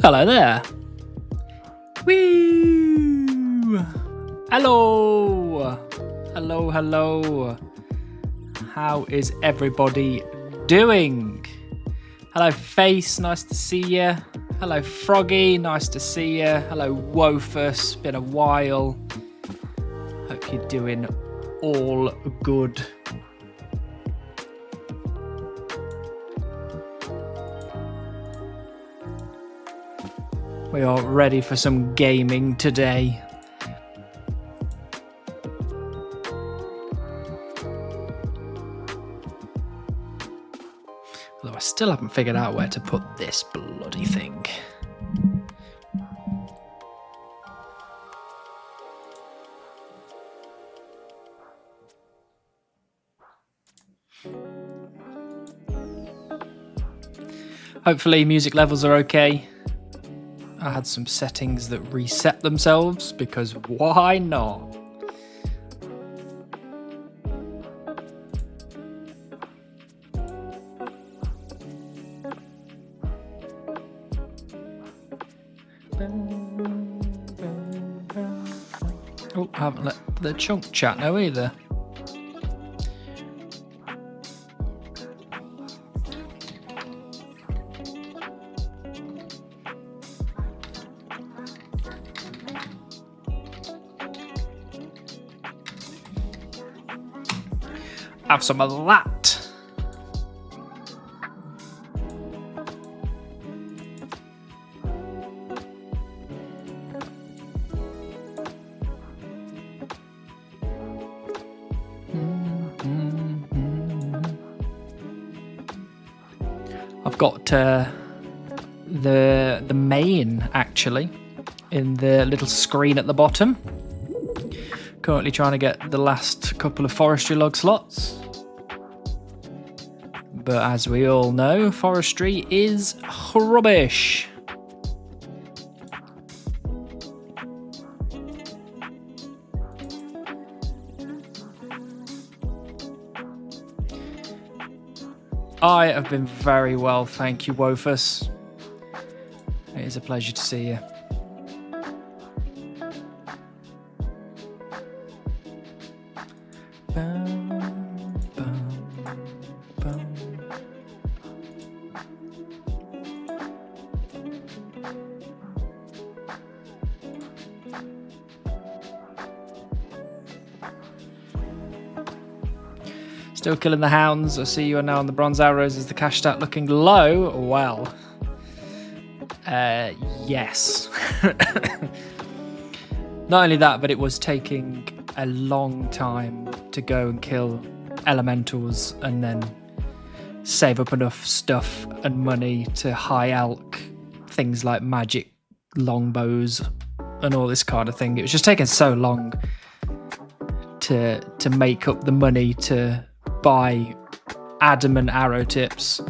Hello there. Woo! Hello. Hello, hello. How is everybody doing? Hello, Face. Nice to see you. Hello, Froggy. Nice to see you. Hello, Woefus. Been a while. Hope you're doing all good. We are ready for some gaming today. Although I still haven't figured out where to put this bloody thing. Hopefully music levels are okay. I had some settings that reset themselves because why not? Oh, I haven't let the chunk chat know either. Have some of that. I've got the main actually in the little screen at the bottom. Currently trying to get the last couple of forestry log slots. But as we all know, forestry is rubbish. I have been very well, thank you, Woefus. It is a pleasure to see you. Still killing the hounds. I see you are now on the bronze arrows. Is the cash stat looking low? Well, yes. Not only that, but it was taking a long time to go and kill elementals and then save up enough stuff and money to high elk things like magic longbows and all this kind of thing. It was just taking so long to make up the money to buy adamant arrow tips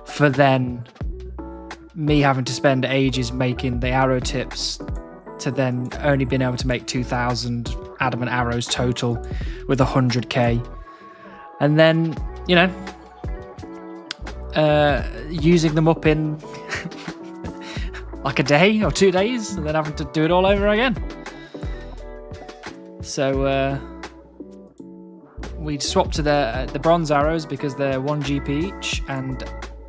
for then me having to spend ages making the arrow tips to then only being able to make 2,000 adamant arrows total with 100k, and then using them up in like a day or 2 days and then having to do it all over again. So we swapped to the bronze arrows because they're 1 GP each, and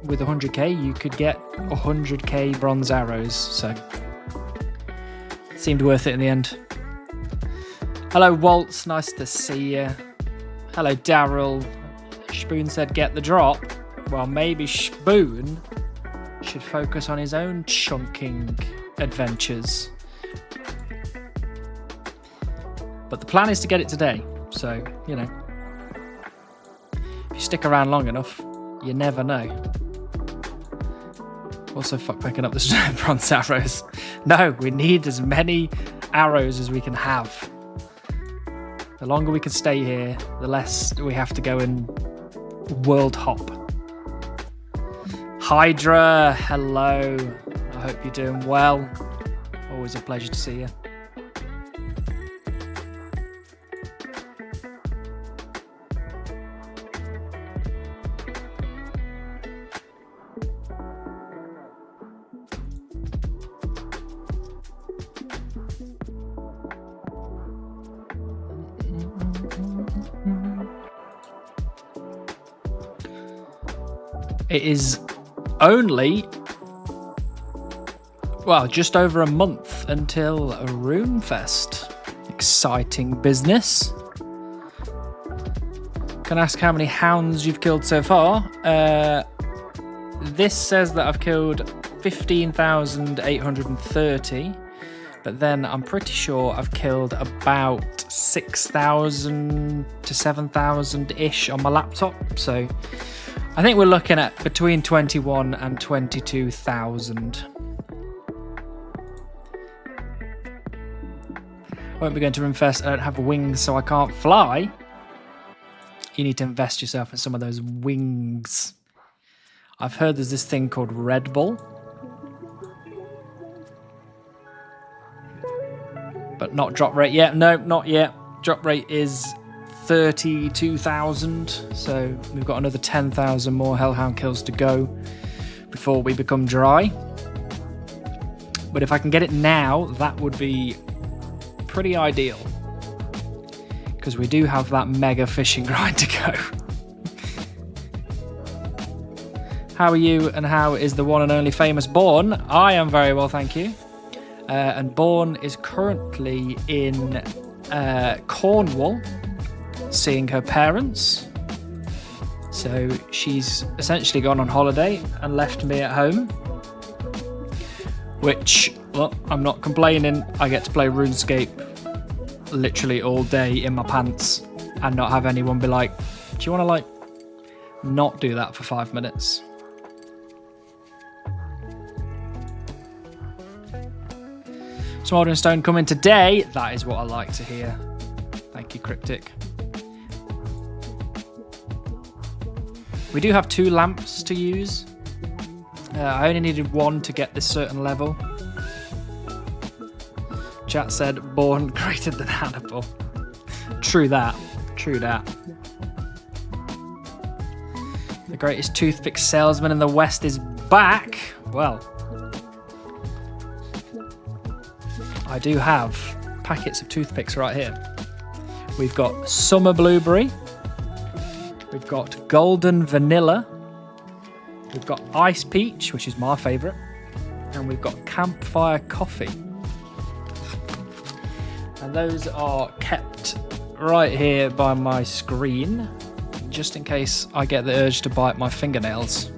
with 100k you could get 100k bronze arrows, so seemed worth it in the end. Hello Waltz, nice to see you. Hello Daryl. Spoon said get the drop. Well, maybe Spoon should focus on his own chunking adventures, but the plan is to get it today, so if you stick around long enough, you never know. Also, fuck picking up the bronze arrows. No, we need as many arrows as we can have. The longer we can stay here, the less we have to go and world hop. Hydra, hello. I hope you're doing well. Always a pleasure to see you. It is only, well, just over a month until Runefest. Exciting business. Can I ask how many hounds you've killed so far? This says that I've killed 15,830, but then I'm pretty sure I've killed about 6,000 to 7,000-ish on my laptop. So I think we're looking at between 21 and 22,000. Won't be going to Runefest. I don't have wings, so I can't fly. You need to invest yourself in some of those wings. I've heard there's this thing called Red Bull. But not drop rate yet. No, not yet. Drop rate is 32,000. So we've got another 10,000 more Hellhound kills to go before we become dry. But if I can get it now, that would be pretty ideal. Because we do have that mega fishing grind to go. How are you and how is the one and only famous Born? I am very well, thank you. And Born is currently in Cornwall, seeing her parents. So she's essentially gone on holiday and left me at home. Which, well, I'm not complaining. I get to play RuneScape literally all day in my pants and not have anyone be like, do you want to, like, not do that for 5 minutes? Smouldering Stone coming today. That is what I like to hear. Thank you, Cryptic. We do have 2 lamps to use. I only needed 1 to get this certain level. Chat said, Born greater than Hannibal. True that. True that. The greatest toothpick salesman in the West is back. Well, I do have packets of toothpicks right here. We've got Summer Blueberry. We've got Golden Vanilla. We've got Ice Peach, which is my favourite. And we've got Campfire Coffee. And those are kept right here by my screen, just in case I get the urge to bite my fingernails.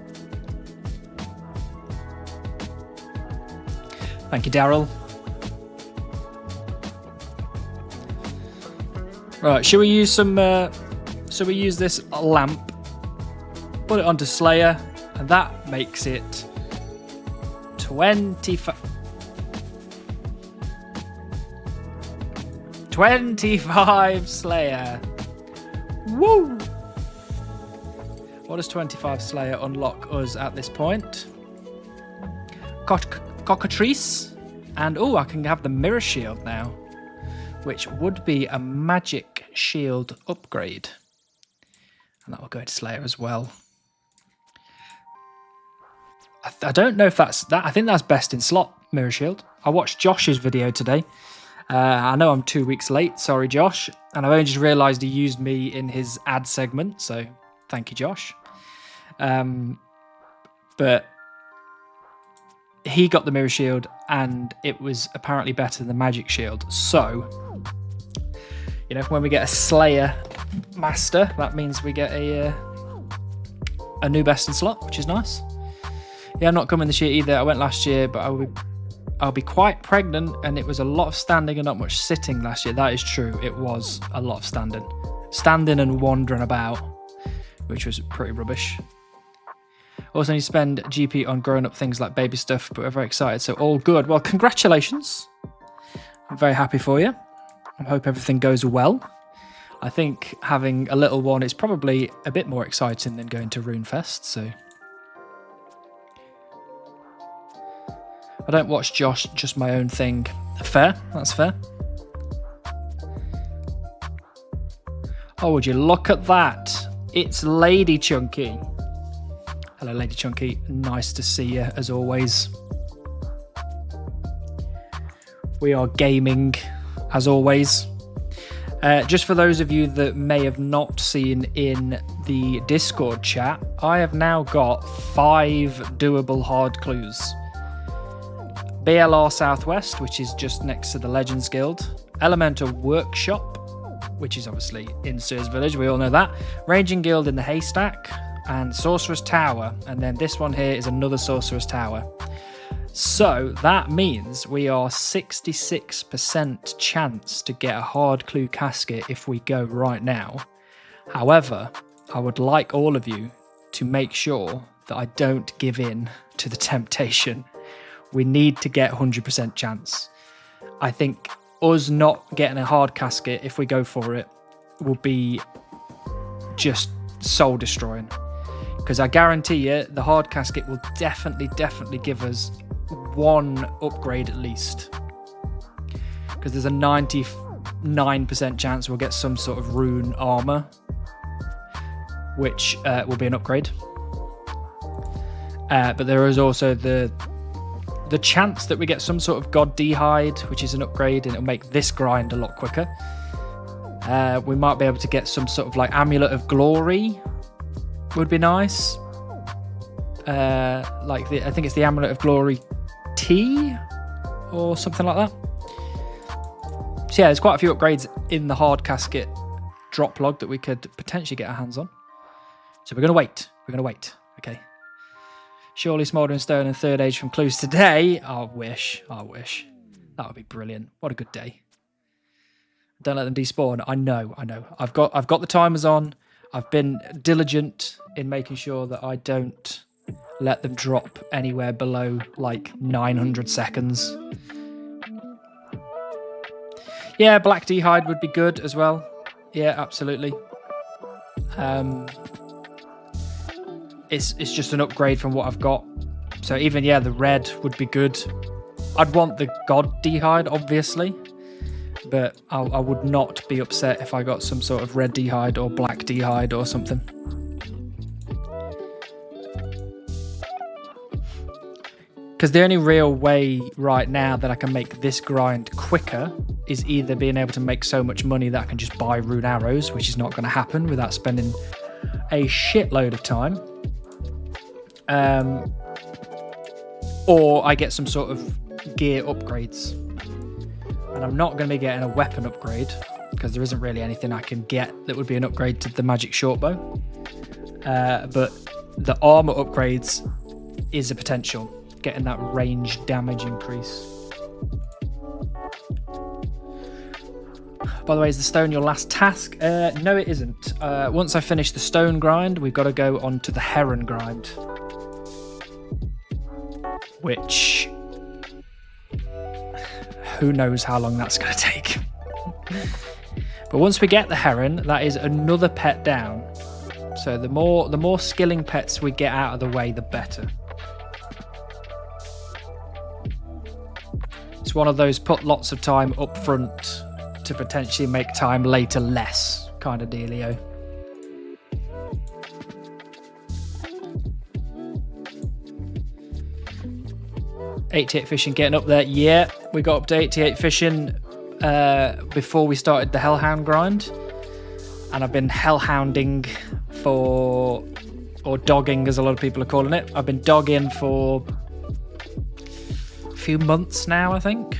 Thank you, Daryl. Right, should we use some, so we use this lamp, put it onto Slayer, and that makes it 25 Slayer. Woo! What does 25 Slayer unlock us at this point? Cockatrice. And, oh, I can have the Mirror Shield now, which would be a magic shield upgrade. And that will go to Slayer as well. I don't know if that's that. I think that's best in slot, Mirror Shield. I watched Josh's video today. I know I'm 2 weeks late. Sorry, Josh. And I've only just realised he used me in his ad segment. So thank you, Josh. But he got the Mirror Shield and it was apparently better than the Magic Shield. So, you know, when we get a Slayer Master, that means we get a new best in slot, which is nice. Yeah, I'm not coming this year either. I went last year, but I'll be quite pregnant, and it was a lot of standing and not much sitting last year. That is true. It was a lot of standing and wandering about, which was pretty rubbish. Also, need to spend GP on growing up things like baby stuff, but we're very excited, so all good. Well, congratulations. I'm very happy for you. I hope everything goes well. I think having a little one is probably a bit more exciting than going to Runefest, so... I don't watch Josh, just my own thing. Fair, that's fair. Oh, would you look at that? It's Lady Chunky. Hello, Lady Chunky. Nice to see you, as always. We are gaming, as always. Just for those of you that may have not seen in the Discord chat, I have now got 5 doable hard clues. BLR Southwest, which is just next to the Legends Guild. Elemental Workshop, which is obviously in Sears Village, we all know that. Ranging Guild in the Haystack, and Sorcerer's Tower. And then this one here is another Sorcerer's Tower. So that means we are 66% chance to get a hard clue casket if we go right now. However, I would like all of you to make sure that I don't give in to the temptation. We need to get 100% chance. I think us not getting a hard casket, if we go for it, will be just soul destroying. Because I guarantee you, the hard casket will definitely give us 1 upgrade at least. Because there's a 99% chance we'll get some sort of rune armor, which will be an upgrade. But there is also the chance that we get some sort of God D-hide, which is an upgrade, and it'll make this grind a lot quicker. We might be able to get some sort of like Amulet of Glory, would be nice. I think it's the Amulet of Glory T or something like that. So yeah, there's quite a few upgrades in the hard casket drop log that we could potentially get our hands on. So we're going to wait. Okay. Surely Smouldering Stone and Third Age from clues today. I wish. That would be brilliant. What a good day. Don't let them despawn. I know. I've got the timers on. I've been diligent in making sure that I don't let them drop anywhere below like 900 seconds. Yeah, Black D-hide would be good as well. Yeah, absolutely. It's just an upgrade from what I've got. So even, yeah, the red would be good. I'd want the God D-hide, obviously. But I would not be upset if I got some sort of red D-hide or black D-hide or something. Because the only real way right now that I can make this grind quicker is either being able to make so much money that I can just buy rune arrows, which is not going to happen without spending a shitload of time. Or I get some sort of gear upgrades. And I'm not going to be getting a weapon upgrade because there isn't really anything I can get that would be an upgrade to the magic shortbow. But the armor upgrades is a potential, getting that range damage increase. By the way, is the stone your last task? No, it isn't. Once I finish the stone grind, we've got to go on to the heron grind. Which, who knows how long that's going to take. But once we get the heron, that is another pet down. So the more skilling pets we get out of the way, the better. It's one of those put lots of time up front to potentially make time later less kind of dealio. 88 fishing getting up there. Yeah, we got up to 88 fishing before we started the Hellhound grind. And I've been hellhounding for, or dogging as a lot of people are calling it. I've been dogging for a few months now, I think.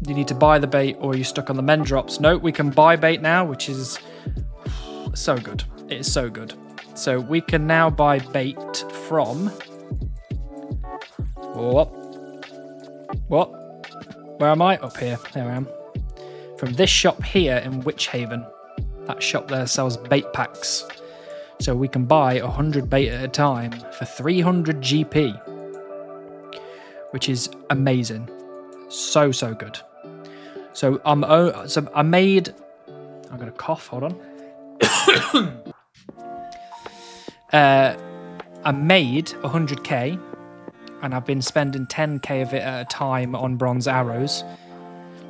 You need to buy the bait or you're stuck on the men drops. No, we can buy bait now, which is so good. It is so good. So we can now buy bait from... What? Where am I? Up here. There I am. From this shop here in Witch Haven. That shop there sells bait packs. So we can buy 100 bait at a time for 300 GP. Which is amazing. So good. So I made... I'm going to cough, hold on. I made 100k and I've been spending 10k of it at a time on bronze arrows.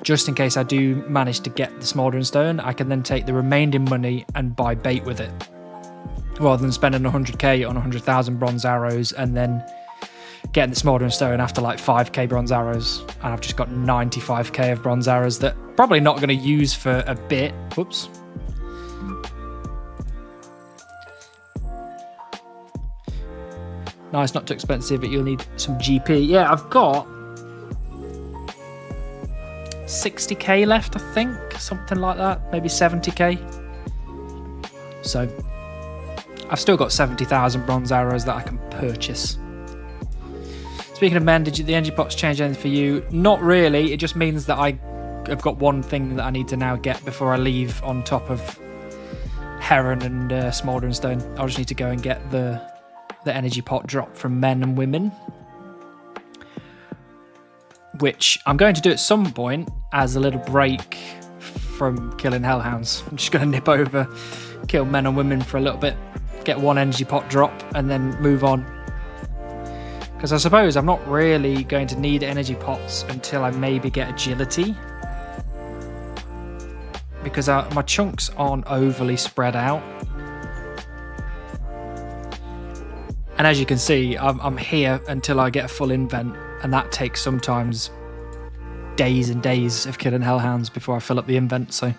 Just in case I do manage to get the Smouldering Stone, I can then take the remaining money and buy bait with it. rather than spending 100k on 100,000 bronze arrows and then getting the smoldering stone after like 5k bronze arrows, and I've just got 95k of bronze arrows that probably not going to use for a bit. Whoops. Nice, not too expensive, but you'll need some GP. Yeah, I've got 60k left, I think, something like that, maybe 70k. So I've still got 70,000 bronze arrows that I can purchase. Speaking of men, did the energy pots change anything for you? Not really. It just means that I have got one thing that I need to now get before I leave on top of Heron and Smouldering Stone. I'll just need to go and get the energy pot drop from men and women, which I'm going to do at some point as a little break from killing hellhounds. I'm just going to nip over, kill men and women for a little bit, get one energy pot drop, and then move on. Because I suppose I'm not really going to need energy pots until I maybe get agility, because my chunks aren't overly spread out. And as you can see, I'm here until I get a full invent, and that takes sometimes days and days of killing hellhounds before I fill up the invent, so...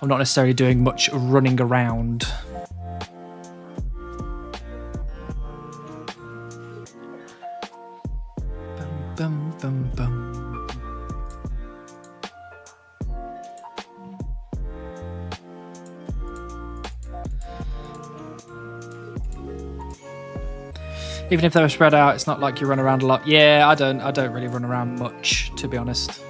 I'm not necessarily doing much running around. Bum, bum, bum, bum. Even if they were spread out, it's not like you run around a lot. Yeah, I don't really run around much, to be honest.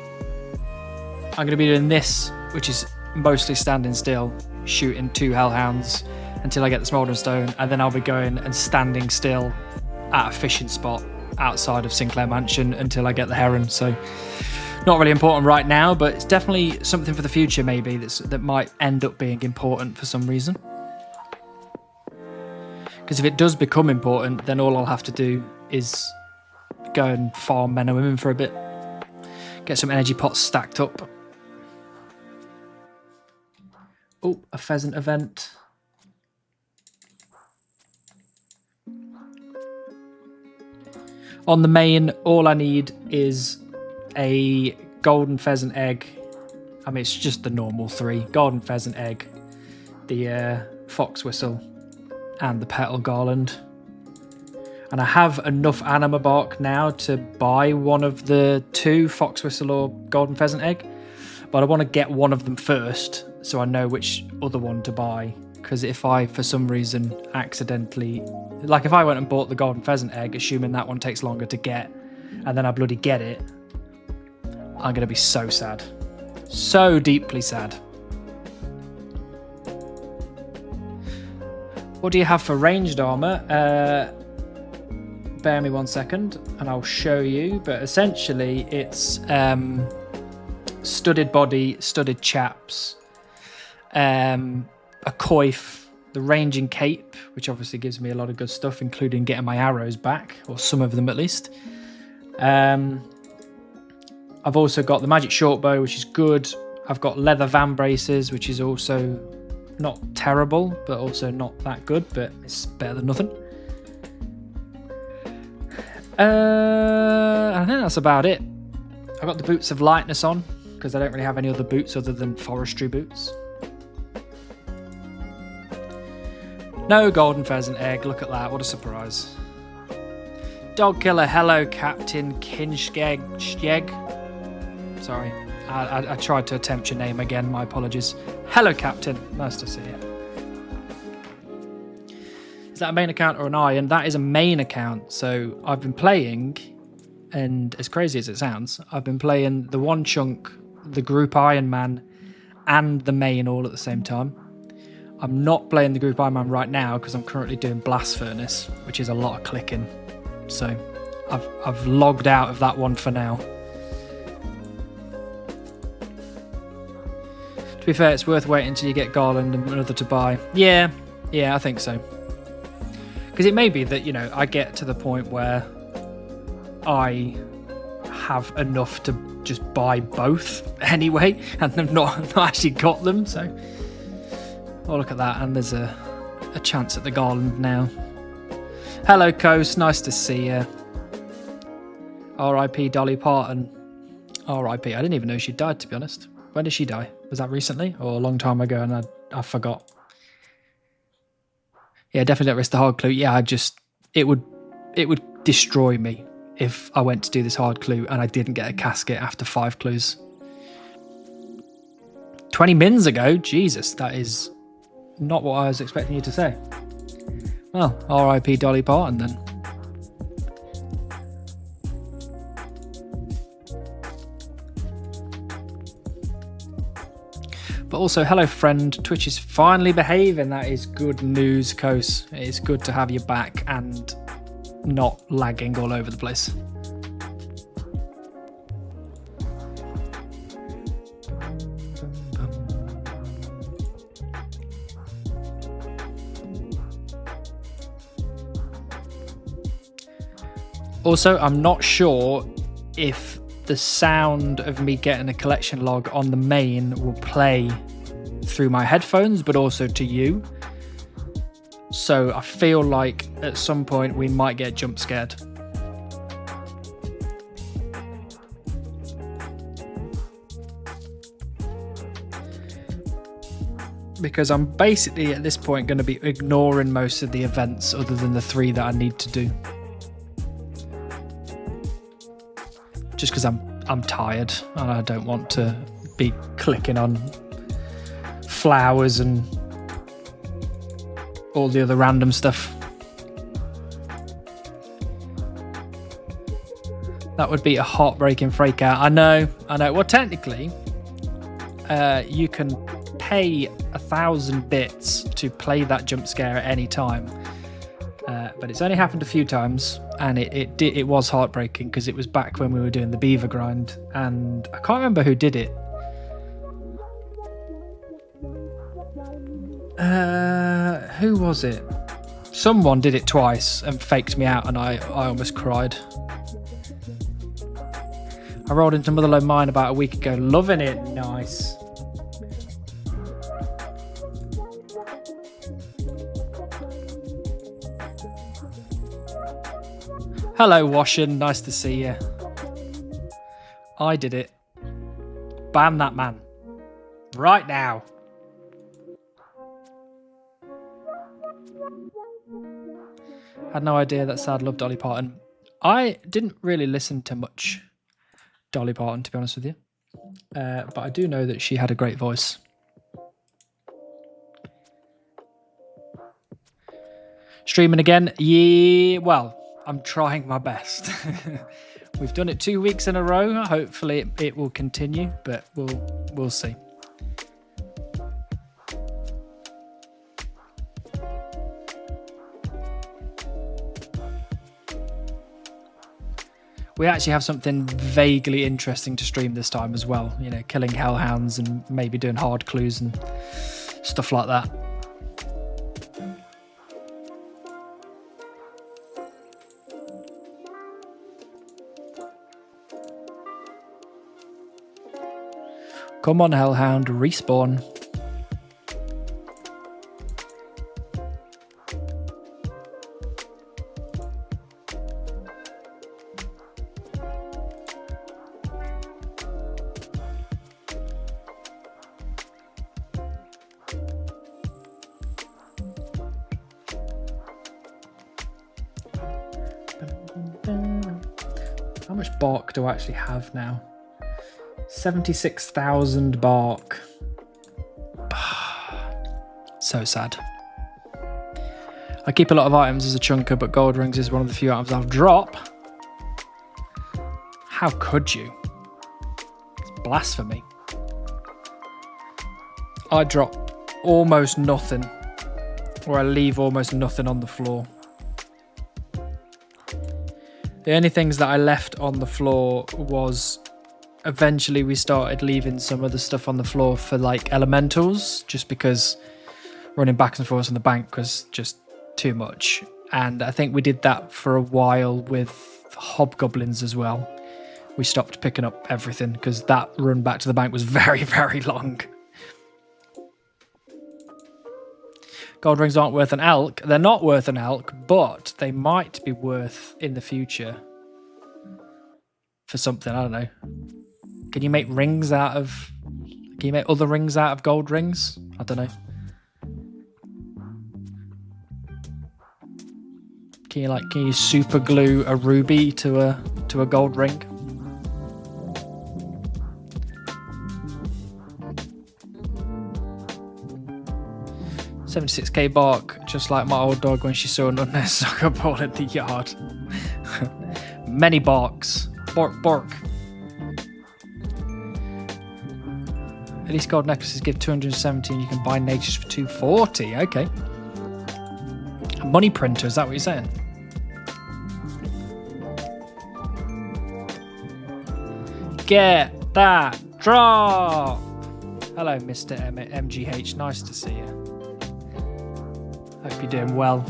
I'm going to be doing this, which is mostly standing still, shooting 2 hellhounds until I get the Smouldering Stone, and then I'll be going and standing still at a fishing spot outside of Sinclair Mansion until I get the Heron. So not really important right now, but it's definitely something for the future maybe that might end up being important for some reason. Because if it does become important, then all I'll have to do is go and farm men and women for a bit, get some energy pots stacked up. Oh, a pheasant event. On the main, all I need is a golden pheasant egg. I mean, it's just the normal 3. Golden pheasant egg, the fox whistle, and the petal garland. And I have enough anima bark now to buy one of the 2, fox whistle or golden pheasant egg. But I want to get one of them first, so I know which other one to buy. Because if I, for some reason, accidentally... Like, if I went and bought the golden pheasant egg, assuming that one takes longer to get, and then I bloody get it, I'm going to be so sad. So deeply sad. What do you have for ranged armour? Bear me 1 second, and I'll show you. But essentially, it's... studded body, studded chaps, a coif, the ranging cape, which obviously gives me a lot of good stuff, including getting my arrows back, or some of them at least. I've also got the magic short bow, which is good. I've got leather van braces, which is also not terrible, but also not that good, but it's better than nothing. I think that's about it. I've got the boots of lightness on, because I don't really have any other boots other than forestry boots. No golden pheasant egg, look at that, what a surprise. Dog killer, hello Captain Kinskeg. Sorry, I tried to attempt your name again, my apologies. Hello Captain, nice to see you. Is that a main account or an Iron? That is a main account, so I've been playing, and as crazy as it sounds, I've been playing the one chunk, the group Iron Man, and the main all at the same time. I'm not playing the group Iron Man right now because I'm currently doing Blast Furnace, which is a lot of clicking. So I've logged out of that one for now. To be fair, it's worth waiting until you get Garland and another to buy. Yeah, I think so. Because it may be that, you know, I get to the point where I have enough to just buy both anyway, and they've not actually got them. So, oh, look at that. And there's a chance at the garland now. Hello, Coast. Nice to see you. R.I.P. Dolly Parton. R.I.P. I didn't even know she died, to be honest. When did she die? Was that recently or a long time ago and I forgot? Yeah, definitely don't risk the hard clue. Yeah, it would destroy me if I went to do this hard clue and I didn't get a casket after 5 clues. 20 mins ago? Jesus, that is not what I was expecting you to say. Well, R.I.P. Dolly Parton then. But also, hello friend, Twitch is finally behaving. That is good news, Kos. It is good to have you back and not lagging all over the place. Also, I'm not sure if the sound of me getting a collection log on the main will play through my headphones, but also to you. So I feel like at some point we might get jump scared. Because I'm basically at this point going to be ignoring most of the events other than the 3 that I need to do. Just because I'm tired and I don't want to be clicking on flowers and all the other random stuff. That would be a heartbreaking freakout. I know. Well, technically, you can pay 1,000 bits to play that jump scare at any time. But it's only happened a few times, and it was heartbreaking because it was back when we were doing the beaver grind, and I can't remember who did it. Who was it? Someone did it twice and faked me out, and I almost cried. I rolled into Motherlode Mine about a week ago, loving it. Nice. Hello, Washin. Nice to see you. I did it. Ban that man. Right now. Had no idea that Sad loved Dolly Parton. I didn't really listen to much Dolly Parton, to be honest with you. But I do know that she had a great voice. Streaming again? Yeah, well, I'm trying my best. We've done it 2 weeks in a row. Hopefully it will continue, but we'll see. We actually have something vaguely interesting to stream this time as well. You know, killing hellhounds and maybe doing hard clues and stuff like that. Come on, hellhound, respawn. How much bark do I actually have now? 76,000 bark. So sad. I keep a lot of items as a chunker, but gold rings is one of the few items I'll drop. How could you? It's blasphemy. I drop almost nothing, or I leave almost nothing on the floor. The only things that I left on the floor was eventually we started leaving some of the stuff on the floor for like elementals, just because running back and forth on the bank was just too much. And I think we did that for a while with hobgoblins as well, we stopped picking up everything because that run back to the bank was very, very long. Gold rings aren't worth an elk. They're not worth an elk, but they might be worth in the future for something. I don't know. Can you make rings out of... Can you make other rings out of gold rings? I don't know. Can you super glue a ruby to a gold ring? $76k bark, just like my old dog when she saw an unnamed soccer ball in the yard. Many barks. Bark, bark. At least gold necklaces give 217. You can buy natures for 240. Okay. A money printer, is that what you're saying? Get that drop. Hello, Mr. MGH. Nice to see you. Hope you're doing well.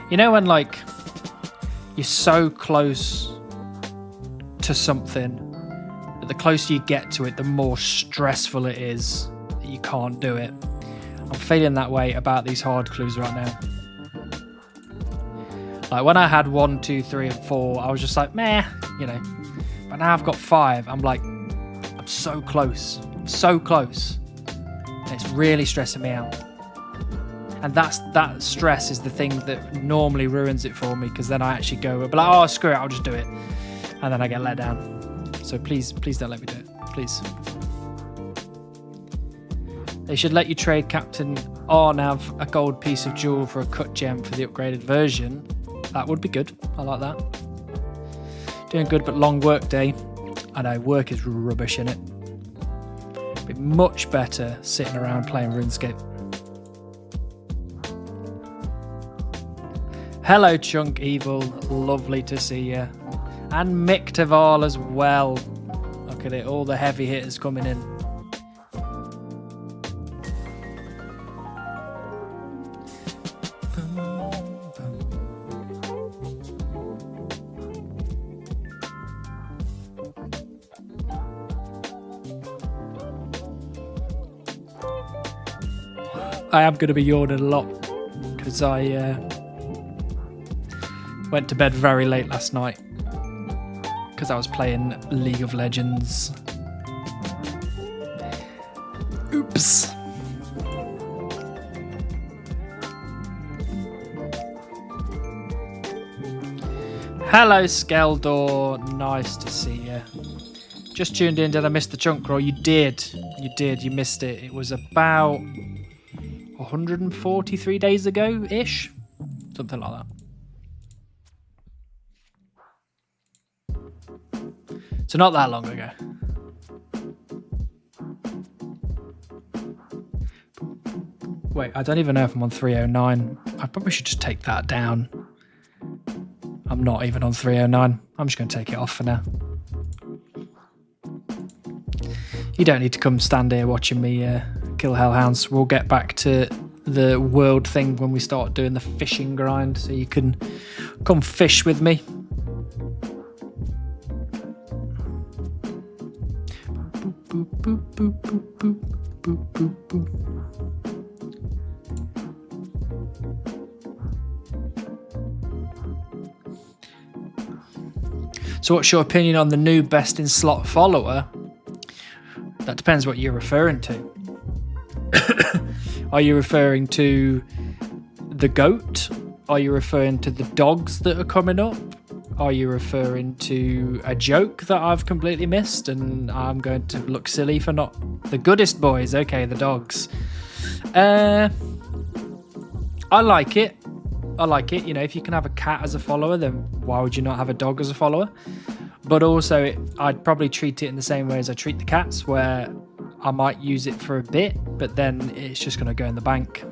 You know when, like, you're so close to something, but the closer you get to it, the more stressful it is that you can't do it. I'm feeling that way about these hard clues right now. Like, when I had 1, 2, 3, and 4, I was just like, meh, you know. But now I've got 5. I'm like, I'm so close. I'm so close. And it's really stressing me out. And that stress is the thing that normally ruins it for me, because then I actually go, but like, oh, screw it, I'll just do it. And then I get let down. So please don't let me do it. Please. They should let you trade Captain Arnav a gold piece of jewel for a cut gem for the upgraded version. That would be good. I like that. Doing good, but long work day. I know, work is rubbish, innit? Be much better sitting around playing RuneScape. Hello, Chunk Evil. Lovely to see you. And Mick Taval as well. Look at it, all the heavy hitters coming in. I am going to be yawning a lot because I went to bed very late last night because I was playing League of Legends. Oops. Hello, Skeldor. Nice to see you. Just tuned in. Did I miss the chunk roll? You did. You did. You missed it. It was about 143 days ago-ish. Something like that. So not that long ago. Wait, I don't even know if I'm on 309. I probably should just take that down. I'm not even on 309. I'm just going to take it off for now. You don't need to come stand here watching me kill hellhounds. We'll get back to the world thing when we start doing the fishing grind, so you can come fish with me. Boop, boop, boop, boop, boop, boop, boop, boop. So what's your opinion on the new best in slot follower? That depends what you're referring to. Are you referring to the goat? Are you referring to the dogs that are coming up? Are you referring to a joke that I've completely missed and I'm going to look silly for not... The goodest boys, okay, the dogs. I like it. I like it. You know, if you can have a cat as a follower, then why would you not have a dog as a follower? But also, I'd probably treat it in the same way as I treat the cats, where I might use it for a bit, but then it's just going to go in the bank.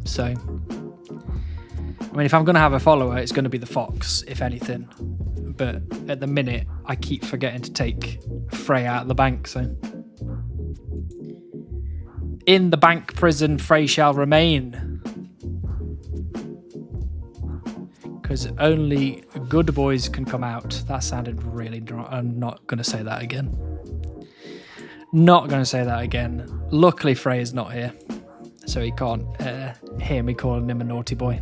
So, I mean, if I'm going to have a follower, it's going to be the fox, if anything. But at the minute, I keep forgetting to take Frey out of the bank, so... In the bank prison, Frey shall remain. Because only good boys can come out. That sounded really dry. I'm not going to say that again. Not going to say that again. Luckily, Frey is not here, so he can't hear me calling him a naughty boy.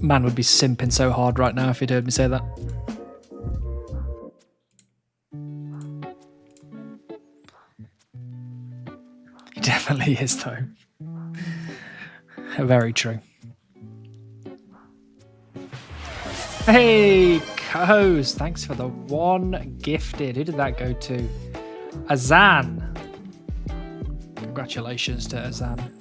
Man would be simping so hard right now if he'd heard me say that. He definitely is, though. Very true. Hey, Cohos, thanks for the one gifted. Who did that go to? Azan. Congratulations to Azan.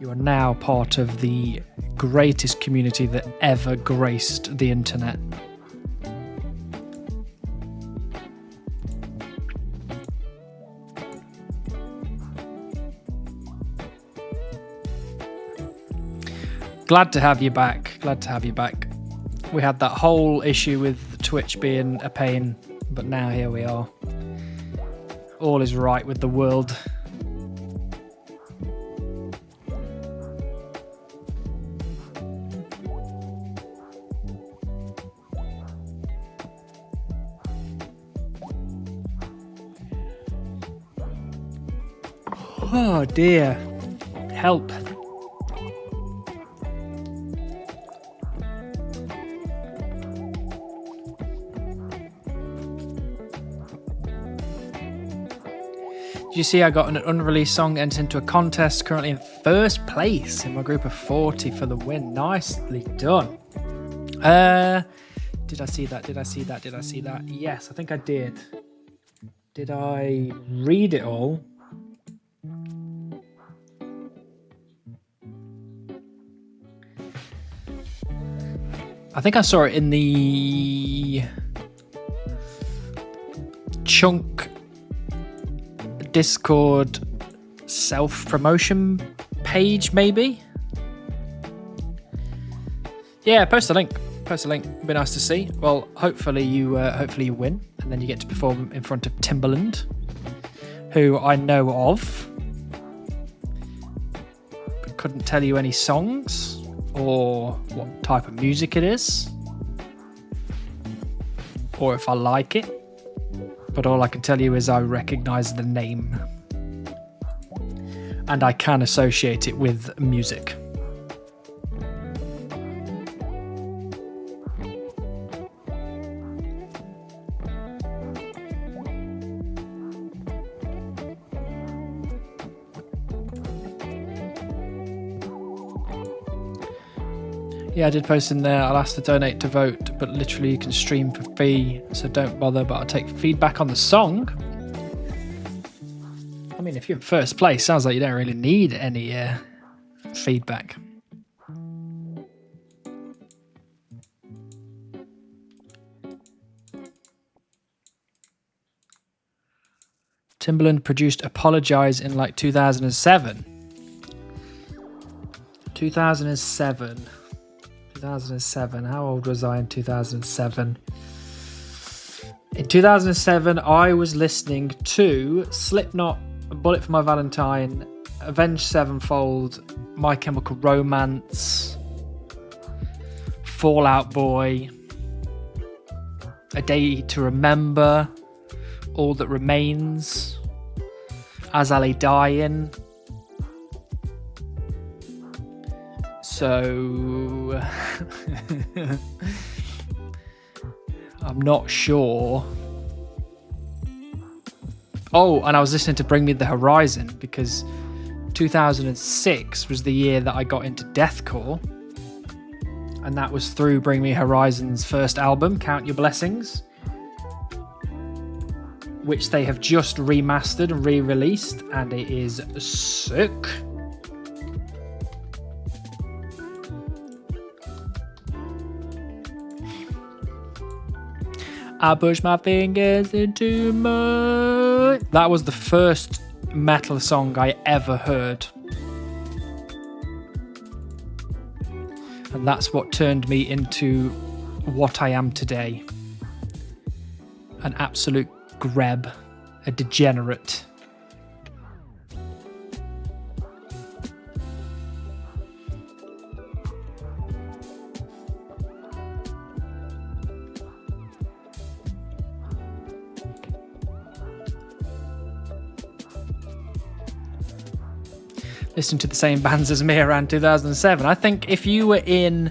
You are now part of the greatest community that ever graced the internet. Glad to have you back. Glad to have you back. We had that whole issue with Twitch being a pain, but now here we are. All is right with the world. Oh dear. Help. Did you see I got an unreleased song entered into a contest, currently in first place in my group of 40 for the win. Nicely done. Did I see that? Did I see that? Did I see that? Yes, I think I did. Did I read it all? I think I saw it in the Chunk Discord self-promotion page, maybe? Yeah, post a link. Post a link. It'd be nice to see. Well, hopefully you win, and then you get to perform in front of Timbaland, who I know of, but couldn't tell you any songs or what type of music it is, or if I like it. But all I can tell you is I recognise the name. And I can associate it with music. Yeah, I did post in there, I'll ask to donate to vote, but literally you can stream for free, so don't bother, but I'll take feedback on the song. I mean, if you're in first place, sounds like you don't really need any feedback. Timbaland produced Apologize in like 2007. 2007. 2007. How old was I in 2007? In 2007, I was listening to Slipknot, Bullet for My Valentine, Avenged Sevenfold, My Chemical Romance, Fall Out Boy, A Day to Remember, All That Remains, As I Lay Dying. So I'm not sure. Oh, and I was listening to Bring Me the Horizon because 2006 was the year that I got into deathcore, and that was through Bring Me Horizon's first album, Count Your Blessings, which they have just remastered and re-released, and it is sick. I push my fingers into my... That was the first metal song I ever heard. And that's what turned me into what I am today. An absolute greb, a degenerate. Listening to the same bands as me around 2007. I think if you were in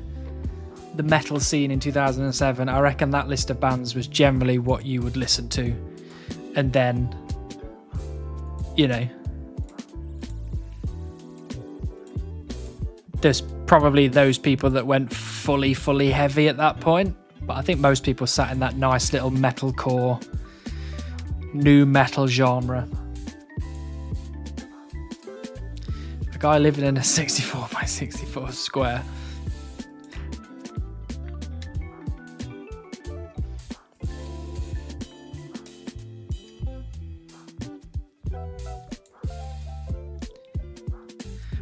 the metal scene in 2007, I reckon that list of bands was generally what you would listen to. And then, you know, there's probably those people that went fully heavy at that point. But I think most people sat in that nice little metalcore, new metal genre. Guy living in a 64 by 64 square.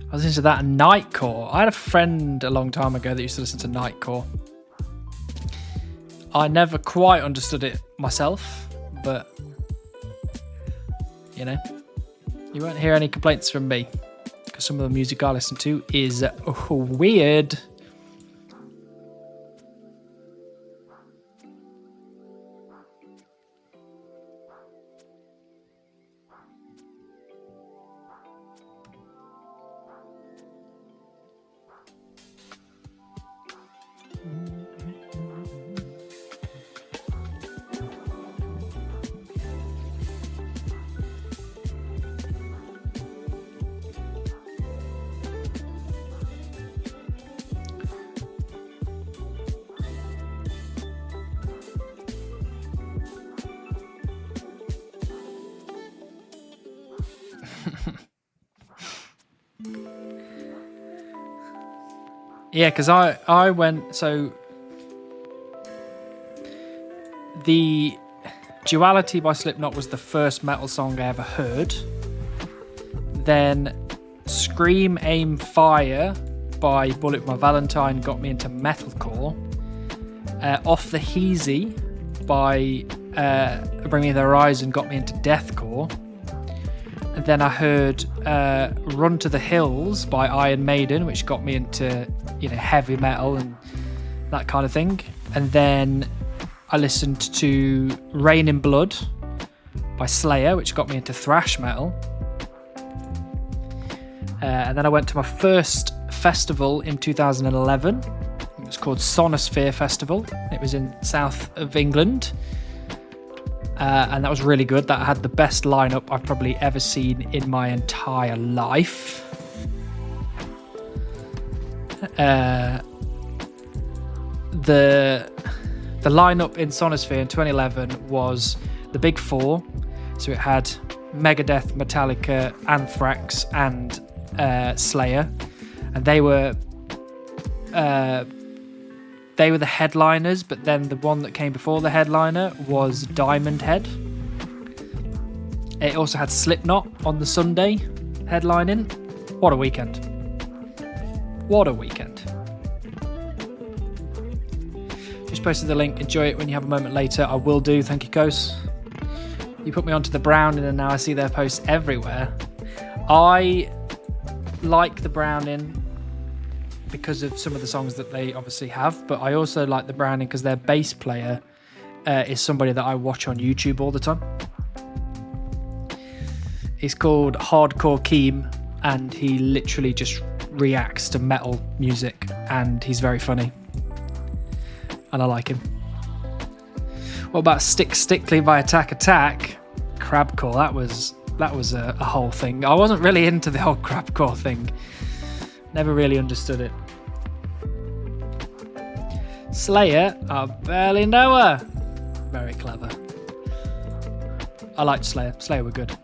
I was into that and Nightcore. I had a friend a long time ago that used to listen to Nightcore. I never quite understood it myself, but you know, you won't hear any complaints from me. Some of the music I listen to is weird. Yeah, because I went, so the Duality by Slipknot was the first metal song I ever heard. Then Scream, Aim, Fire by Bullet for My Valentine got me into metalcore. Off the Heezy by Bring Me the Horizon got me into deathcore. And then I heard Run to the Hills by Iron Maiden, which got me into, you know, heavy metal and that kind of thing. And then I listened to Rain in Blood by Slayer, which got me into thrash metal. And then I went to my first festival in 2011. It was called Sonosphere Festival. It was in south of England. And that was really good. That had the best lineup I've probably ever seen in my entire life. The lineup in Sonosphere in 2011 was the big four. So it had Megadeth, Metallica, Anthrax, and Slayer, and they were the headliners. But then the one that came before the headliner was Diamond Head. It also had Slipknot on the Sunday headlining. What a weekend! What a weekend! Just posted the link. Enjoy it when you have a moment later. I will do. Thank you, Kos. You put me onto the Browning, and now I see their posts everywhere. I like the Browning because of some of the songs that they obviously have, but I also like the Browning because their bass player is somebody that I watch on YouTube all the time. He's called Hardcore Keem, and he literally just reacts to metal music, and he's very funny, and I like him. What about Stick Stickly by Attack Attack? Crabcore, that was a whole thing. I wasn't really into the whole crabcore thing. Never really understood it. Slayer, I barely know her. Very clever. I liked Slayer. Slayer were good.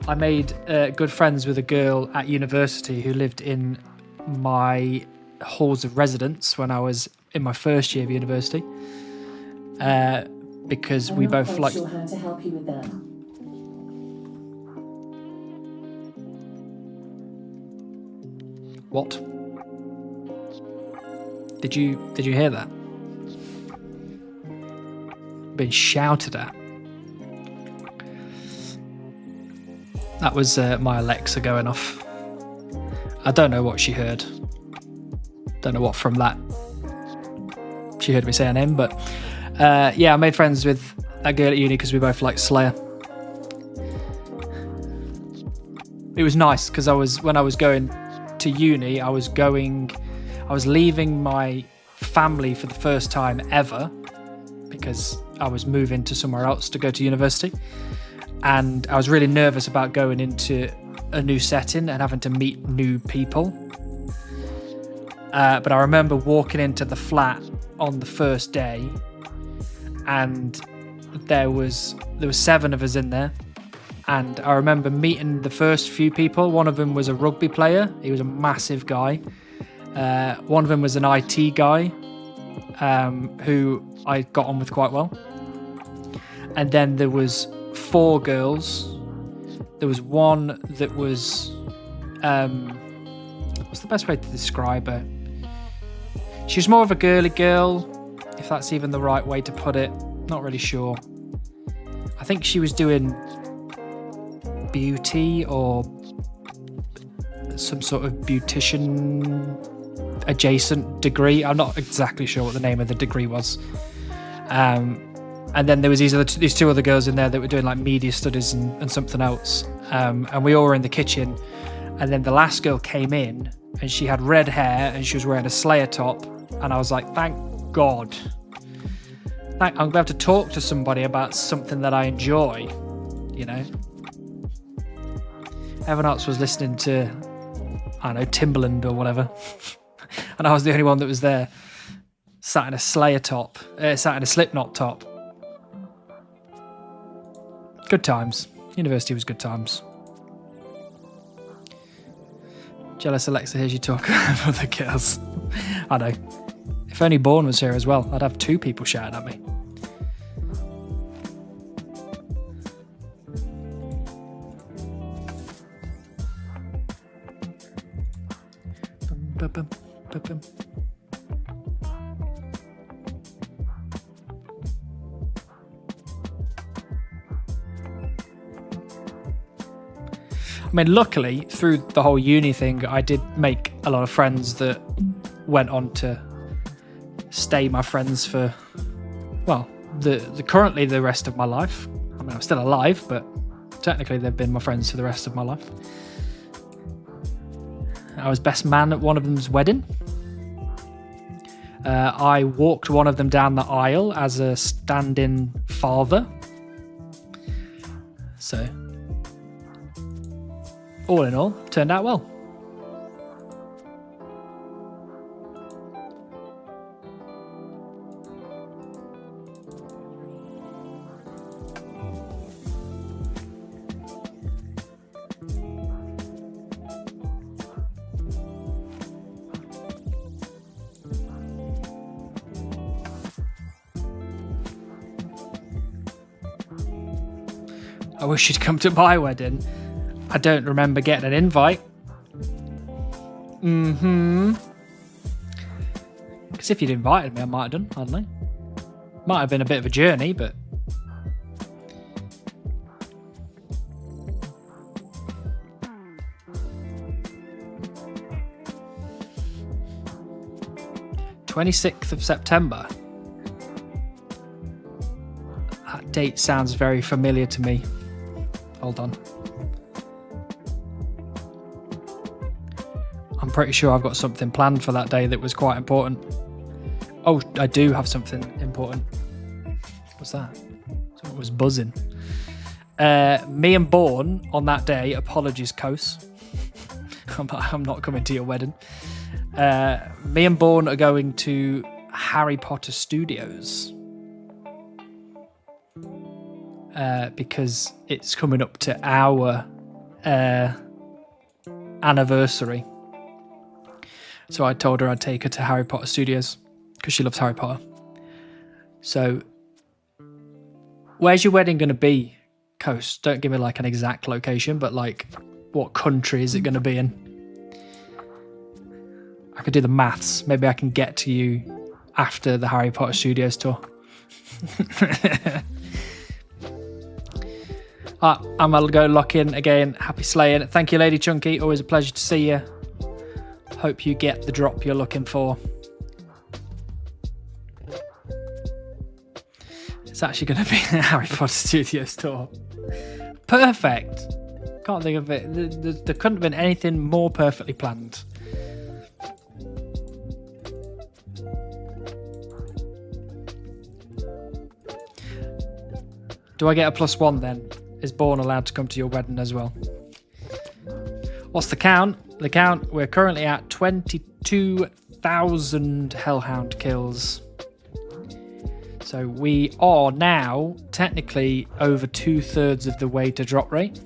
I made good friends with a girl at university who lived in my halls of residence when I was in my first year of university, because we both like. Sure how to help you with that. What? Did you hear that? Being shouted at. That was my Alexa going off. I don't know what she heard. Don't know what from that she heard me say her name, but yeah, I made friends with that girl at uni because we both liked Slayer. It was nice because when I was going to uni, I was leaving my family for the first time ever because I was moving to somewhere else to go to university, and I was really nervous about going into a new setting and having to meet new people. But I remember walking into the flat on the first day, and there was 7 of us in there. And I remember meeting the first few people. One of them was a rugby player. He was a massive guy. One of them was an IT guy who I got on with quite well. And then there was 4 girls. There was one that was... what's the best way to describe her? She was more of a girly girl, if that's even the right way to put it. Not really sure. I think she was doing beauty or some sort of beautician adjacent degree. I'm not exactly sure what the name of the degree was. And then there was these 2 other girls in there that were doing like media studies and something else. And we all were in the kitchen. And then the last girl came in and she had red hair and she was wearing a Slayer top. And I was like, thank God. I'm going to have to talk to somebody about something that I enjoy, you know. Everyone else was listening to, I don't know, Timbaland or whatever. And I was the only one that was there, sat in a Slayer top, sat in a Slipknot top. Good times. University was good times. Jealous Alexa hears you talk of other girls. I know. If only Bourne was here as well, I'd have 2 people shouting at me. I mean, luckily, through the whole uni thing, I did make a lot of friends that went on to stay my friends for, well, currently the rest of my life. I mean, I'm still alive, but technically they've been my friends for the rest of my life. I was best man at one of them's wedding. I walked one of them down the aisle as a stand-in father. So, all in all, turned out well. I wish you'd come to my wedding. I don't remember getting an invite. Because if you'd invited me, I might have done, I don't know. Might have been a bit of a journey, but... "26th of September. That date sounds very familiar to me. Hold on. I'm pretty sure I've got something planned for that day that was quite important. Oh, I do have something important. What's that? Someone was buzzing. Me and Bourne on that day, apologies, Kos. I'm not coming to your wedding. Me and Bourne are going to Harry Potter Studios. Because it's coming up to our anniversary. So I told her I'd take her to Harry Potter Studios. because she loves Harry Potter. So, where's your wedding going to be, Coast? Don't give me like an exact location, but like, what country is it going to be in? I could do the maths. Maybe I can get to you after the Harry Potter Studios tour. I'm going to go lock in again. Happy slaying. Thank you, Lady Chunky. Always a pleasure to see you. Hope you get the drop you're looking for. It's actually going to be the Harry Potter Studios tour. Perfect. Can't think of it. There couldn't have been anything more perfectly planned. Do I get a +1 then? Is Born allowed to come to your wedding as well? What's the count? The count, we're currently at 22,000 Hellhound kills. So we are now technically over 2/3 of the way to drop rate.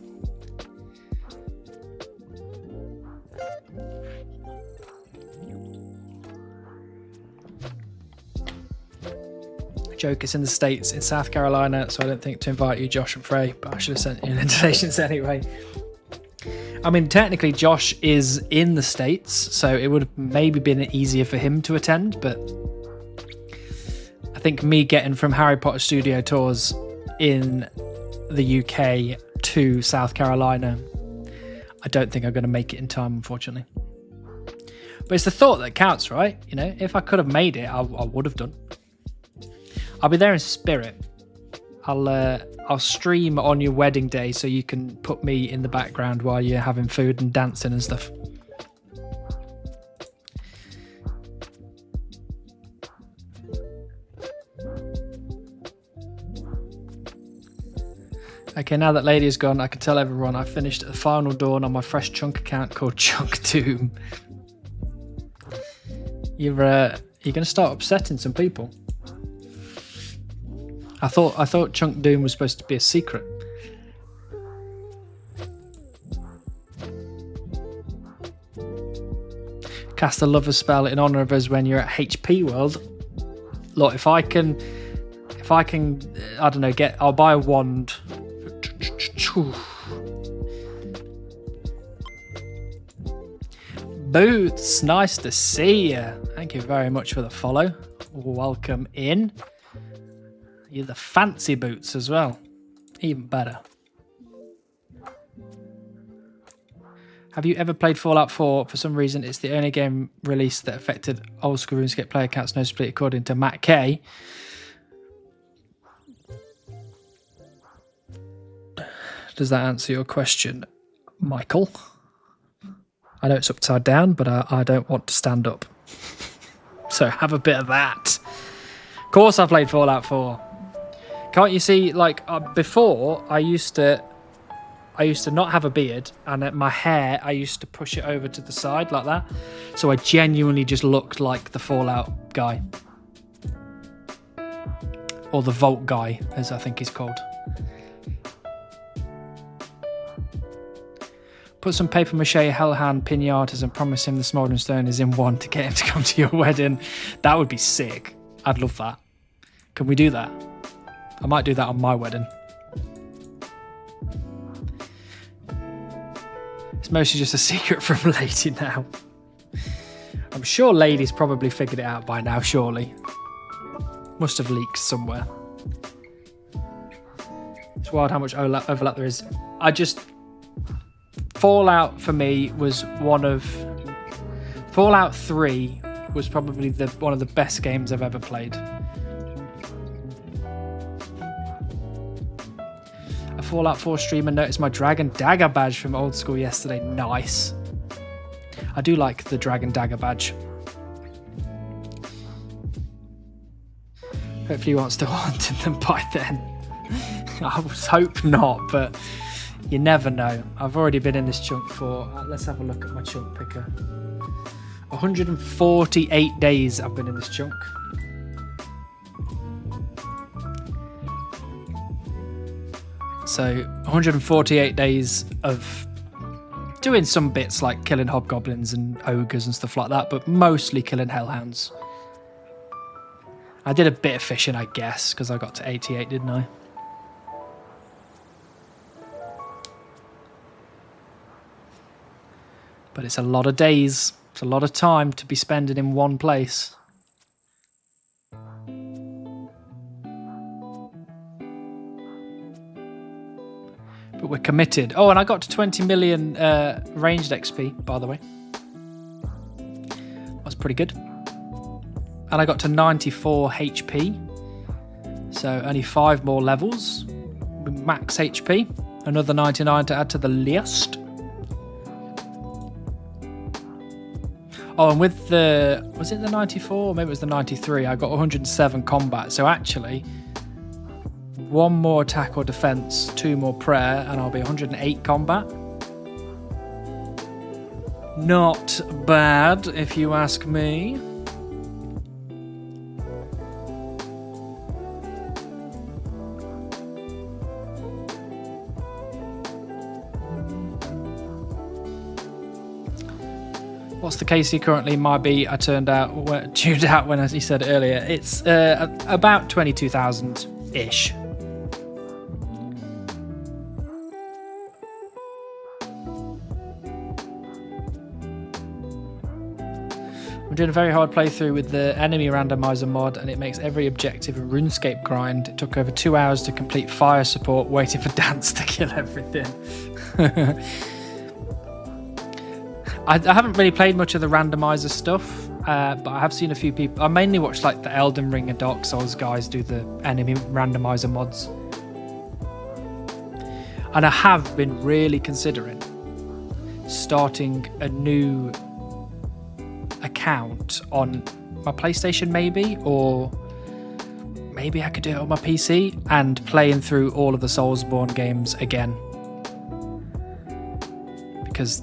Joke, it's in the States, in South Carolina, so I don't think to invite you, Josh and Frey, but I should have sent you an invitations anyway. I mean, technically Josh is in the States, so it would have maybe been easier for him to attend, but I think me getting from Harry Potter Studio tours in the UK to South Carolina, I don't think I'm going to make it in time, unfortunately. But it's the thought that counts, right? You know, if I could have made it, I would have done. I'll be there in spirit. I'll stream on your wedding day so you can put me in the background while you're having food and dancing and stuff. Okay, now that Lady is gone, I can tell everyone I finished the final dawn on my fresh chunk account called Chunk Doom. You're going to start upsetting some people. I thought Chunk Doom was supposed to be a secret. Cast a lover spell in honor of us when you're at HP World. Look, if I can, I don't know, I'll buy a wand. Boots, nice to see you. Thank you very much for the follow. Welcome in. You're the fancy boots as well. Even better. Have you ever played Fallout 4? For some reason, it's the only game released that affected old school RuneScape player counts noticeably, according to Matt K. Does that answer your question, Michael? I know it's upside down, but I don't want to stand up. So have a bit of that. Of course I played Fallout 4. Can't you see, like, before, I used to not have a beard, and my hair, I used to push it over to the side like that. So I genuinely just looked like the Fallout guy. Or the Vault guy, as I think he's called. Put some papier-mâché Hellhound pinatas and promise him the Smouldering Stone is in one to get him to come to your wedding. That would be sick. I'd love that. Can we do that? I might do that on my wedding. It's mostly just a secret from Lady now. I'm sure Lady's probably figured it out by now, surely. Must have leaked somewhere. It's wild how much overlap there is. Fallout for me was Fallout 3 was probably one of the best games I've ever played. A Fallout 4 streamer noticed my Dragon Dagger badge from old school yesterday. Nice. I do like the Dragon Dagger badge. Hopefully you aren't still hunting them by then. I would hope not, but you never know. I've already been in this chunk for, let's have a look at my chunk picker. 148 days I've been in this chunk. So 148 days of doing some bits like killing hobgoblins and ogres and stuff like that, but mostly killing hellhounds. I did a bit of fishing, I guess, because I got to 88, didn't I? But it's a lot of days. It's a lot of time to be spending in one place. But we're committed. Oh, and I got to 20 million ranged XP, by the way. That's pretty good. And I got to 94 HP. So only 5 more levels. Max HP. Another 99 to add to the list. Oh, and with the... Was it the 94? Maybe it was the 93. I got 107 combat. So actually... 1 more attack or defense, 2 more prayer, and I'll be 108 combat. Not bad, if you ask me. What's the KC currently? My B, I tuned out when, as he said earlier, it's about 22,000-ish. I'm doing a very hard playthrough with the enemy randomizer mod, and it makes every objective a RuneScape grind. It took over 2 hours to complete fire support, waiting for Dance to kill everything. I haven't really played much of the randomizer stuff, but I have seen a few people. I mainly watch like the Elden Ring and Dark Souls guys do the enemy randomizer mods. And I have been really considering starting a new account on my PlayStation maybe, or maybe I could do it on my PC and playing through all of the Soulsborne games again, because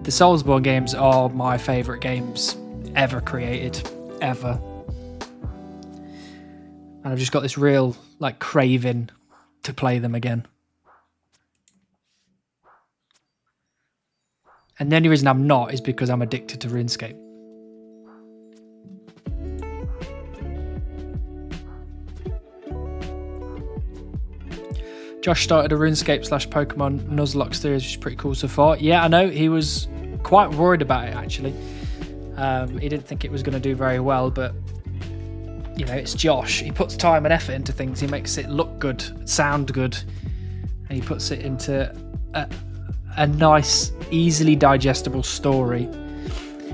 the Soulsborne games are my favourite games ever created, ever. And I've just got this real like craving to play them again. And the only reason I'm not is because I'm addicted to RuneScape. Josh started a RuneScape / Pokemon Nuzlocke series, which is pretty cool so far. Yeah, I know, he was quite worried about it actually. He didn't think it was going to do very well, but you know, it's Josh. He puts time and effort into things. He makes it look good, sound good, and he puts it into a nice, easily digestible story,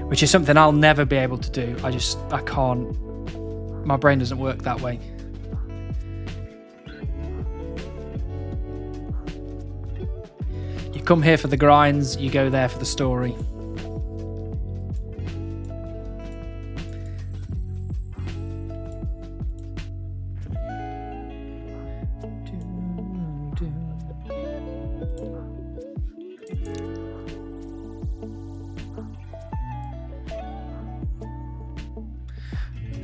which is something I'll never be able to do. I can't. My brain doesn't work that way. You come here for the grinds, you go there for the story.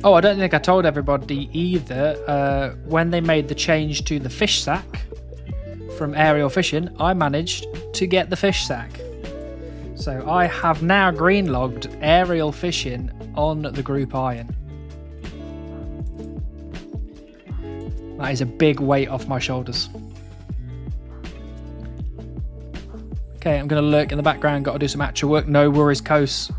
Oh, I don't think I told everybody either. When they made the change to the fish sack from aerial fishing, I managed to get the fish sack. So I have now green-logged aerial fishing on the Group Iron. That is a big weight off my shoulders. Okay, I'm going to lurk in the background. Got to do some actual work. No worries, Kos.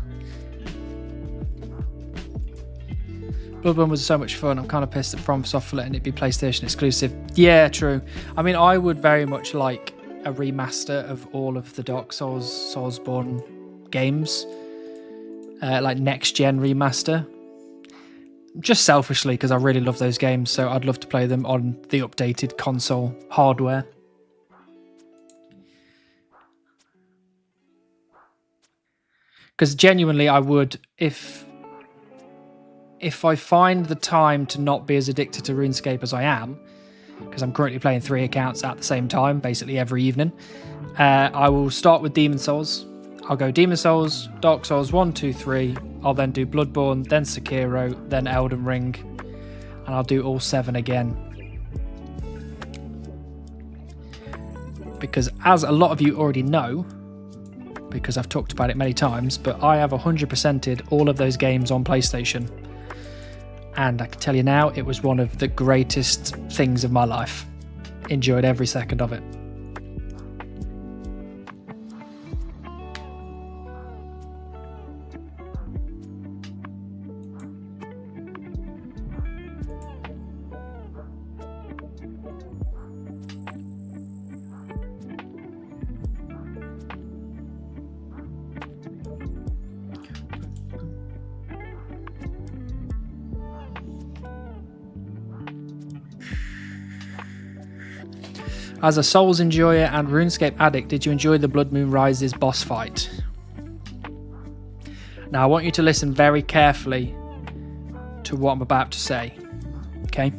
Bloodborne was so much fun. I'm kind of pissed at FromSoft for letting it be PlayStation exclusive. Yeah, true. I mean, I would very much like a remaster of all of the Dark Souls, Soulsborne games. Like next-gen remaster. Just selfishly, because I really love those games, so I'd love to play them on the updated console hardware. Because genuinely, I would, if I find the time to not be as addicted to RuneScape as I am, because I'm currently playing 3 accounts at the same time, basically every evening, I will start with Demon Souls. I'll go Demon Souls, Dark Souls 1, 2, 3. I'll then do Bloodborne, then Sekiro, then Elden Ring, and I'll do all 7 again. Because as a lot of you already know, because I've talked about it many times, but I have 100%ed all of those games on PlayStation. And I can tell you now, it was one of the greatest things of my life. Enjoyed every second of it. As a Souls enjoyer and RuneScape addict, did you enjoy the Blood Moon Rises boss fight? Now I want you to listen very carefully to what I'm about to say, okay?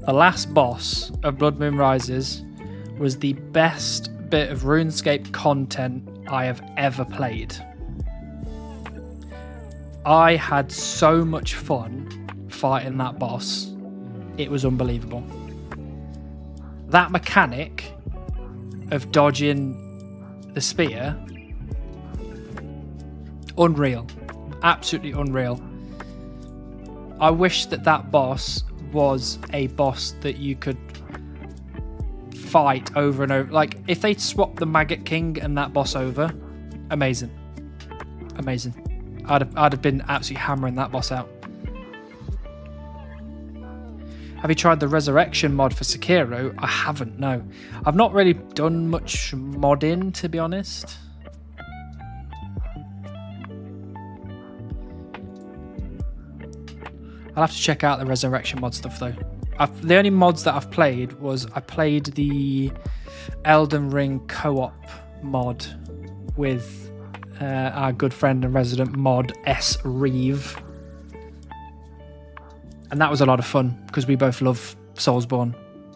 The last boss of Blood Moon Rises was the best bit of RuneScape content I have ever played. I had so much fun fighting that boss. It was unbelievable. That mechanic of dodging the spear, unreal, absolutely unreal. I wish that that boss was a boss that you could fight over and over. Like, if they'd swapped the Maggot King and that boss over, amazing. Amazing. I'd have been absolutely hammering that boss out. Have you tried the Resurrection mod for Sekiro? I haven't, no. I've not really done much modding, to be honest. I'll have to check out the Resurrection mod stuff, though. The only mods that I've played was I played the Elden Ring co-op mod with our good friend and resident mod, S. Reeve. And that was a lot of fun because we both love Soulsborne.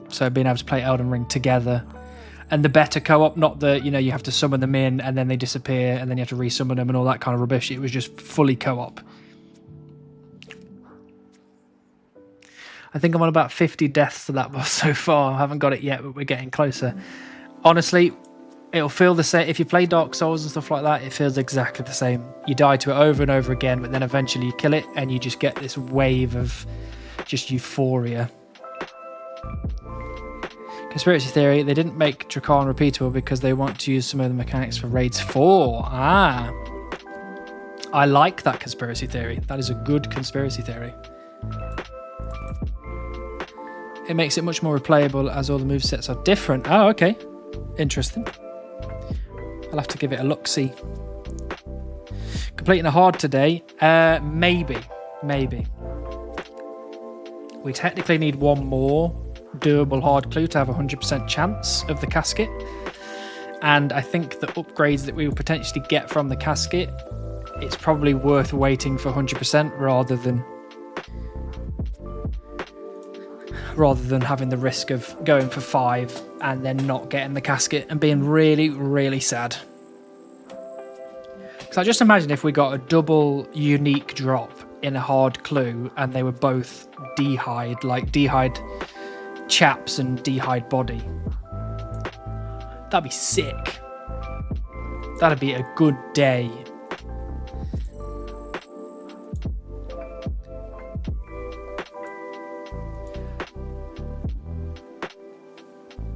So being able to play Elden Ring together. And the better co-op, not the, you have to summon them in and then they disappear and then you have to resummon them and all that kind of rubbish. It was just fully co-op. I think I'm on about 50 deaths to that boss so far. I haven't got it yet, but we're getting closer. Honestly, it'll feel the same. If you play Dark Souls and stuff like that, it feels exactly the same. You die to it over and over again, but then eventually you kill it and you just get this wave of just euphoria. Conspiracy theory, they didn't make Drakarn repeatable because they want to use some of the mechanics for Raids 4. Ah. I like that conspiracy theory. That is a good conspiracy theory. It makes it much more replayable as all the movesets are different. Oh, okay. Interesting. I'll have to give it a look-see. Completing a hard today? Maybe. We technically need one more doable hard clue to have a 100% chance of the casket. And I think the upgrades that we will potentially get from the casket, it's probably worth waiting for 100% rather than having the risk of going for 5 and then not getting the casket and being really, really sad. So I just imagine if we got a double unique drop in a hard clue and they were both D'hide, like D'hide chaps and D'hide body. That'd be sick. That'd be a good day.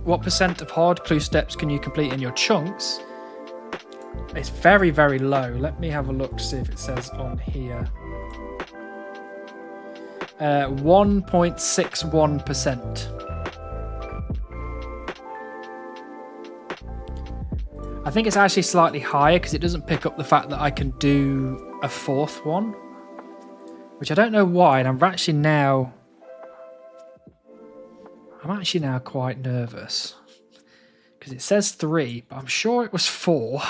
What percent of hard clue steps can you complete in your chunks? It's very, very low. Let me have a look to see if it says on here. 1.61%. I think it's actually slightly higher because it doesn't pick up the fact that I can do a 4th one, which I don't know why, and I'm actually now quite nervous because it says 3, but I'm sure it was 4.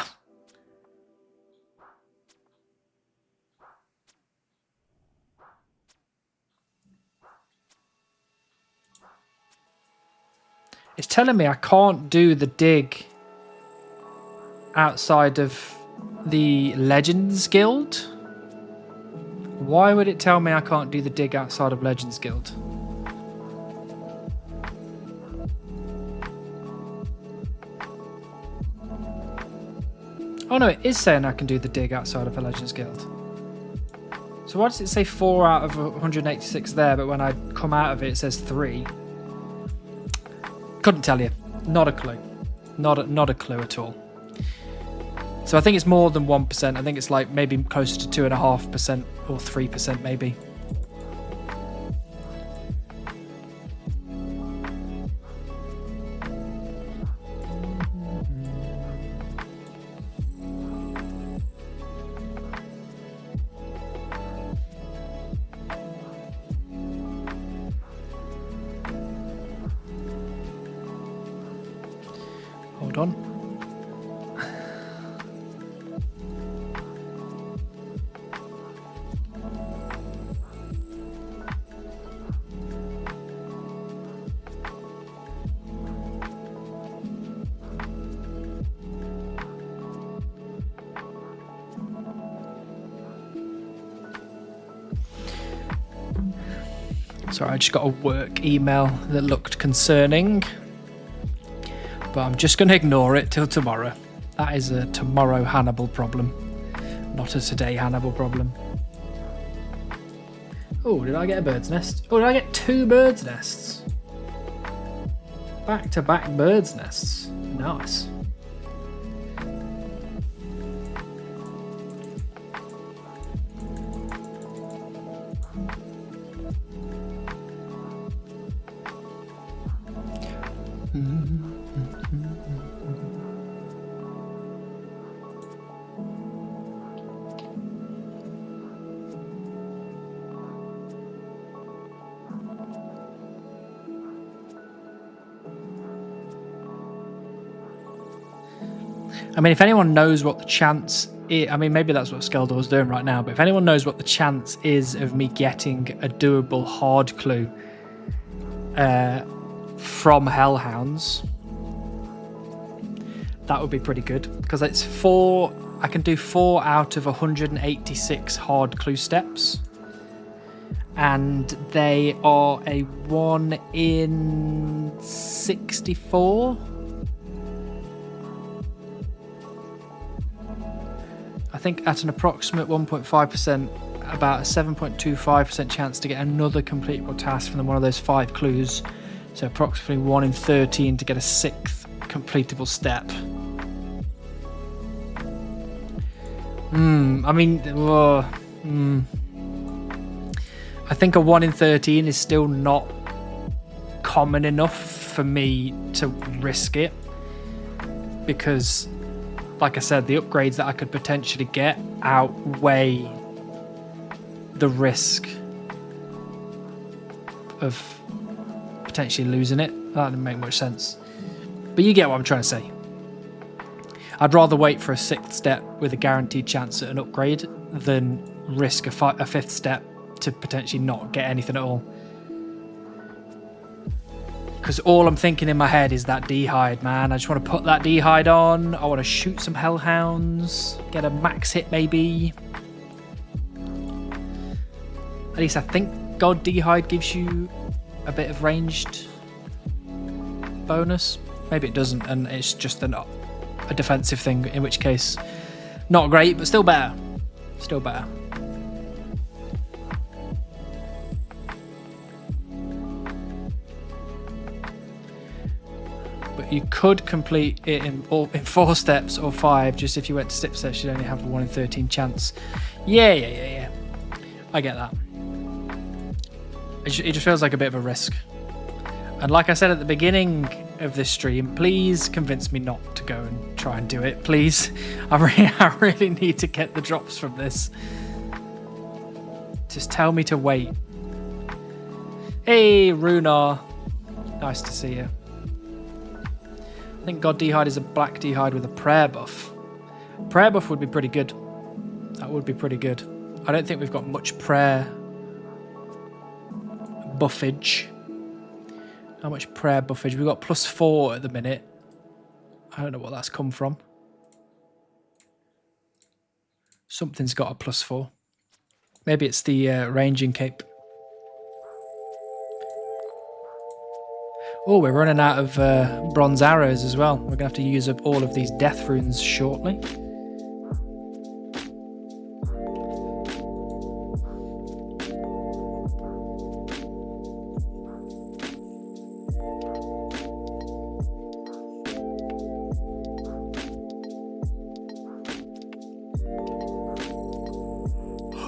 It's telling me I can't do the dig outside of the Legends Guild. Why would it tell me I can't do the dig outside of Legends Guild? Oh no, it is saying I can do the dig outside of a Legends Guild. So So why does it say 4 out of 186 there, but when I come out of it, it says 3? Couldn't tell you. Not a clue. Not a clue at all. So I think it's more than 1%. I think it's like maybe closer to 2.5% or 3% maybe. Hold on. Sorry, I just got a work email that looked concerning. But I'm just going to ignore it till tomorrow. That is a tomorrow Hannibal problem, not a today Hannibal problem. Oh, did I get a bird's nest? Oh, did I get 2 bird's nests? Back-to-back bird's nests. Nice. I mean, if anyone knows what the chance is, I mean, maybe that's what Skeldor's doing right now, but if anyone knows what the chance is of me getting a doable hard clue from Hellhounds, that would be pretty good. Because it's 4, I can do 4 out of 186 hard clue steps. And they are a 1 in 64. I think at an approximate 1.5%, about a 7.25% chance to get another completable task from one of those 5 clues. So approximately 1 in 13 to get a 6th completable step. I mean, I think a 1 in 13 is still not common enough for me to risk it. Because, like I said, the upgrades that I could potentially get outweigh the risk of potentially losing it. That didn't make much sense. But you get what I'm trying to say. I'd rather wait for a 6th step with a guaranteed chance at an upgrade than risk a 5th step to potentially not get anything at all. Because all I'm thinking in my head is that D-hide, man. I just want to put that D-hide on. I want to shoot some Hellhounds. Get a max hit, maybe. At least I think God D-hide gives you a bit of ranged bonus. Maybe it doesn't, and it's just a defensive thing, in which case, not great, but still better. Still better. But you could complete it in 4 steps or 5, just if you went to step steps, you'd only have a 1 in 13 chance. Yeah. I get that. It just feels like a bit of a risk. And like I said at the beginning of this stream, please convince me not to go and try and do it. Please. I really need to get the drops from this. Just tell me to wait. Hey, Runar. Nice to see you. I think God D-hide is a black D-hide with a prayer buff. Prayer buff would be pretty good. That would be pretty good. I don't think we've got much prayer buffage. How much prayer buffage? We've got +4 at the minute. I don't know what that's come from. Something's got a +4. Maybe it's the ranging cape. Oh, we're running out of bronze arrows as well. We're going to have to use up all of these death runes shortly.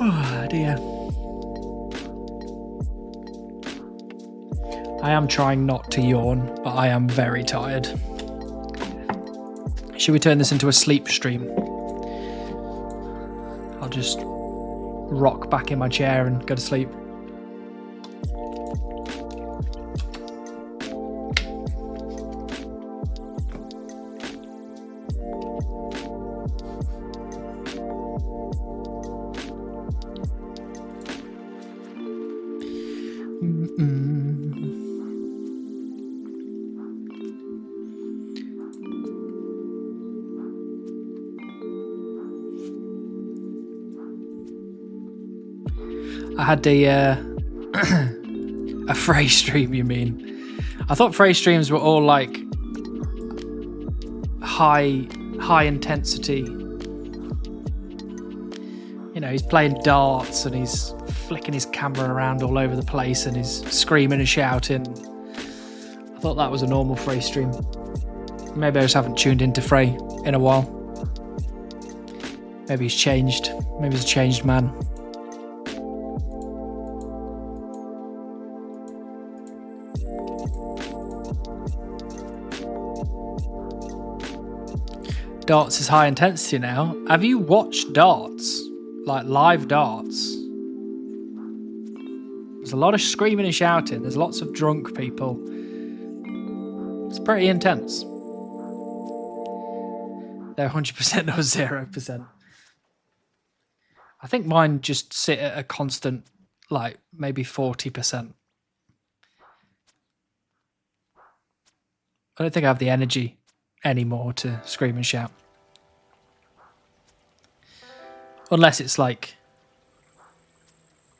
Oh dear. I am trying not to yawn, but I am very tired. Should we turn this into a sleep stream? I'll just rock back in my chair and go to sleep. I had a Frey stream, you mean? I thought Frey streams were all like high intensity. You know, he's playing darts and he's flicking his camera around all over the place and he's screaming and shouting. I thought that was a normal Frey stream. Maybe I just haven't tuned into Frey in a while. Maybe he's changed. Maybe he's a changed man. Darts is high intensity now. Have you watched darts? Like live darts? There's a lot of screaming and shouting. There's lots of drunk people. It's pretty intense. They're 100% or 0%. I think mine just sit at a constant, like maybe 40%. I don't think I have the energy anymore to scream and shout. Unless it's like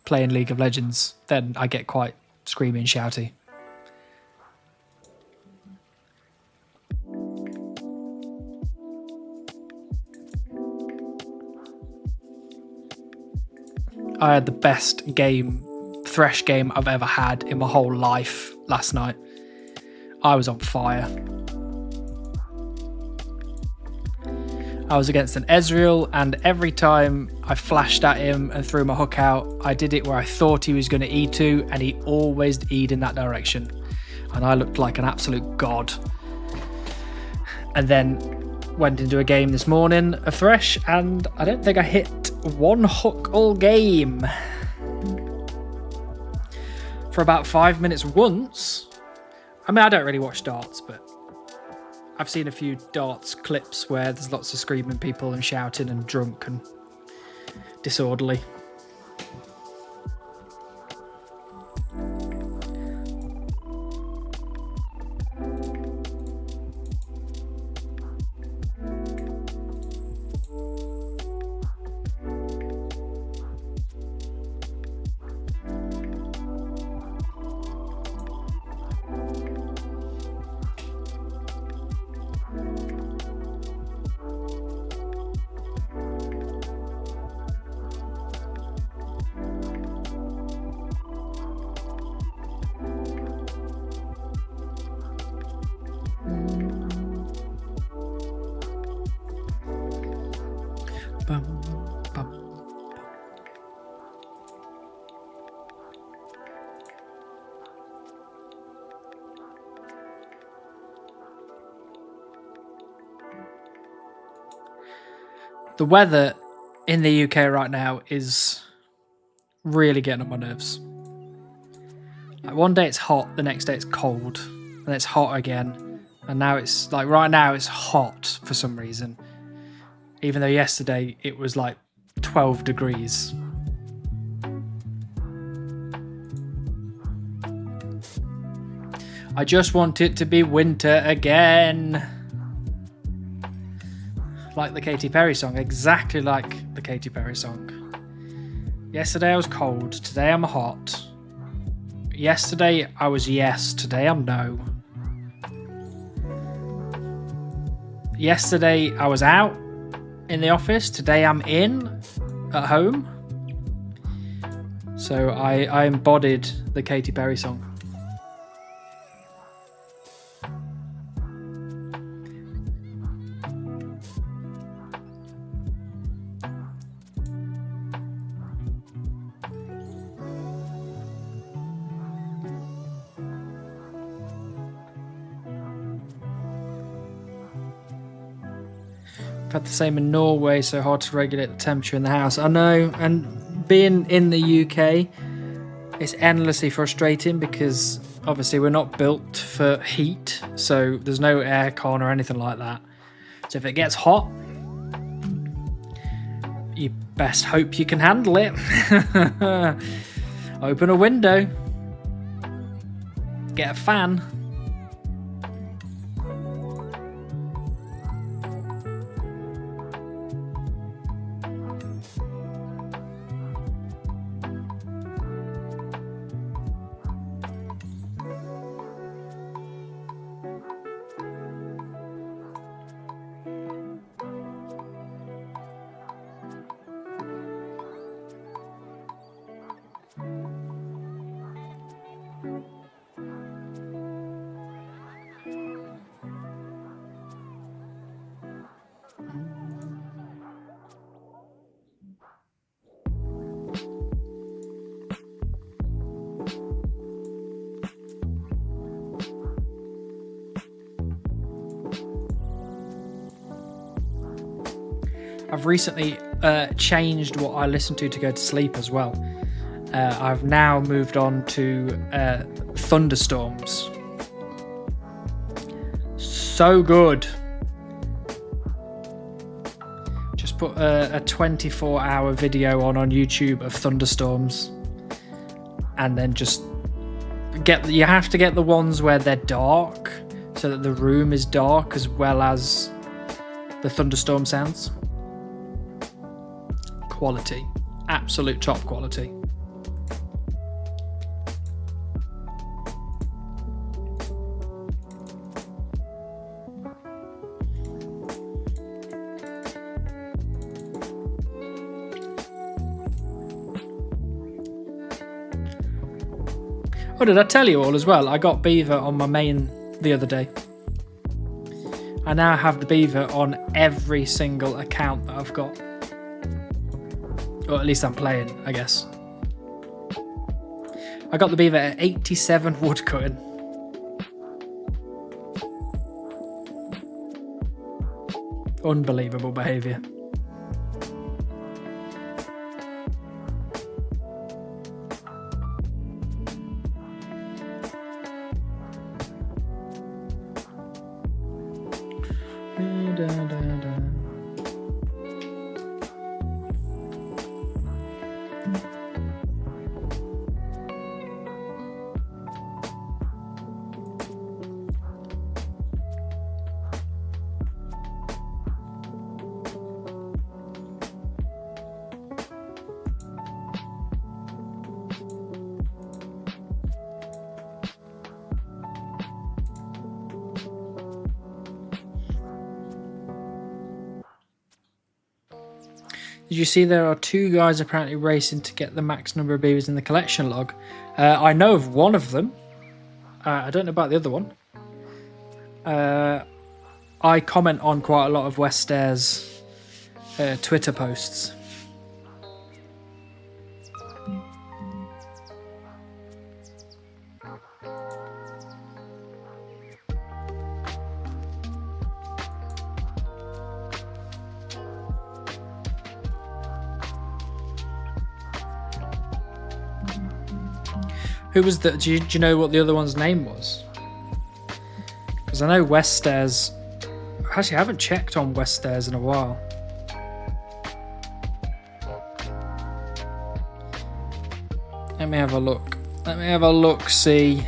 playing League of Legends, then I get quite screamy and shouty. I had the best Thresh game I've ever had in my whole life last night. I was on fire. I was against an Ezreal, and every time I flashed at him and threw my hook out, I did it where I thought he was going to E2, and he always E'd in that direction. And I looked like an absolute god. And then went into a game this morning of Thresh, and I don't think I hit one hook all game. For about 5 minutes once. I mean, I don't really watch darts, but I've seen a few darts clips where there's lots of screaming people and shouting and drunk and disorderly. The weather in the UK right now is really getting on my nerves. Like one day it's hot, the next day it's cold, and it's hot again. And now it's like right now it's hot for some reason. Even though yesterday it was like 12 degrees. I just want it to be winter again. Like the Katy Perry song, exactly like the Katy Perry song. Yesterday I was cold, today I'm hot. Yesterday I was yes, today I'm no. Yesterday I was out in the office, today I'm in at home. So I embodied the Katy Perry song. I've had the same in Norway, so hard to regulate the temperature in the house. I know, and being in the UK, it's endlessly frustrating because obviously we're not built for heat, so there's no aircon or anything like that. So if it gets hot, you best hope you can handle it. Open a window, get a fan. I've recently changed what I listen to go to sleep as well. I've now moved on to thunderstorms. So good. Just put a 24-hour video on YouTube of thunderstorms, and then just you have to get the ones where they're dark, so that the room is dark as well as the thunderstorm sounds. Quality, absolute top quality. Oh, did I tell you all as well? I got Beaver on my main the other day. I now have the Beaver on every single account that I've got. Or at least I'm playing, I guess. I got the Beaver at 87 woodcutting. Unbelievable behaviour. Did you see there are 2 guys apparently racing to get the max number of beavers in the collection log? I know of one of them. I don't know about the other one. I comment on quite a lot of Westair's Twitter posts. Who was the? Do you know what the other one's name was? Because I know Westair's. Actually, I haven't checked on Westair's in a while. Let me have a look. Let me have a look. See.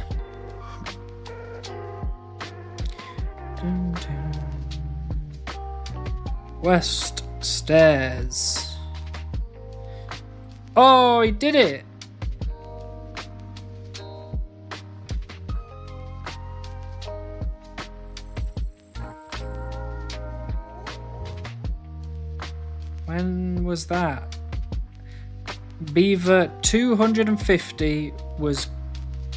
Westair's. Oh, he did it. When was that? Beaver 250 was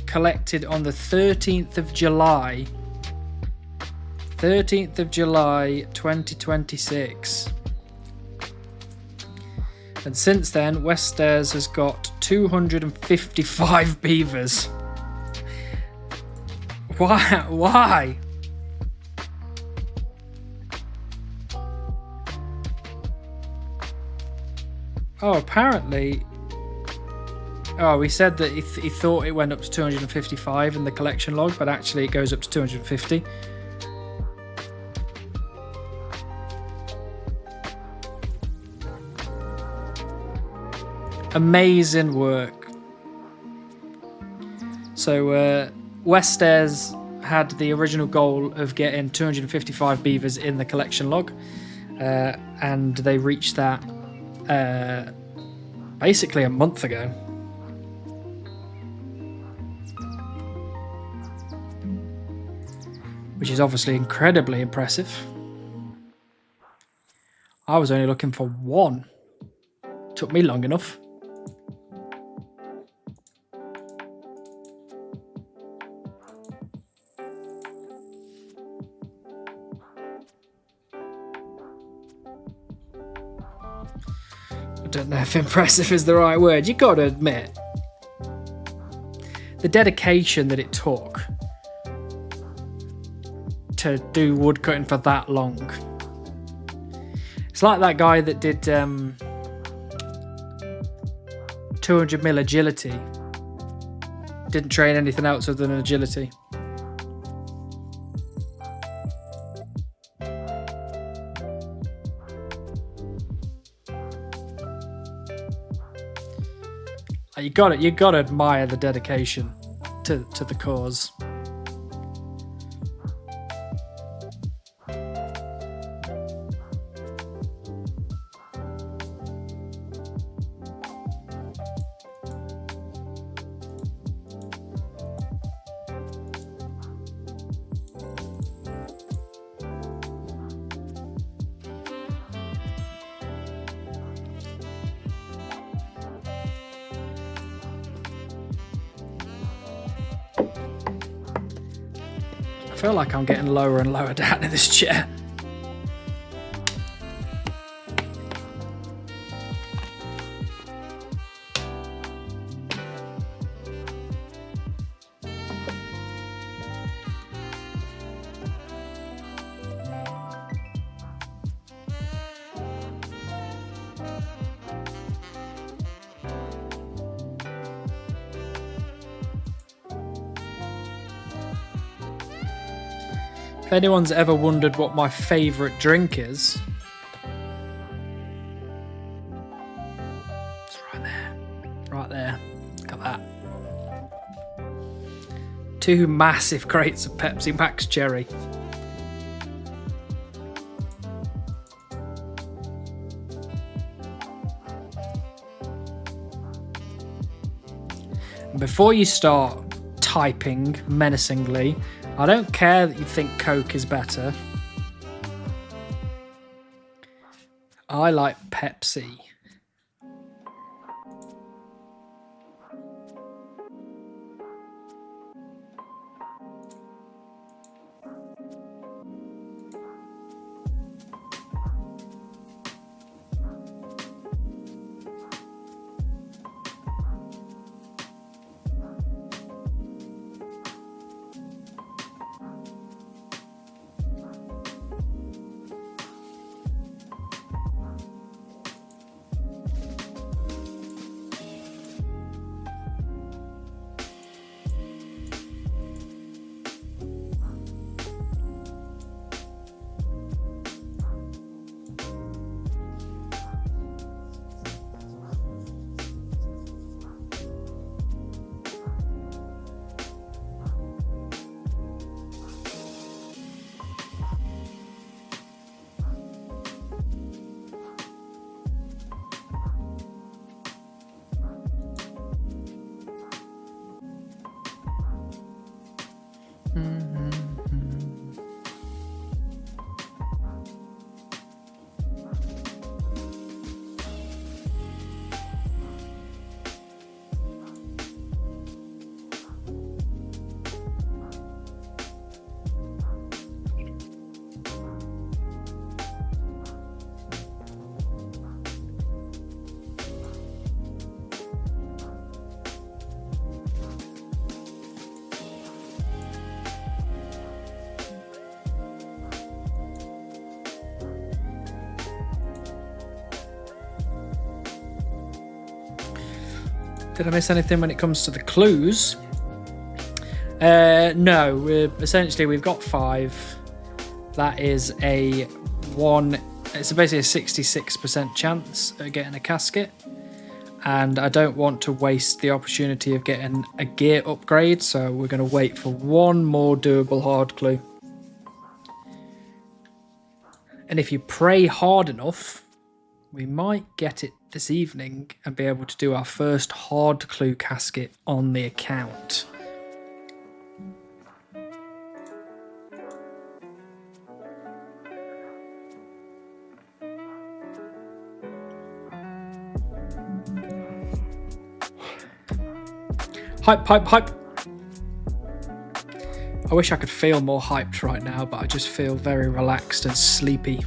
collected on the 13th of July. 13th of July 2026. And since then, Westair's has got 255 beavers. Why? Oh, apparently. Oh, he said that he thought it went up to 255 in the collection log, but actually it goes up to 250. Amazing work. So West Airs had the original goal of getting 255 beavers in the collection log, and they reached that basically a month ago. Which is obviously incredibly impressive. I was only looking for one. Took me long enough. I don't know if impressive is the right word. You got to admit the dedication that it took to do woodcutting for that long. It's like that guy that did 200mm agility. Didn't train anything else other than agility. You got to admire the dedication to the cause. I feel like I'm getting lower and lower down in this chair. If anyone's ever wondered what my favourite drink is, it's right there. Right there. Look at that. 2 massive crates of Pepsi Max Cherry. Before you start typing menacingly, I don't care that you think Coke is better. I like Pepsi. Did I miss anything when it comes to the clues? No. Essentially, we've got 5. That is a 1. It's basically a 66% chance of getting a casket. And I don't want to waste the opportunity of getting a gear upgrade, so we're going to wait for one more doable hard clue. And if you pray hard enough, we might get it this evening and be able to do our first hard clue casket on the account. Hype, hype, hype. I wish I could feel more hyped right now, but I just feel very relaxed and sleepy.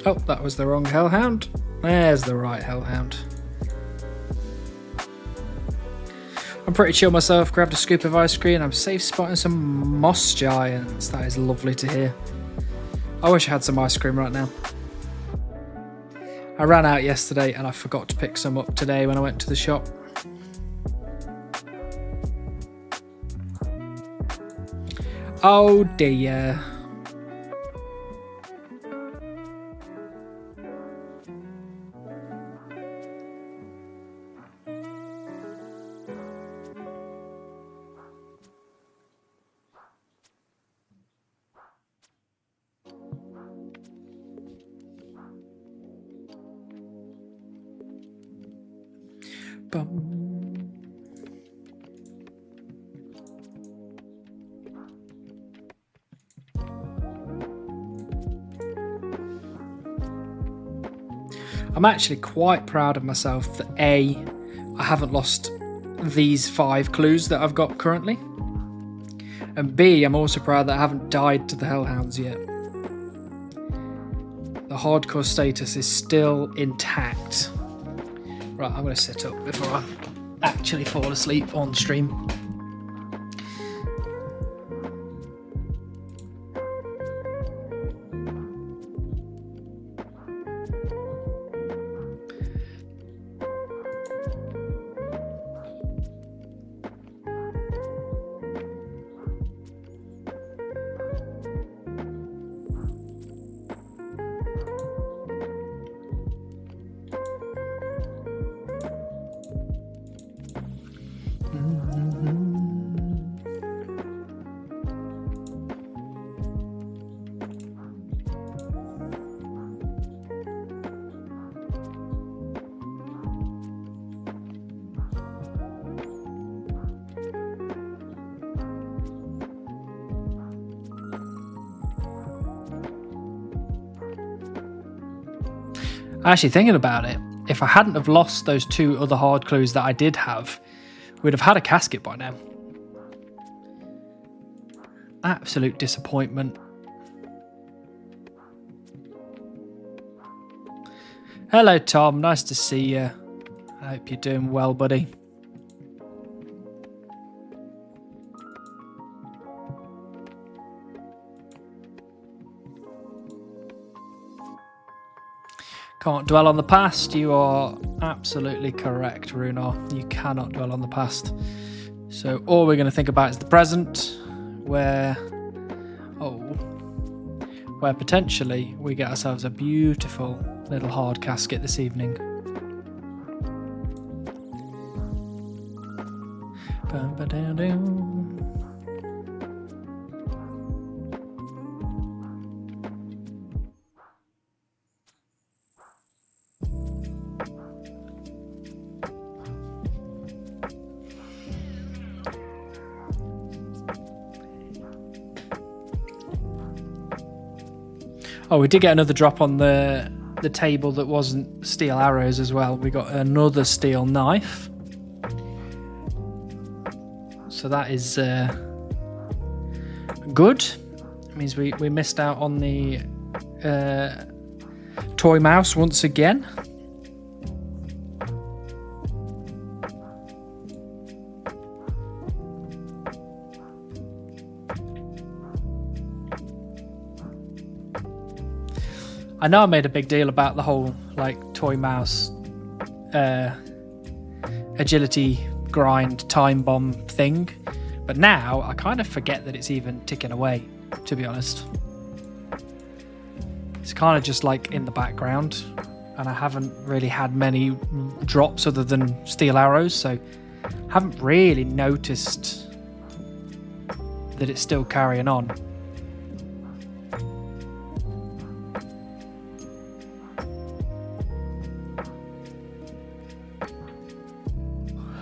Oh, that was the wrong hellhound. There's the right hellhound. I'm pretty chill myself, grabbed a scoop of ice cream. I'm safe spotting some moss giants. That is lovely to hear. I wish I had some ice cream right now. I ran out yesterday and I forgot to pick some up today when I went to the shop. Oh dear. I'm actually quite proud of myself that A, I haven't lost these 5 clues that I've got currently, and B, I'm also proud that I haven't died to the hellhounds yet. The hardcore status is still intact. Right, I'm going to sit up before I actually fall asleep on stream. Actually, thinking about it, if I hadn't have lost those 2 other hard clues that I did have, we'd have had a casket by now. Absolute disappointment. Hello, Tom. Nice to see you. I hope you're doing well, buddy. Can't dwell on the past. You are absolutely correct, Runar. You cannot dwell on the past. So all we're going to think about is the present, where potentially we get ourselves a beautiful little hard casket this evening. Oh, we did get another drop on the table that wasn't steel arrows as well. We got another steel knife. So that is good. It means we missed out on the toy mouse once again. I know I made a big deal about the whole like toy mouse agility grind time bomb thing, but now I kind of forget that it's even ticking away, to be honest. It's kind of just like in the background, and I haven't really had many drops other than steel arrows, so haven't really noticed that it's still carrying on.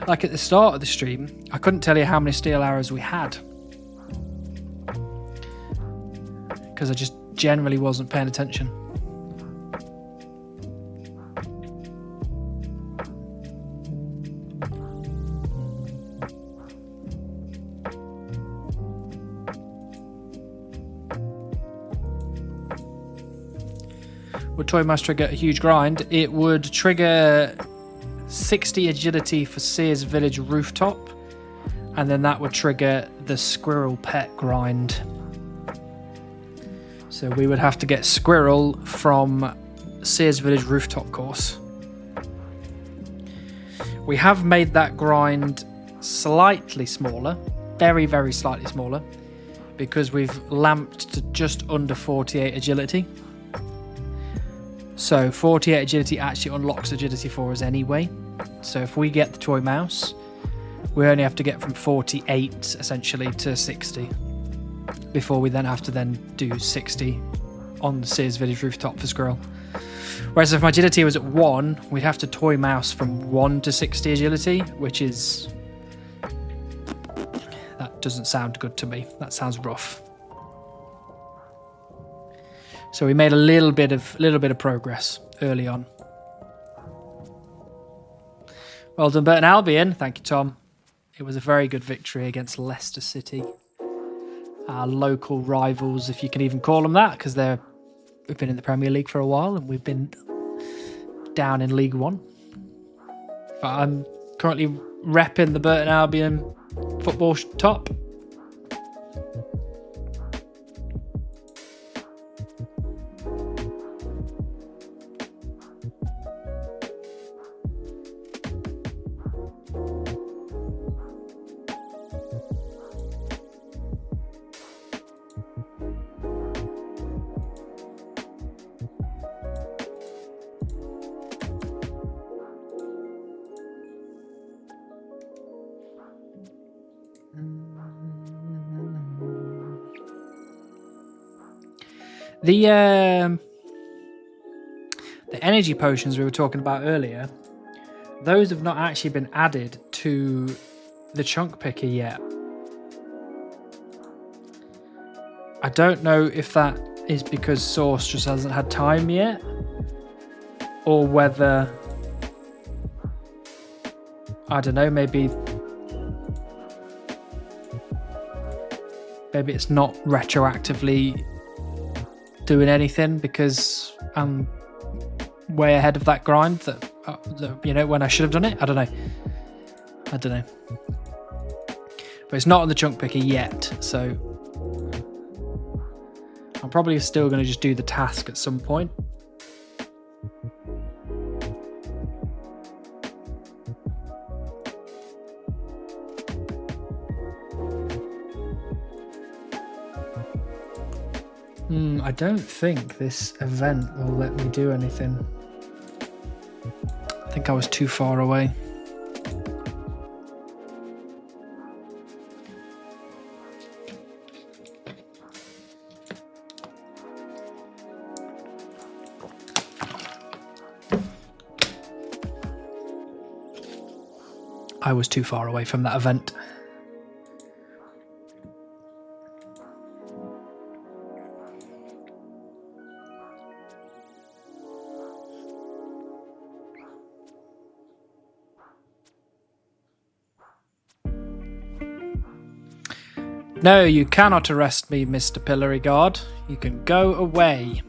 Like at the start of the stream, I couldn't tell you how many steel arrows we had, because I just generally wasn't paying attention. Would Toy Mouse trigger a huge grind? It would trigger 60 agility for Sears Village Rooftop, and then that would trigger the Squirrel Pet grind. So we would have to get Squirrel from Sears Village Rooftop course. We have made that grind slightly smaller, very, very slightly smaller, because we've lamped to just under 48 agility. So 48 agility actually unlocks agility for us anyway. So if we get the toy mouse, we only have to get from 48 essentially to 60 before we then have to then do 60 on the Sears Village Rooftop for Squirrel. Whereas if my agility was at 1, we'd have to toy mouse from 1 to 60 agility, which is... that doesn't sound good to me. That sounds rough. So we made a little bit of progress early on. Well done, Burton Albion. Thank you, Tom. It was a very good victory against Leicester City, our local rivals, if you can even call them that, because we've been in the Premier League for a while and we've been down in League One. But I'm currently repping the Burton Albion football top. The energy potions we were talking about earlier, those have not actually been added to the chunk picker yet. I don't know if that is because Source just hasn't had time yet, or whether, I don't know, maybe it's not retroactively doing anything because I'm way ahead of that grind that you know, when I should have done it. I don't know, but it's not on the chunk picker yet, so I'm probably still going to just do the task at some point. I don't think this event will let me do anything. I think I was too far away. I was too far away from that event. No, you cannot arrest me, Mr. Pillory Guard. You can go away.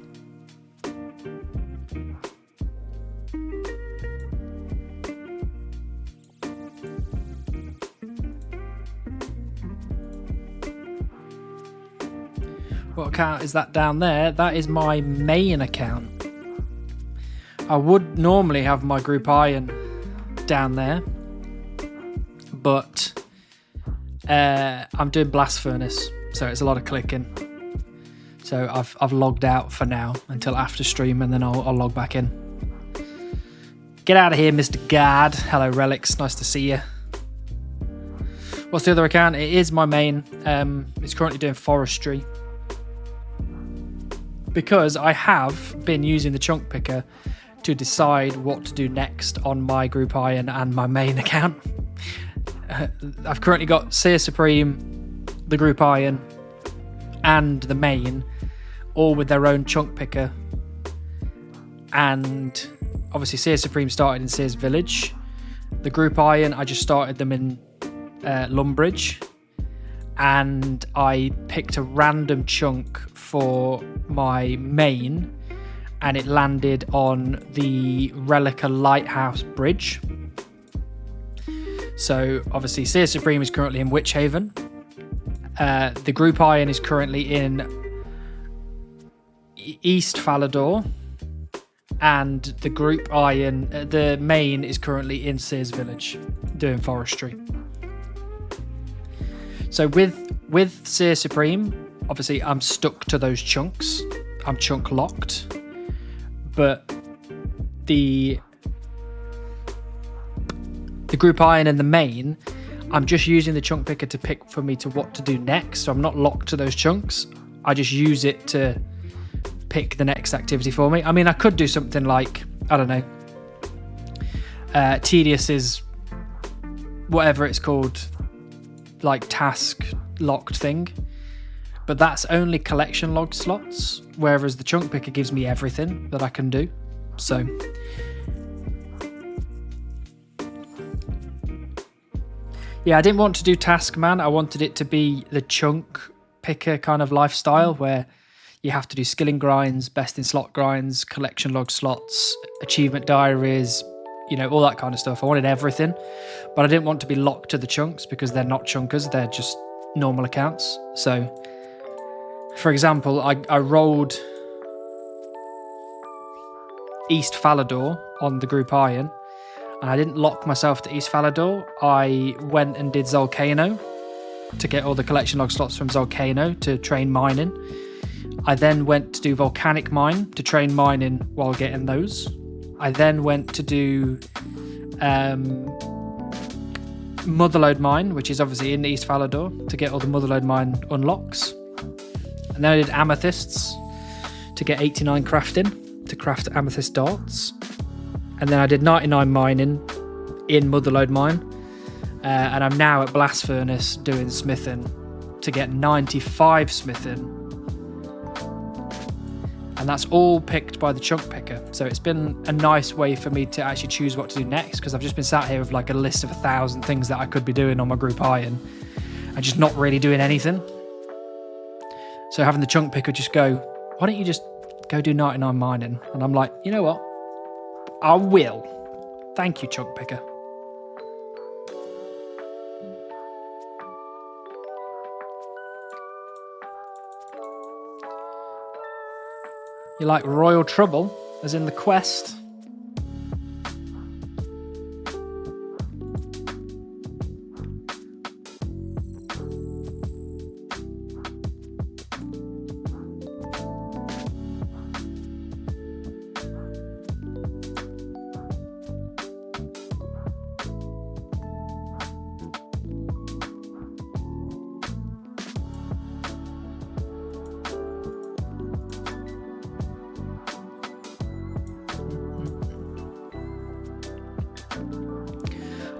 What account is that down there? That is my main account. I would normally have my group iron down there, but I'm doing Blast Furnace, so it's a lot of clicking. So I've logged out for now until after stream, and then I'll log back in. Get out of here, Mr. Guard. Hello, Relics. Nice to see you. What's the other account? It is my main. It's currently doing forestry, because I have been using the chunk picker to decide what to do next on my group iron and my main account. I've currently got Seer Supreme, the group iron, and the main, all with their own chunk picker. And obviously Seer Supreme started in Seer's Village. The group iron, I just started them in Lumbridge. And I picked a random chunk for my main, and it landed on the Relica Lighthouse Bridge. So obviously Seer Supreme is currently in Witchhaven. The group iron is currently in East Falador, and the group iron, the main, is currently in Seer's Village doing forestry. So with Seer Supreme, obviously I'm stuck to those chunks. I'm chunk locked. But the group iron and the main, I'm just using the chunk picker to pick for me to what to do next. So I'm not locked to those chunks. I just use it to pick the next activity for me. I mean, I could do something like, I don't know, Tedious's, whatever it's called, like task locked thing, but that's only collection log slots, whereas the chunk picker gives me everything that I can do. So yeah, I didn't want to do task man. I wanted it to be the chunk picker kind of lifestyle, where you have to do skilling grinds, best in slot grinds, collection log slots, achievement diaries, you know, all that kind of stuff. I wanted everything, but I didn't want to be locked to the chunks because they're not chunkers, they're just normal accounts. So, for example, I rolled East Falador on the group iron, and I didn't lock myself to East Falador. I went and did Zolcano to get all the collection log slots from Zolcano to train mining. I then went to do Volcanic Mine to train mining while getting those. I then went to do Motherlode Mine, which is obviously in East Falador, to get all the Motherlode Mine unlocks. And then I did Amethysts to get 89 crafting, to craft Amethyst darts. And then I did 99 mining in Motherlode Mine. And I'm now at Blast Furnace doing smithing to get 95 smithing. And that's all picked by the chunk picker. So it's been a nice way for me to actually choose what to do next, because I've just been sat here with like a list of 1,000 things that I could be doing on my group iron and just not really doing anything. So having the chunk picker just go, why don't you just go do 99 mining? And I'm like, you know what? I will. Thank you, chunk picker. You like royal trouble, as in the quest?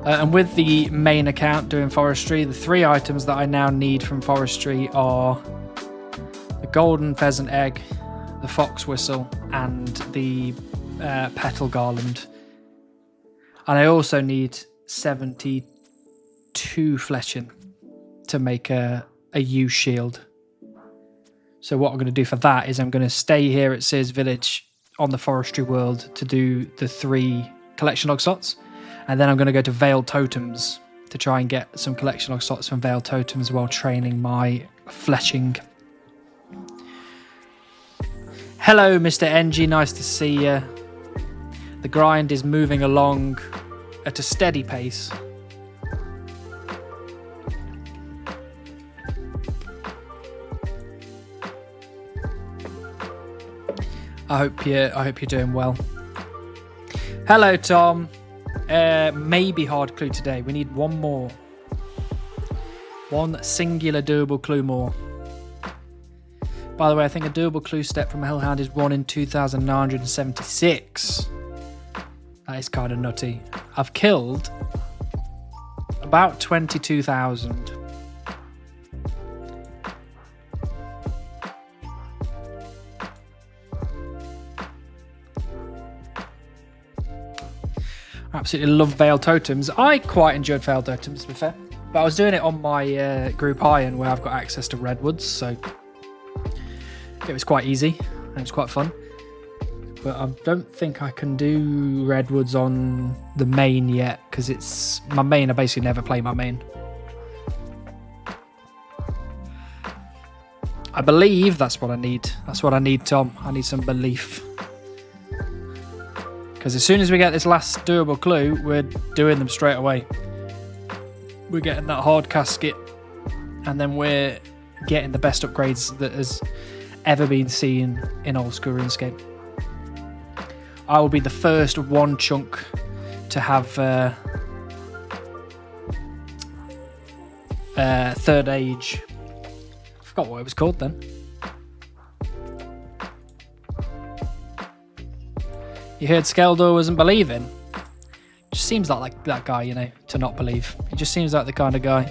And with the main account doing forestry, the 3 items that I now need from forestry are the golden pheasant egg, the fox whistle, and the petal garland. And I also need 72 fleshing to make a yew shield. So what I'm going to do for that is I'm going to stay here at Sears Village on the forestry world to do the 3 collection log slots. And then I'm going to go to Veiled Totems to try and get some collection log slots from Veiled Totems while training my fleshing. Hello, Mr. NG. Nice to see you. The grind is moving along at a steady pace. I hope you're doing well. Hello, Tom. Maybe hard clue today. We need one more. One singular doable clue more. By the way, I think a doable clue step from Hellhound is 1 in 2,976. That is kind of nutty. I've killed about 22,000. Absolutely love Veiled Totems. I quite enjoyed Veiled Totems, to be fair. But I was doing it on my group Iron, where I've got access to redwoods, so it was quite easy and it was quite fun. But I don't think I can do redwoods on the main yet, because it's my main. I basically never play my main. I believe that's what I need. That's what I need, Tom. I need some belief. Because as soon as we get this last doable clue, we're doing them straight away. We're getting that hard casket, and then we're getting the best upgrades that has ever been seen in old school RuneScape. I will be the first one chunk to have Third Age. I forgot what it was called then. You heard Skeldor wasn't believing? Just seems like that guy, you know, to not believe. He just seems like the kind of guy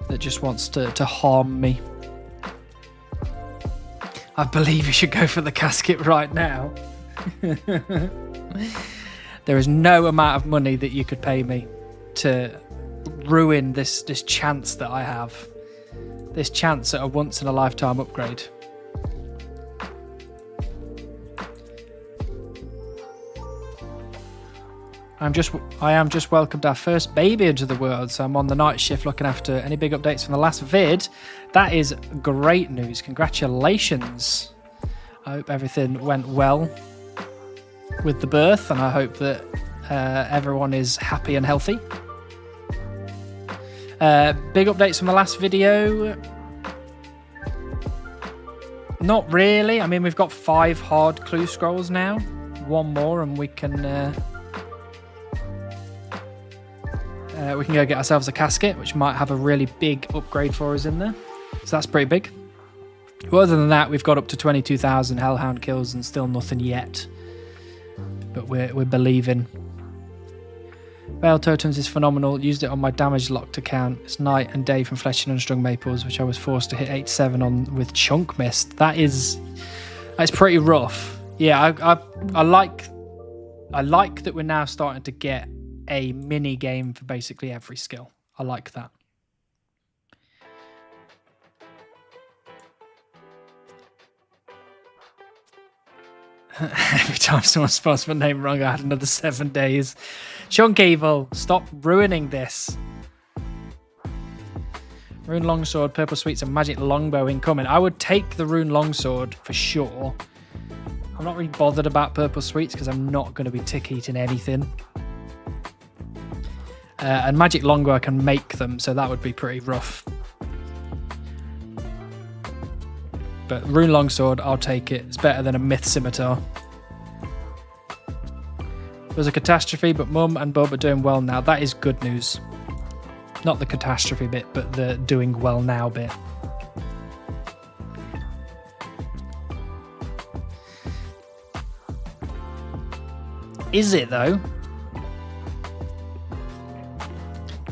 that just wants to harm me. I believe you should go for the casket right now. There is no amount of money that you could pay me to ruin this chance that I have. This chance at a once-in-a-lifetime upgrade. I am just welcomed our first baby into the world, so I'm on the night shift looking after any big updates from the last vid. That is great news. Congratulations. I hope everything went well with the birth, and I hope that everyone is happy and healthy. Big updates from the last video. Not really. I mean, we've got 5 hard clue scrolls now. 1 more and we can go get ourselves a casket, which might have a really big upgrade for us in there. So that's pretty big. But other than that, we've got up to 22,000 Hellhound kills and still nothing yet. But we're believing. Veiled Totems is phenomenal. Used it on my damage locked account. It's night and day from Flesh and Unstrung Maples, which I was forced to hit 8-7 on with Chunk Mist. That's pretty rough. Yeah, I like that we're now starting to get a mini game for basically every skill. I like that. Every time someone spells my name wrong, I had another 7 days. Chunk Evil, stop ruining this. Rune Longsword, Purple Sweets, and Magic Longbow incoming. I would take the Rune Longsword for sure. I'm not really bothered about Purple Sweets because I'm not going to be tick-eating anything. And Magic Longbow, I can make them, so that would be pretty rough. But Rune Longsword, I'll take it. It's better than a Myth Scimitar. It was a catastrophe, but Mum and Bub are doing well now. That is good news. Not the catastrophe bit, but the doing well now bit. Is it, though?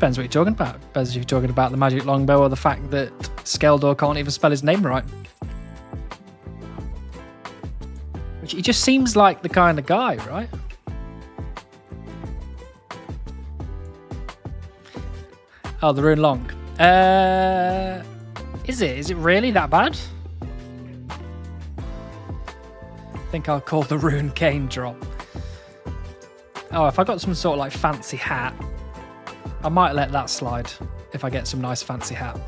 Depends what you're talking about. Depends if you're talking about the magic longbow or the fact that Skeldor can't even spell his name right. Which he just seems like the kind of guy, right? Oh, the Rune Long. Is it? Is it really that bad? I think I'll call the Rune Cane drop. Oh, if I got some sort of like fancy hat, I might let that slide if I get some nice fancy hat.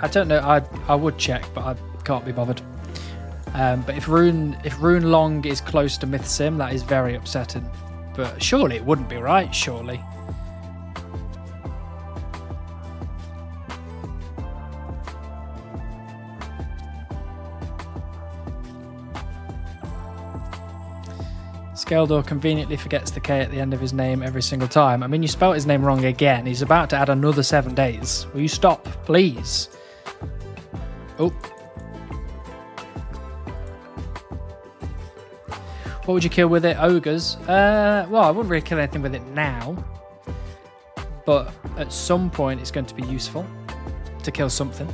I don't know. I would check, but I can't be bothered. But if Rune Long is close to Myth Sim, that is very upsetting. But surely it wouldn't be, right? Surely. Skeldor conveniently forgets the K at the end of his name every single time. I mean, you spelt his name wrong again. He's about to add another 7 days. Will you stop, please? Oh. What would you kill with it? Ogres? Well, I wouldn't really kill anything with it now. But at some point, it's going to be useful to kill something.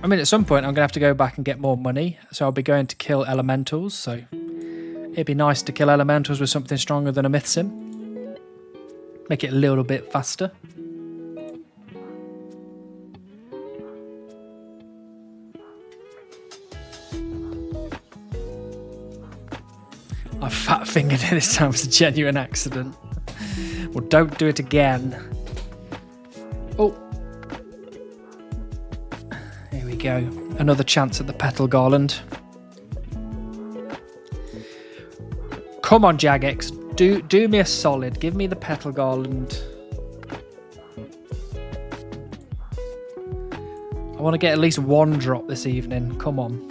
I mean, at some point, I'm going to have to go back and get more money. So I'll be going to kill elementals. So it'd be nice to kill elementals with something stronger than a Myth Sim. Make it a little bit faster. I fat fingered it this time. It's a genuine accident. Well, don't do it again. Oh. Here we go. Another chance at the petal garland. Come on, Jagex. Do me a solid. Give me the petal garland. I want to get at least one drop this evening. Come on.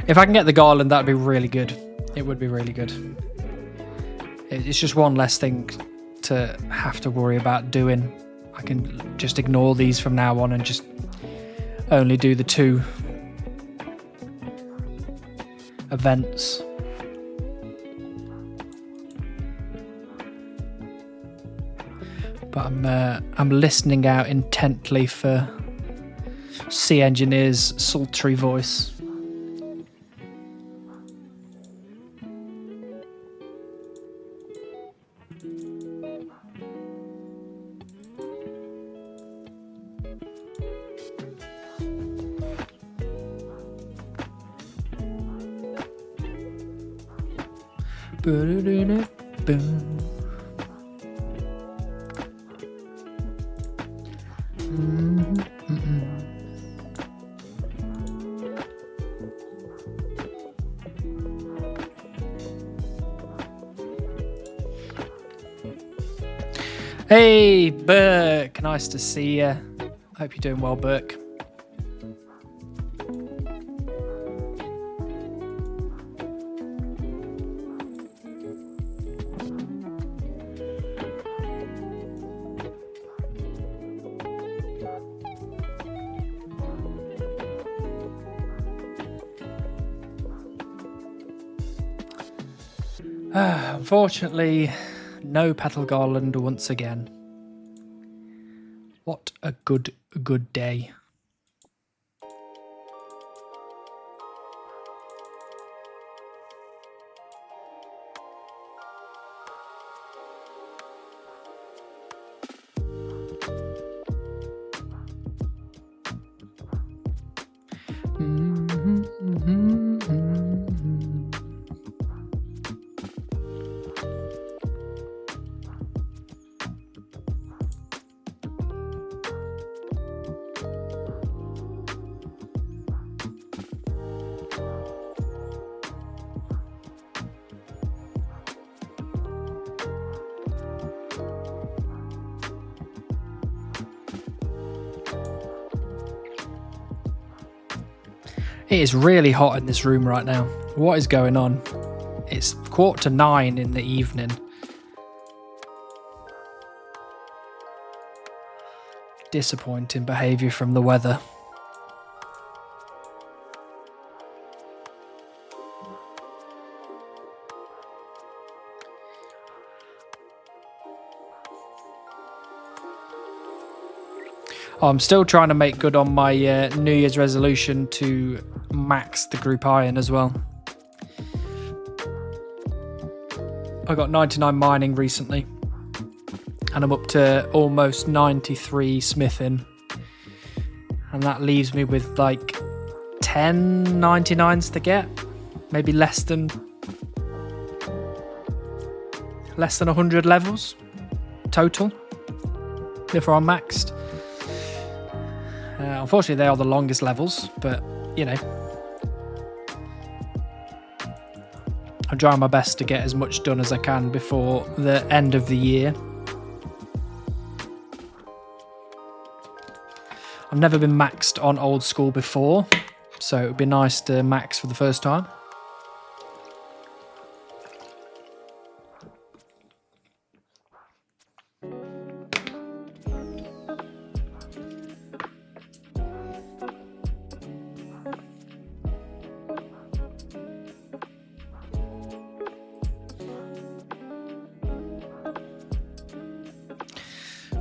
If I can get the garland, that'd be really good. It would be really good. It's just one less thing to have to worry about doing. I can just ignore these from now on and just only do the 2 events. But I'm listening out intently for Sea Engineer's sultry voice. Hey, Burke. Nice to see you. Hope you're doing well, Burke. Unfortunately, no petal garland once again. What a good day. It is really hot in this room right now. What is going on? It's 8:45 in the evening. Disappointing behaviour from the weather. I'm still trying to make good on my New Year's resolution to max the group iron as well. I got 99 mining recently, and I'm up to almost 93 smithing, and that leaves me with like 10 99s to get, maybe less than 100 levels total before I'm maxed. Unfortunately, they are the longest levels, but, you know, I'm trying my best to get as much done as I can before the end of the year. I've never been maxed on old school before, so it would be nice to max for the first time.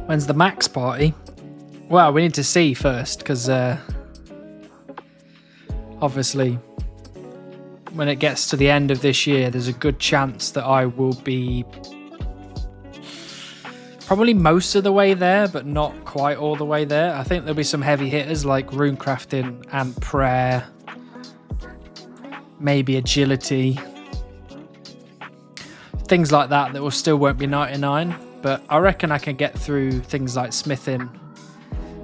When's the max party? Well, we need to see first, because obviously when it gets to the end of this year, there's a good chance that I will be probably most of the way there, but not quite all the way there. I think there'll be some heavy hitters like runecrafting and prayer, maybe agility, things like that will still won't be 99. But I reckon I can get through things like smithing,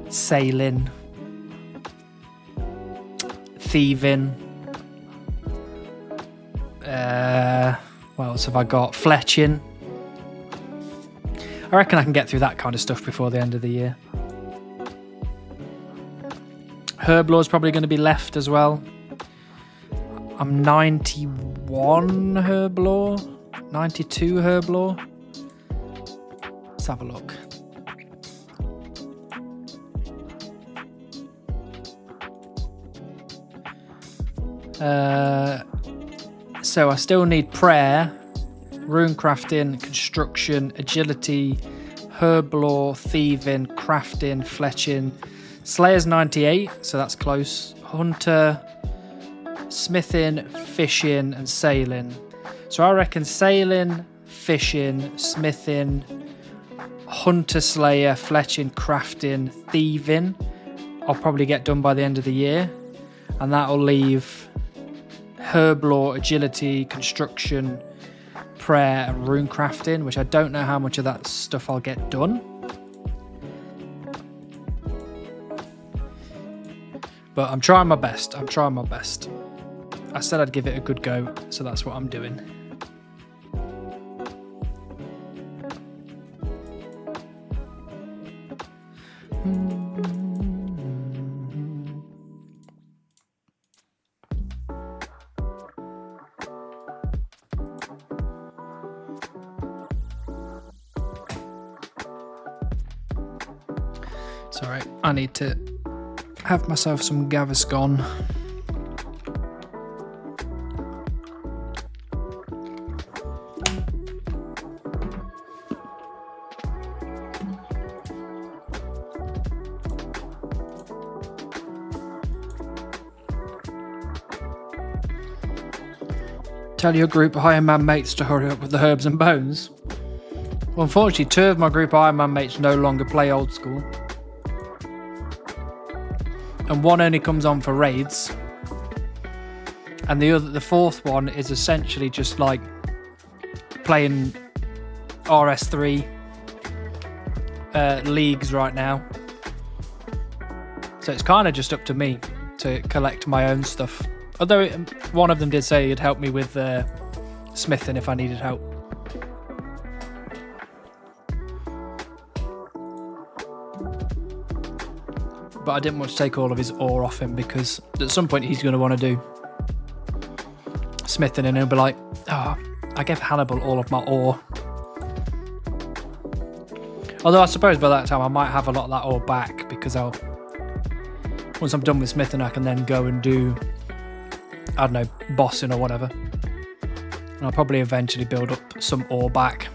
sailing, thieving. What else have I got? Fletching. I reckon I can get through that kind of stuff before the end of the year. Herblaw's probably going to be left as well. I'm 91 Herblore, 92 Herblore. Let's have a look. So I still need prayer, runecrafting, construction, agility, herblore, thieving, crafting, fletching. Slayer's 98, so that's close. Hunter, smithing, fishing, and sailing. So I reckon sailing, fishing, smithing, hunter, slayer, fletching, crafting, thieving, I'll probably get done by the end of the year, and that'll leave herblore, agility, construction, prayer, and runecrafting, which I don't know how much of that stuff I'll get done. But I'm trying my best. I said I'd give it a good go, so that's what I'm doing. Sorry, I need to have myself some Gaviscon. Tell your group of Iron Man mates to hurry up with the herbs and bones. Well, unfortunately, 2 of my group of Iron Man mates no longer play old school. And 1 only comes on for raids, and the 4th one is essentially just like playing RS3 leagues right now. So it's kind of just up to me to collect my own stuff. Although one of them did say he'd help me with smithing if I needed help. but I didn't want to take all of his ore off him because at some point he's going to want to do smithing and he'll be like, oh, I gave Hannibal all of my ore. Although I suppose by that time I might have a lot of that ore back because once I'm done with smithing I can then go and do, I don't know, bossing or whatever. And I'll probably eventually build up some ore back.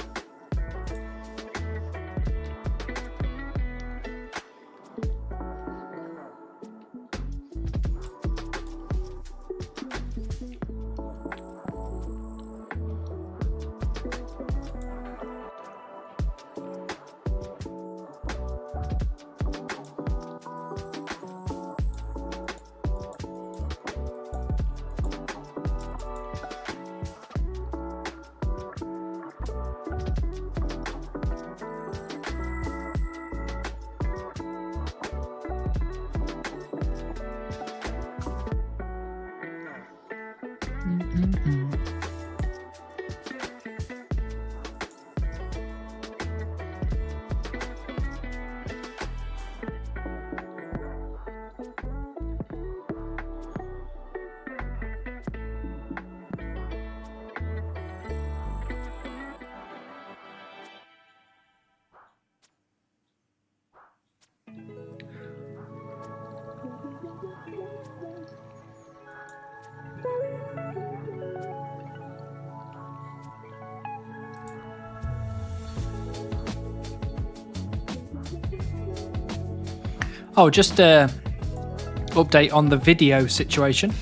Oh, just update on the video situation.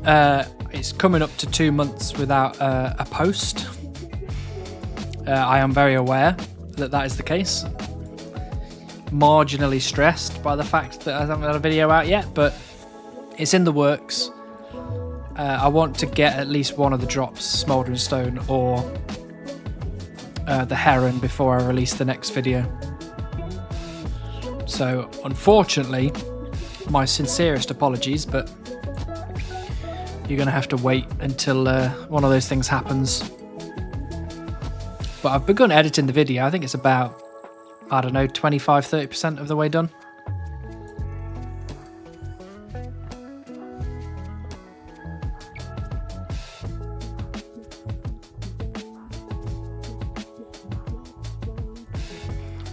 It's coming up to 2 months without a post. I am very aware that is the case. Marginally stressed by the fact that I haven't had a video out yet, but it's in the works. I want to get at least one of the drops, Smouldering Stone or the Heron, before I release the next video. So, unfortunately, my sincerest apologies, but you're going to have to wait until one of those things happens. But I've begun editing the video. I think it's about, I don't know, 25-30% of the way done.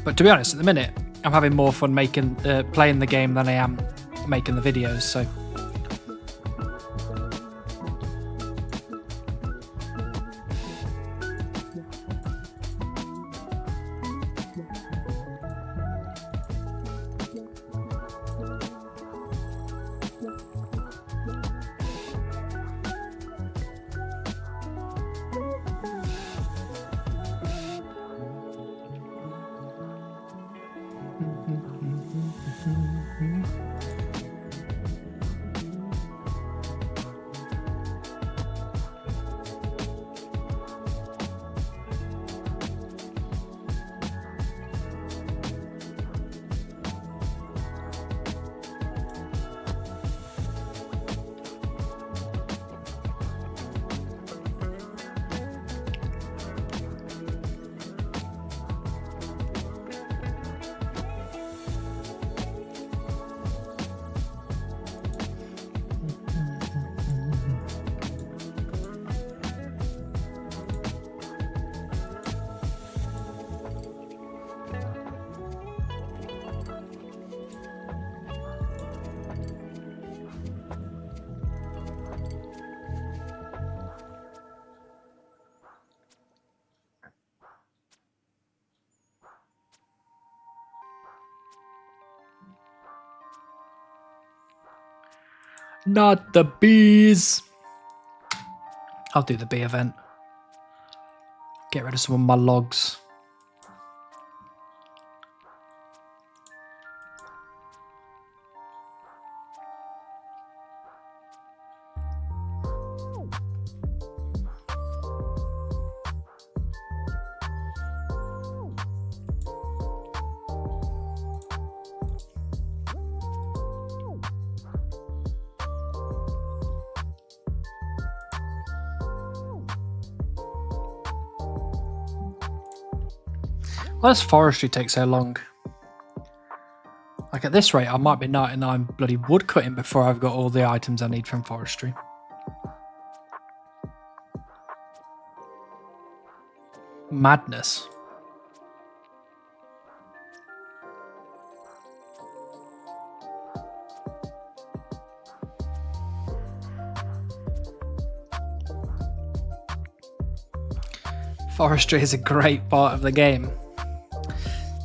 But to be honest, at the minute, I'm having more fun playing the game than I am making the videos, so. Not the bees. I'll do the bee event. Get rid of some of my logs. Why does forestry take so long? Like at this rate, I might be 99 bloody wood cutting before I've got all the items I need from forestry. Madness. Forestry is a great part of the game.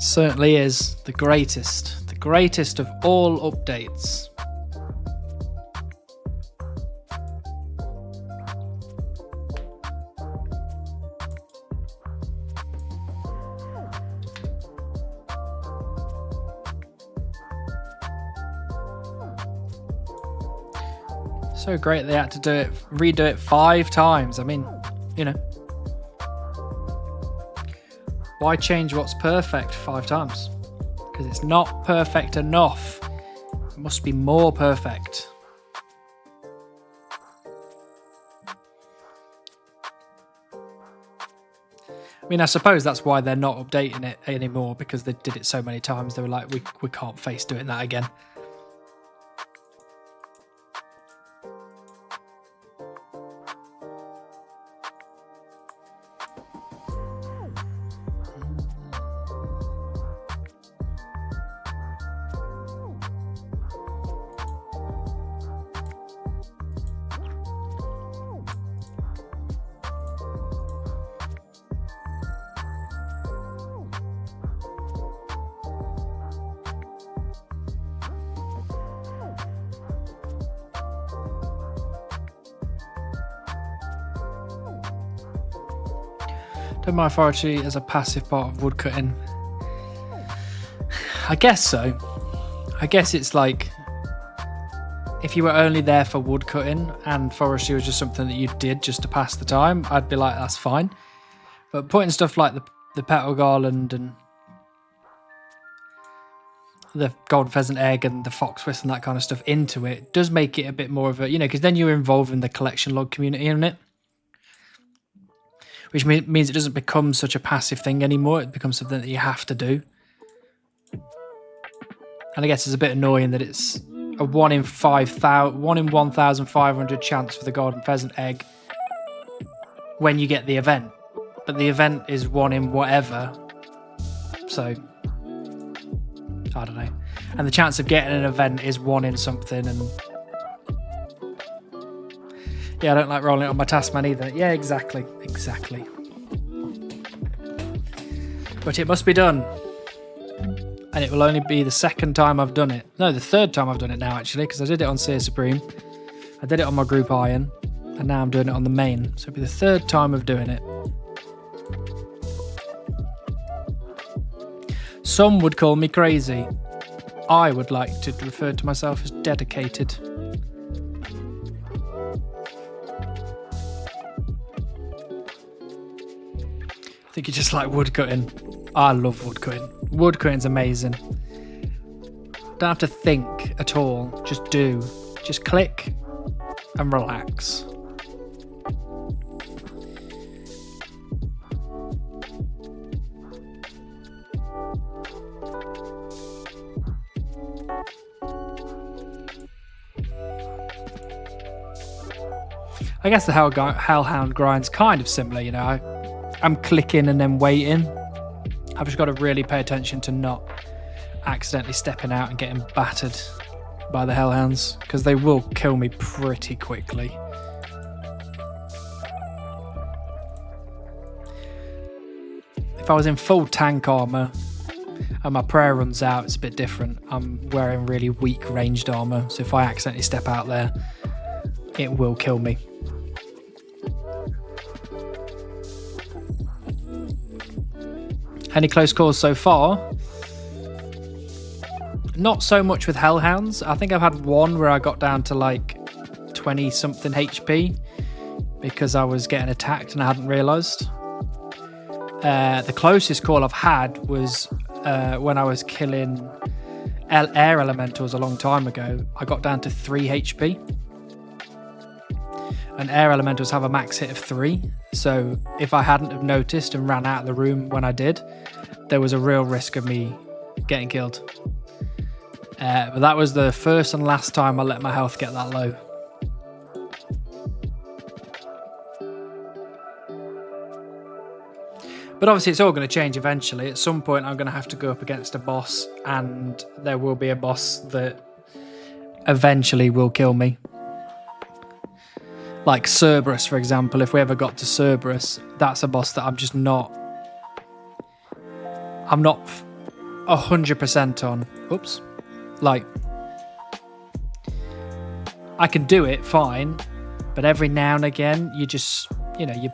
Certainly is the greatest of all updates. So great they had to redo it 5 times. I mean, you know. Why change what's perfect 5 times? Because it's not perfect enough. It must be more perfect. I mean, I suppose that's why they're not updating it anymore, because they did it so many times. They were like, we can't face doing that again. Don't mind forestry as a passive part of woodcutting. I guess so. I guess it's like if you were only there for woodcutting and forestry was just something that you did just to pass the time, I'd be like, that's fine. But putting stuff like the petal garland and the golden pheasant egg and the fox whistle and that kind of stuff into it does make it a bit more of a, because then you're involved in the collection log community in it. Which means it doesn't become such a passive thing anymore. It becomes something that you have to do. And I guess it's a bit annoying that it's a 1 in 1,500 chance for the golden pheasant egg when you get the event. But the event is 1 in whatever. So, I don't know. And the chance of getting an event is 1 in something. And yeah, I don't like rolling it on my Taskman either. Yeah, exactly. But it must be done. And it will only be the 2nd time I've done it. No, the 3rd time I've done it now, actually, because I did it on Seer Supreme. I did it on my group Iron. And now I'm doing it on the main. So it'll be the 3rd time of doing it. Some would call me crazy. I would like to refer to myself as dedicated. I think you just like woodcutting. I love woodcutting. Woodcutting's amazing. Don't have to think at all. Just do. Just click and relax. I guess the Hellhound grind's kind of similar, I'm clicking and then waiting. I've just got to really pay attention to not accidentally stepping out and getting battered by the Hellhounds, because they will kill me pretty quickly. If I was in full tank armor and my prayer runs out, it's a bit different. I'm wearing really weak ranged armor, so if I accidentally step out there, it will kill me. Any close calls so far? Not so much with Hellhounds. I think I've had one where I got down to like 20 something HP because I was getting attacked and I hadn't realised. The closest call I've had was when I was killing air elementals a long time ago. I got down to 3 HP. And air elementals have a max hit of 3. So if I hadn't have noticed and ran out of the room when I did, there was a real risk of me getting killed. But that was the first and last time I let my health get that low. But obviously it's all going to change eventually. At some point I'm going to have to go up against a boss, and there will be a boss that eventually will kill me. Like Cerberus, for example. If we ever got to Cerberus, that's a boss that I'm not 100% on. Oops. Like, I can do it fine, but every now and again you just, you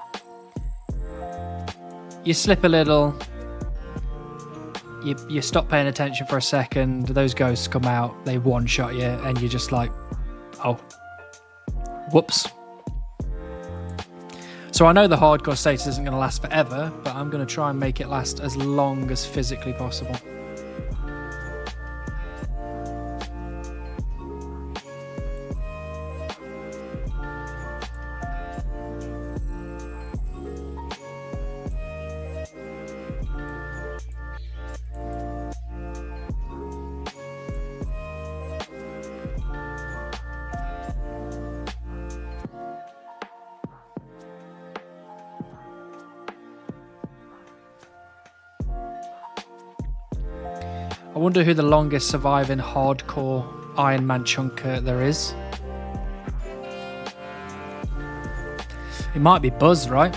slip a little, you stop paying attention for a second, those ghosts come out, they one-shot you, and you're just like, oh, whoops. So I know the hardcore status isn't going to last forever, but I'm going to try and make it last as long as physically possible. I wonder who the longest surviving hardcore Iron Man chunker there is. It might be Buzz, right?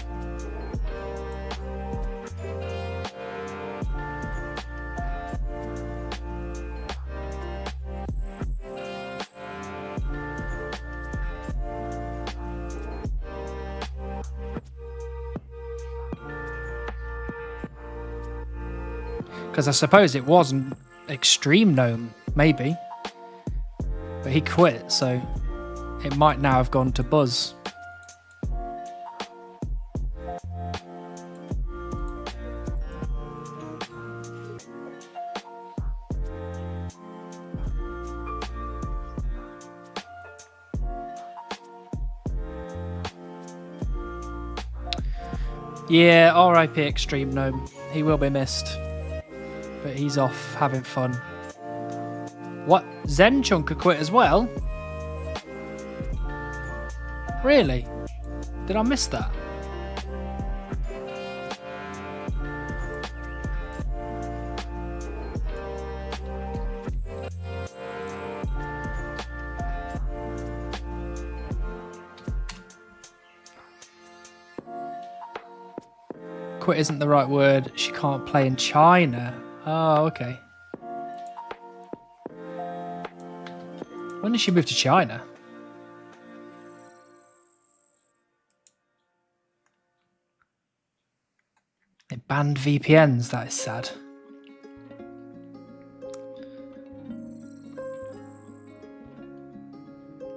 Because I suppose it wasn't Extreme Gnome, maybe. But he quit, so it might now have gone to Buzz. Yeah, R.I.P. Extreme Gnome. He will be missed. But he's off having fun. What? Zen Chunker quit as well? Really? Did I miss that? Quit isn't the right word. She can't play in China. Oh, okay. When did she move to China? They banned VPNs, that is sad.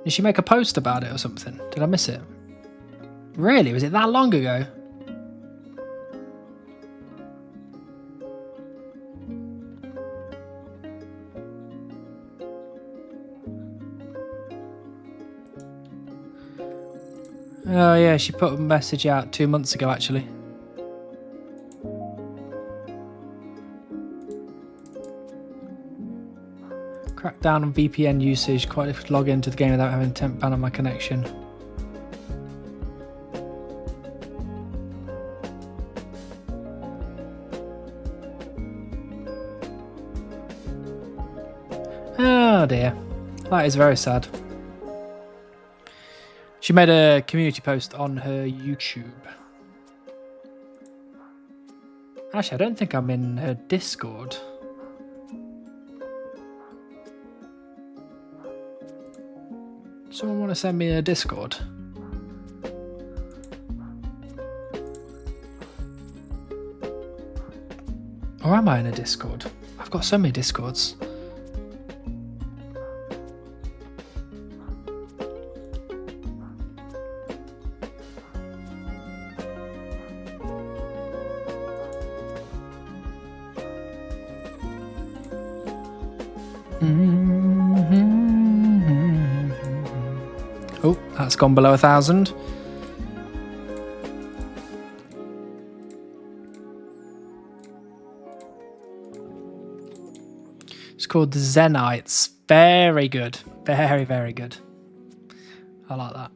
Did she make a post about it or something? Did I miss it? Really? Was it that long ago? Oh yeah, she put a message out 2 months ago actually. Crack down on VPN usage, quite difficult to log into the game without having a temp ban on my connection. Oh dear, that is very sad. She made a community post on her YouTube. Actually, I don't think I'm in her Discord. Someone want to send me a Discord? Or am I in a Discord? I've got so many Discords. Oh, that's gone below 1,000. Just called Zenites. Very good. Very, very good. I like that.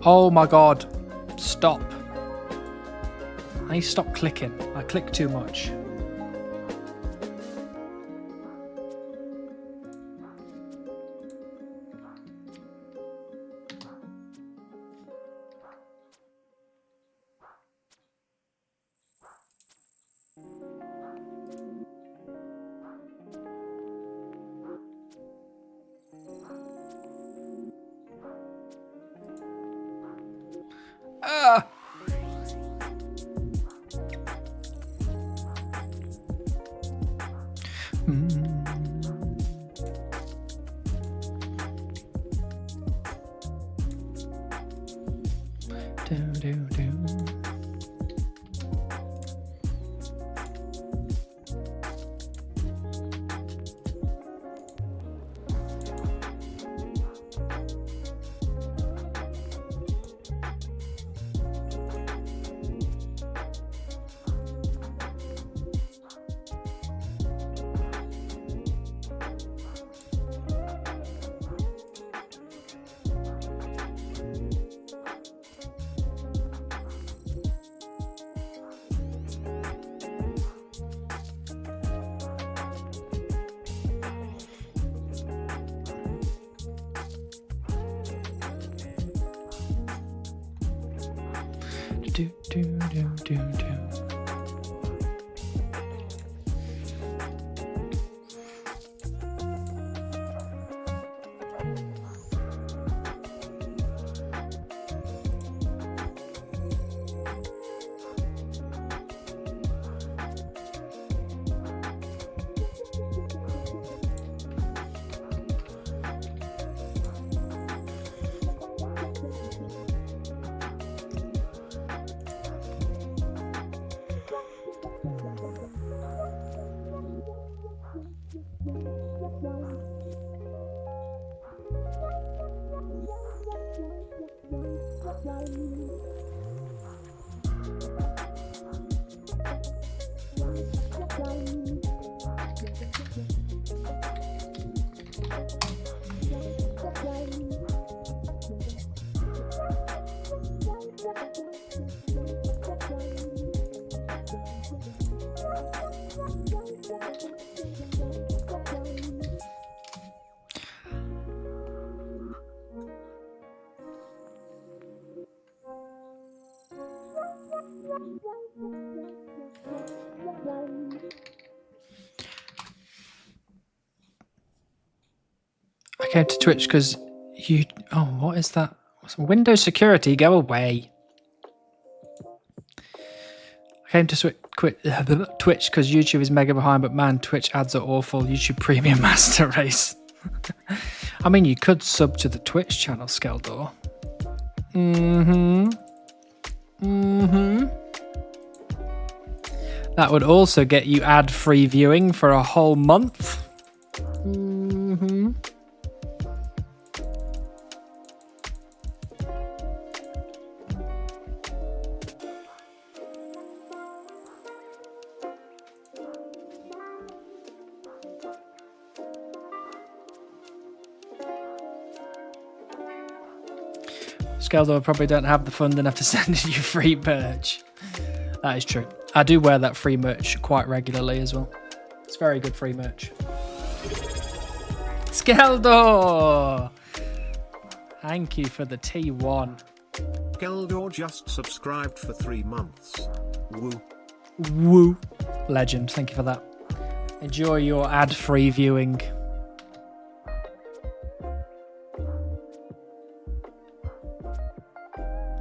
Oh my god. Stop. I need to stop clicking. I click too much. I came to Twitch because you... Oh, what is that? Windows security, go away. I came to quit Twitch because YouTube is mega behind, but man, Twitch ads are awful. YouTube Premium Master Race. I mean, you could sub to the Twitch channel, Skeldor. That would also get you ad-free viewing for a whole month. Skeldor probably don't have the fund enough to send you free merch. That is true. I do wear that free merch quite regularly as well. It's very good free merch. Skeldor! Thank you for the T1. Skeldor just subscribed for 3 months. Woo. Woo. Legend. Thank you for that. Enjoy your ad-free viewing.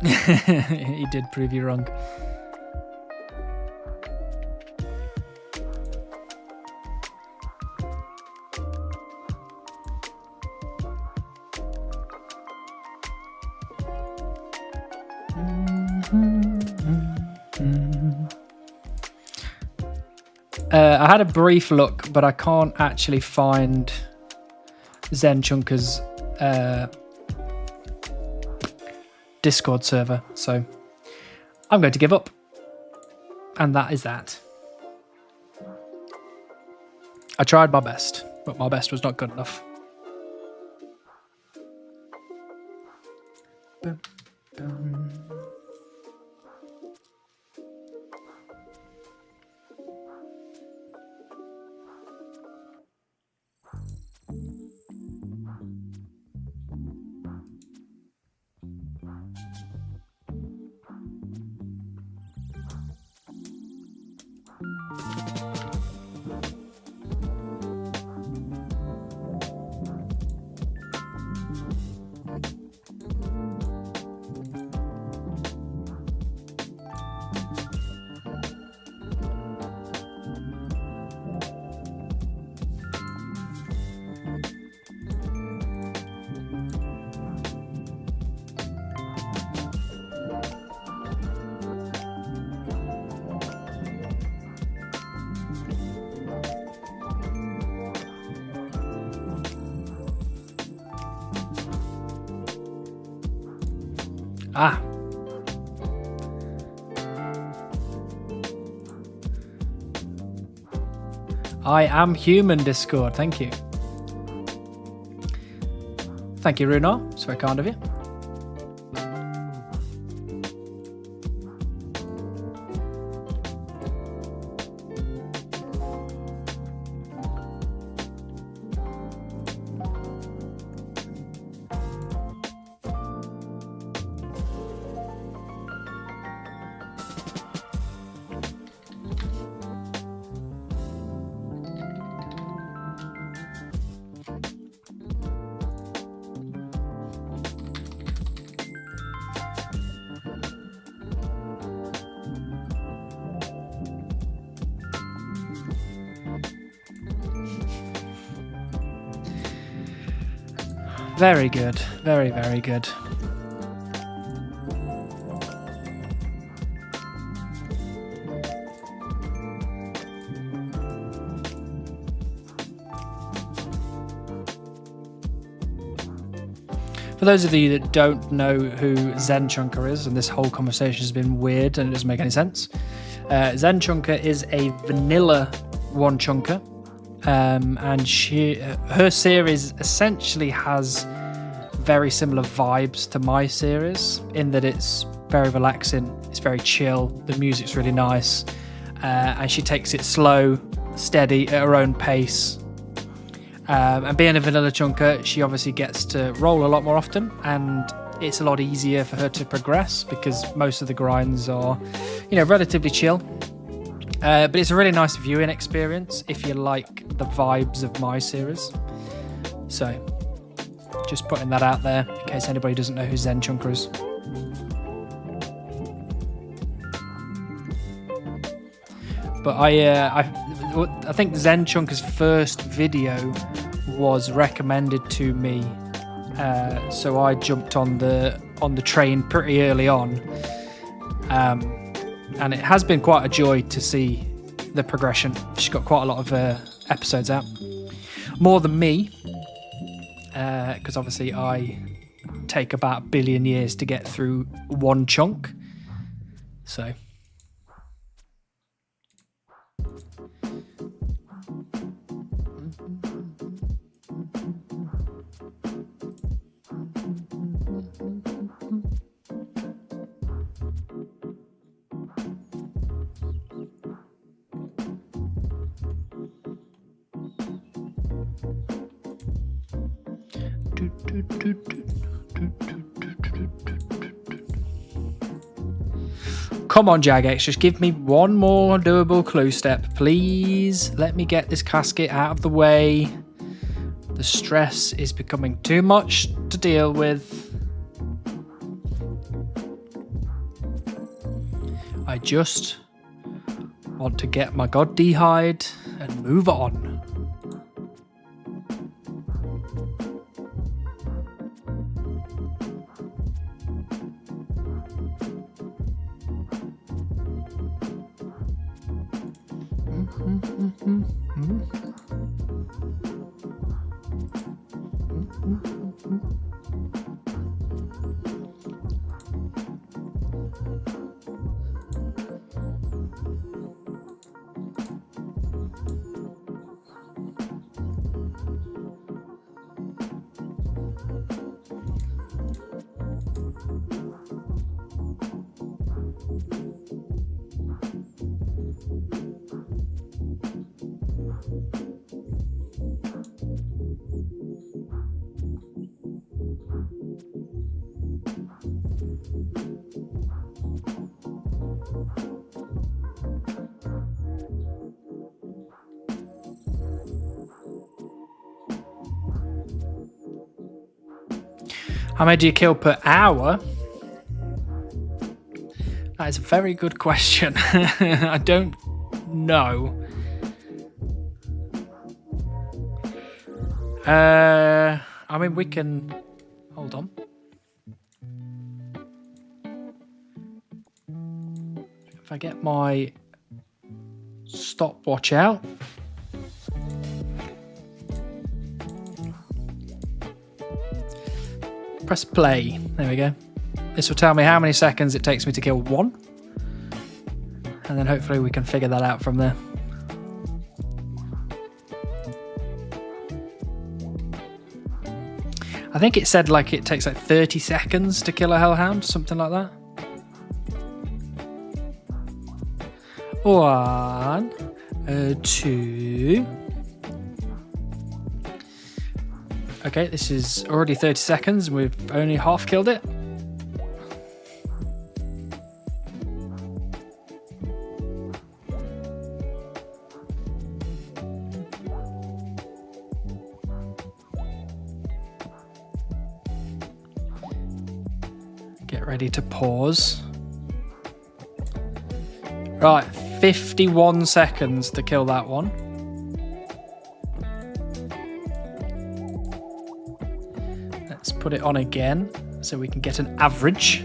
He did prove you wrong. I had a brief look, but I can't actually find Zen Chunker's Discord server, so I'm going to give up. And that is that. I tried my best, but my best was not good enough. Bum, bum. Ah. I am human, Discord. Thank you. Thank you, Runar. It's very kind of you. Very good. Very, very good. For those of you that don't know who Zen Chunker is, and this whole conversation has been weird and it doesn't make any sense, Zen Chunker is a vanilla one chunker, and her series essentially has very similar vibes to my series in that it's very relaxing, it's very chill, the music's really nice, and she takes it slow, steady at her own pace. And being a vanilla chunker, she obviously gets to roll a lot more often, and it's a lot easier for her to progress because most of the grinds are, relatively chill. But it's a really nice viewing experience if you like the vibes of my series. So, just putting that out there in case anybody doesn't know who Zen Chunker is. But I think Zen Chunker's first video was recommended to me, so I jumped on the train pretty early on, and it has been quite a joy to see the progression. She's got quite a lot of episodes out, more than me, because obviously I take about 1 billion years to get through one chunk, so. Come on, Jagex, just give me one more doable clue step, please. Let me get this casket out of the way. The stress is becoming too much to deal with. I just want to get my god d'hide and move on. How many do you kill per hour? That is a very good question. I don't know. I mean, we can... Hold on. If I get my stopwatch out. Press play. There we go. This will tell me how many seconds it takes me to kill one. And then hopefully we can figure that out from there. I think it said like it takes like 30 seconds to kill a hellhound, something like that. 1, 2. Okay, this is already 30 seconds and we've only half killed it. Get ready to pause. Right, 51 seconds to kill that one. Let's put it on again so we can get an average.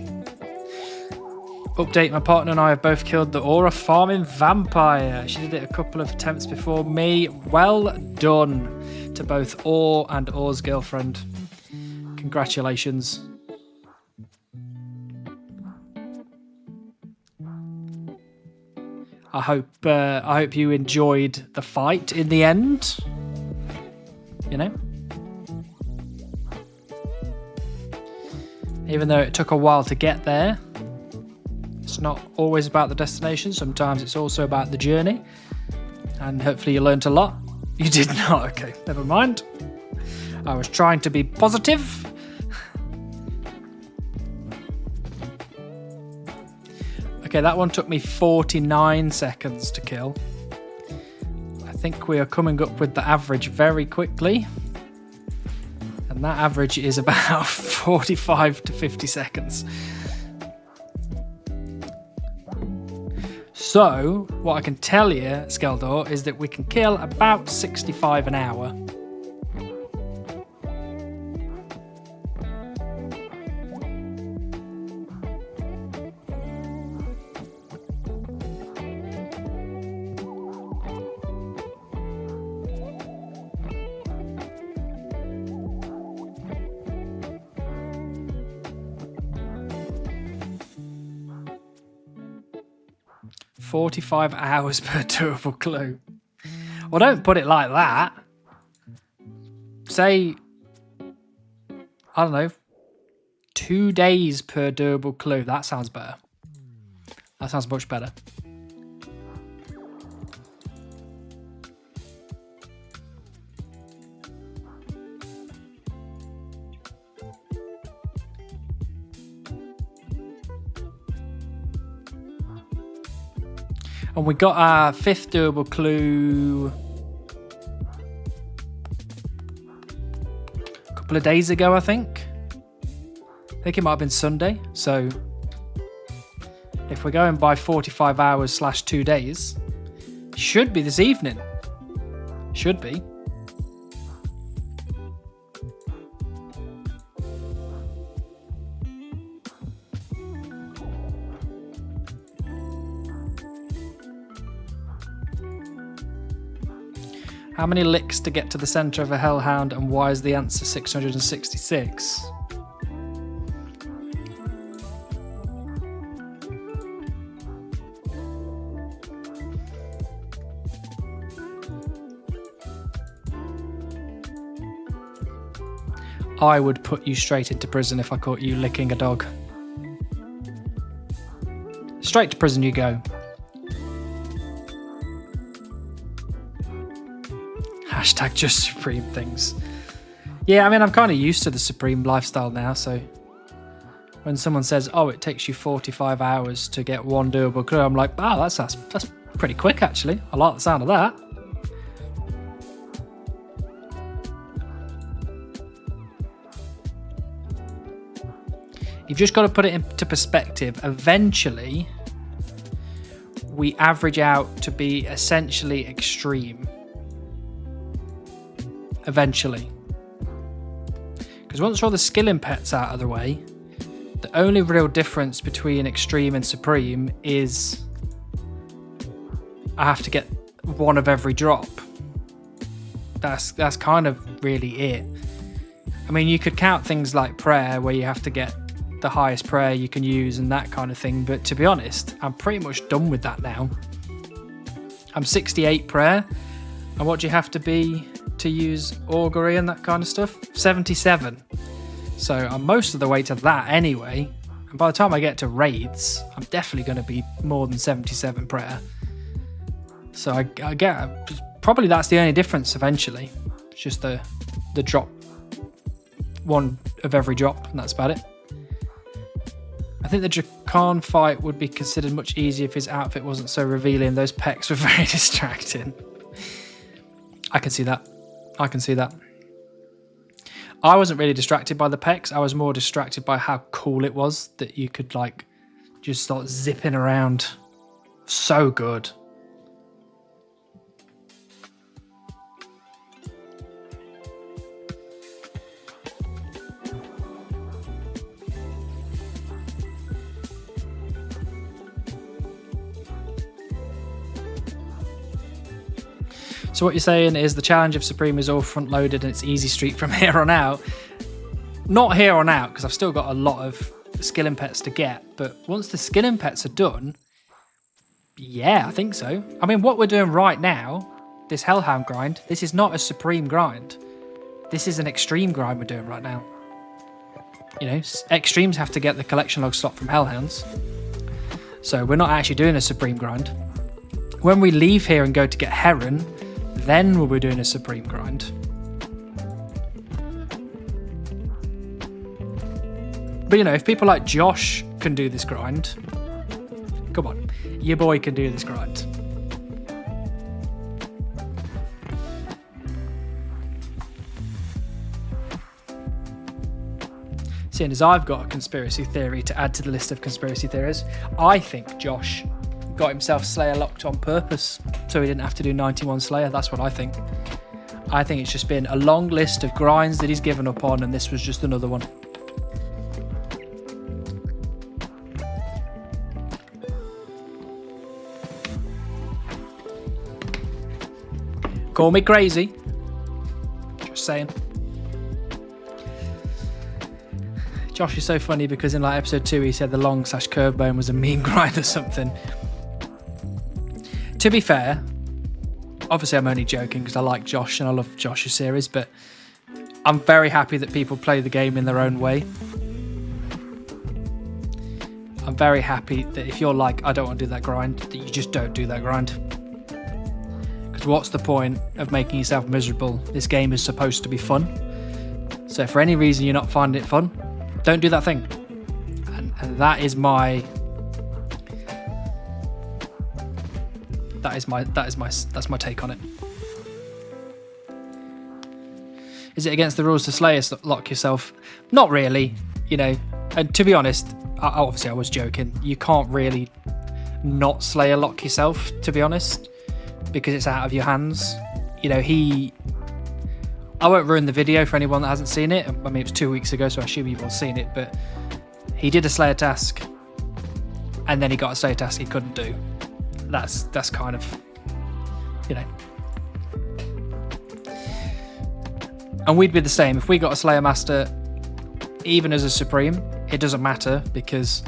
Update, my partner and I have both killed the Aura farming vampire. She did it a couple of attempts before me. Well done to both Or and Or's girlfriend. Congratulations. I hope you enjoyed the fight in the end. You know? Even though it took a while to get there, it's not always about the destination. Sometimes it's also about the journey. And hopefully you learnt a lot. You did not. Okay, never mind. I was trying to be positive. Okay, that one took me 49 seconds to kill. I think we are coming up with the average very quickly. And that average is about 45 to 50 seconds. So, what I can tell you, Skeldor, is that we can kill about 65 an hour. $45 hours per durable clue. Well, don't put it like that. Say, I don't know, 2 days per durable clue. That sounds better. That sounds much better. And we got our 5th durable clue a couple of days ago, I think. I think it might have been Sunday. So if we're going by 45 hours / 2 days, should be this evening. Should be. How many licks to get to the centre of a hellhound, and why is the answer 666? I would put you straight into prison if I caught you licking a dog. Straight to prison you go. Hashtag just Supreme things. Yeah, I mean, I'm kind of used to the Supreme lifestyle now, so when someone says, oh, it takes you 45 hours to get one doable clue, I'm like, wow, that's pretty quick, actually. I like the sound of that. You've just got to put it into perspective. Eventually, we average out to be essentially extreme. Eventually. Because once all the skilling pets out of the way, the only real difference between extreme and supreme is I have to get one of every drop. That's kind of really it. I mean, you could count things like prayer, where you have to get the highest prayer you can use and that kind of thing, but to be honest, I'm pretty much done with that now. I'm 68 prayer, and what do you have to be to use augury and that kind of stuff? 77. So I'm most of the way to that anyway, and by the time I get to raids, I'm definitely going to be more than 77 prayer. So I get, probably that's the only difference eventually. It's just the drop, one of every drop, and that's about it. I think the Drakan fight would be considered much easier if his outfit wasn't so revealing. Those pecs were very distracting. I can see that. I wasn't really distracted by the pecs. I was more distracted by how cool it was that you could like just start zipping around. So good. So what you're saying is the challenge of Supreme is all front loaded and it's easy street from here on out. Not here on out, because I've still got a lot of skilling pets to get, but once the skilling pets are done, yeah, I think so. I mean, what we're doing right now, this Hellhound grind, this is not a Supreme grind. This is an extreme grind we're doing right now. You know, extremes have to get the collection log slot from Hellhounds. So we're not actually doing a Supreme grind. When we leave here and go to get Heron, then we'll be doing a Supreme grind. But you know, if people like Josh can do this grind, come on, your boy can do this grind. Seeing as I've got a conspiracy theory to add to the list of conspiracy theories, I think Josh got himself Slayer locked on purpose so he didn't have to do 91 Slayer. That's what I think. I think it's just been a long list of grinds that he's given up on, and this was just another one. Call me crazy. Just saying. Josh is so funny because in like episode 2 he said the long/curve bone was a mean grind or something. To be fair, obviously I'm only joking because I like Josh and I love Josh's series, but I'm very happy that people play the game in their own way. I'm very happy that if you're like, I don't want to do that grind, that you just don't do that grind. Because what's the point of making yourself miserable? This game is supposed to be fun. So if for any reason you're not finding it fun, don't do that thing. And that is my... That's my take on it. Is it against the rules to Slayer lock yourself? Not really, you know. And to be honest, obviously I was joking. You can't really not Slayer lock yourself, to be honest, because it's out of your hands. You know, I won't ruin the video for anyone that hasn't seen it. I mean, it was 2 weeks ago, so I assume you've all seen it, but he did a Slayer task and then he got a Slayer task he couldn't do. That's kind of, you know. And we'd be the same. If we got a Slayer Master, even as a Supreme, it doesn't matter, because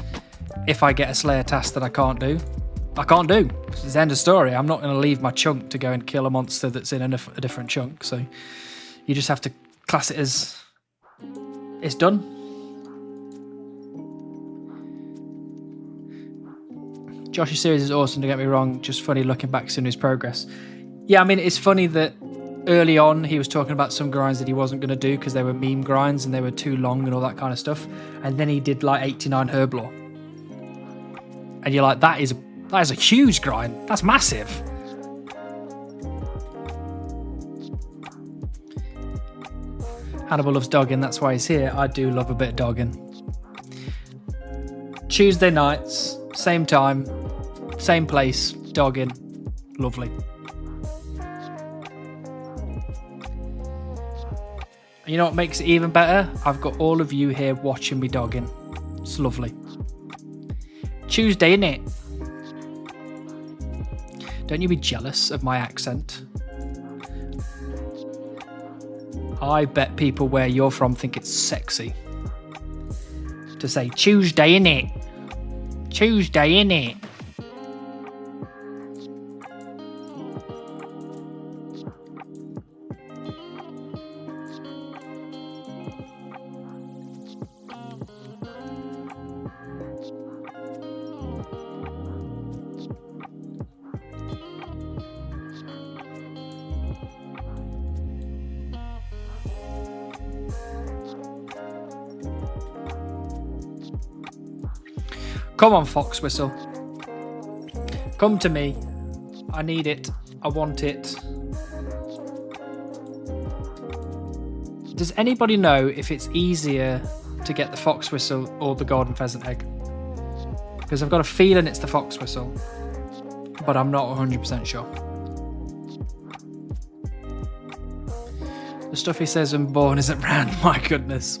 if I get a Slayer task that I can't do, I can't do. It's the end of story. I'm not going to leave my chunk to go and kill a monster that's in a different chunk. So you just have to class it as it's done. Josh's series is awesome, don't get me wrong. Just funny looking back seeing his progress. Yeah, I mean, it's funny that early on he was talking about some grinds that he wasn't going to do because they were meme grinds and they were too long and all that kind of stuff. And then he did like 89 Herblore. And you're like, that is a huge grind. That's massive. Hannibal loves dogging, that's why he's here. I do love a bit of dogging. Tuesday nights, same time, same place, dogging. Lovely. And you know what makes it even better? I've got all of you here watching me dogging. It's lovely. Tuesday, innit? Don't you be jealous of my accent? I bet people where you're from think it's sexy to say Tuesday, innit? Tuesday, innit? Come on, Fox Whistle. Come to me. I need it. I want it. Does anybody know if it's easier to get the Fox Whistle or the Golden Pheasant Egg? Because I've got a feeling it's the Fox Whistle, but I'm not 100% sure. The stuff he says when born isn't round, my goodness.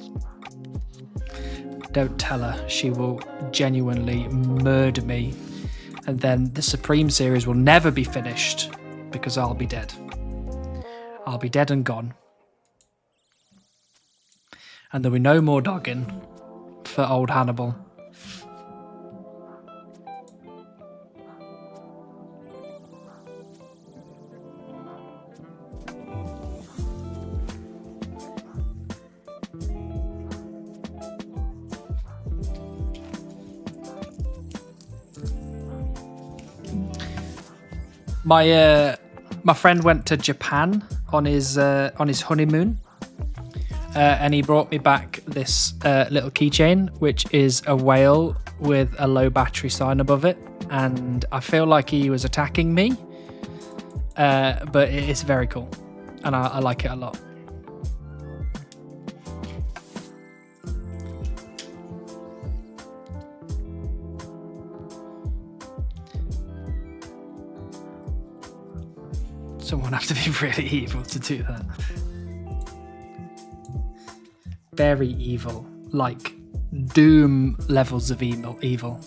Don't tell her. She will genuinely murder me. And then the Supreme series will never be finished because I'll be dead. I'll be dead and gone. And there'll be no more dogging for old Hannibal. My friend went to Japan on his honeymoon, and he brought me back this little keychain, which is a whale with a low battery sign above it, and I feel like he was attacking me, but it's very cool, and I like it a lot. Someone have to be really evil to do that. Very evil, like Doom levels of evil.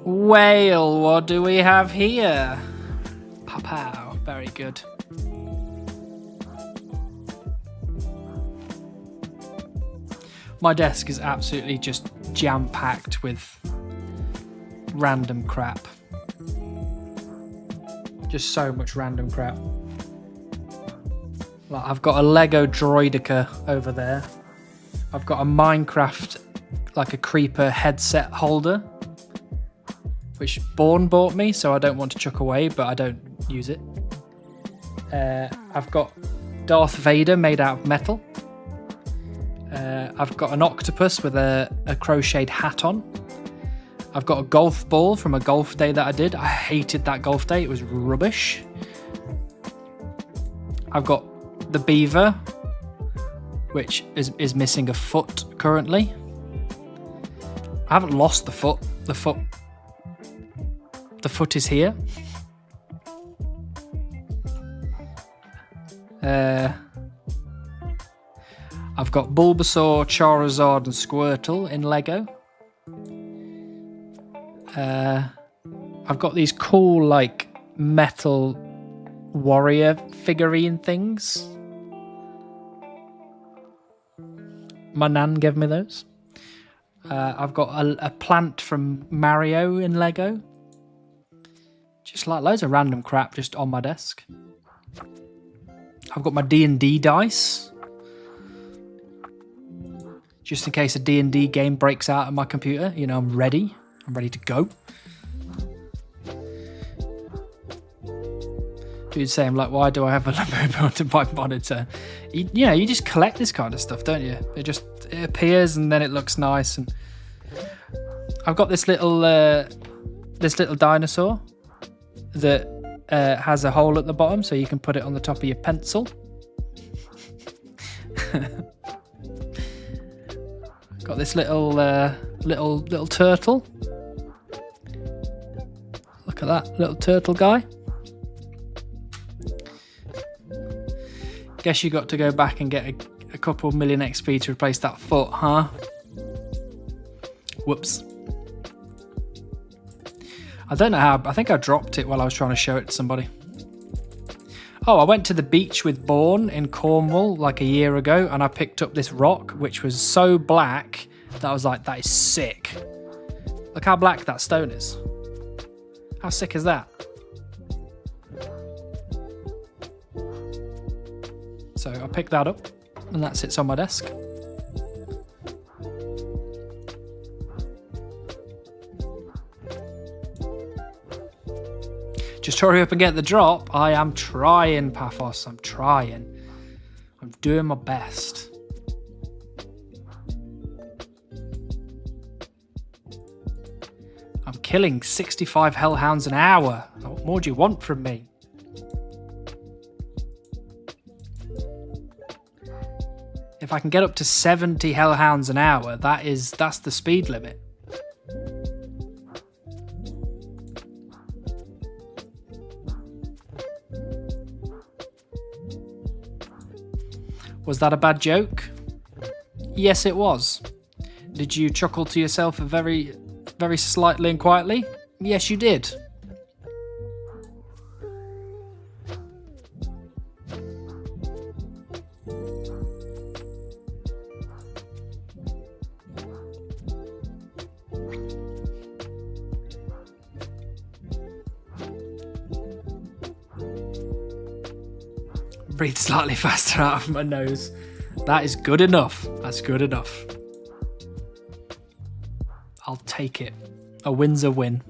Whale, what do we have here? Pow, very good. My desk is absolutely just jam-packed with random crap. Just so much random crap. Like, I've got a Lego Droideka over there. I've got a Minecraft, like a creeper headset holder, which Bourne bought me, so I don't want to chuck away, but I don't use it. I've got Darth Vader made out of metal. I've got an octopus with a crocheted hat on. I've got a golf ball from a golf day that I did. I hated that golf day. It was rubbish. I've got the beaver, which is missing a foot currently. I haven't lost the foot. The foot is here. I've got Bulbasaur, Charizard, and Squirtle in Lego. I've got these cool, like, metal warrior figurine things. My nan gave me those. I've got a plant from Mario in Lego. Just like loads of random crap just on my desk. I've got my D&D dice. Just in case a D&D game breaks out on my computer. You know, I'm ready. I'm ready to go. Dude's saying, like, why do I have a Lenovo monitor? You just collect this kind of stuff, don't you? It appears and then it looks nice. And I've got this little dinosaur that has a hole at the bottom, so you can put it on the top of your pencil. Got this little turtle. Look at that little turtle guy. Guess you got to go back and get a couple million XP to replace that foot, huh? Whoops. I don't know how. I think I dropped it while I was trying to show it to somebody. Oh, I went to the beach with Bourne in Cornwall like a year ago, and I picked up this rock, which was so black that I was like, that is sick. Look how black that stone is. How sick is that? So I picked that up, and that sits on my desk. Just hurry up and get the drop. I am trying, Paphos. I'm trying. I'm doing my best. I'm killing 65 hellhounds an hour. What more do you want from me? If I can get up to 70 hellhounds an hour, that's the speed limit. Was that a bad joke? Yes, it was. Did you chuckle to yourself very, very slightly and quietly? Yes, you did. Breathe slightly faster out of my nose. That is good enough. That's good enough. I'll take it. A win's a win.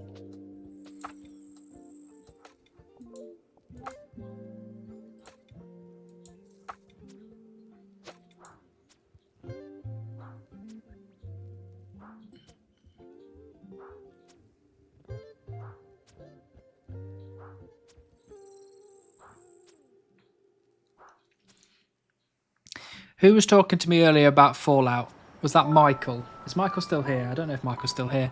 Who was talking to me earlier about Fallout? Was that Michael? Is Michael still here? I don't know if Michael's still here.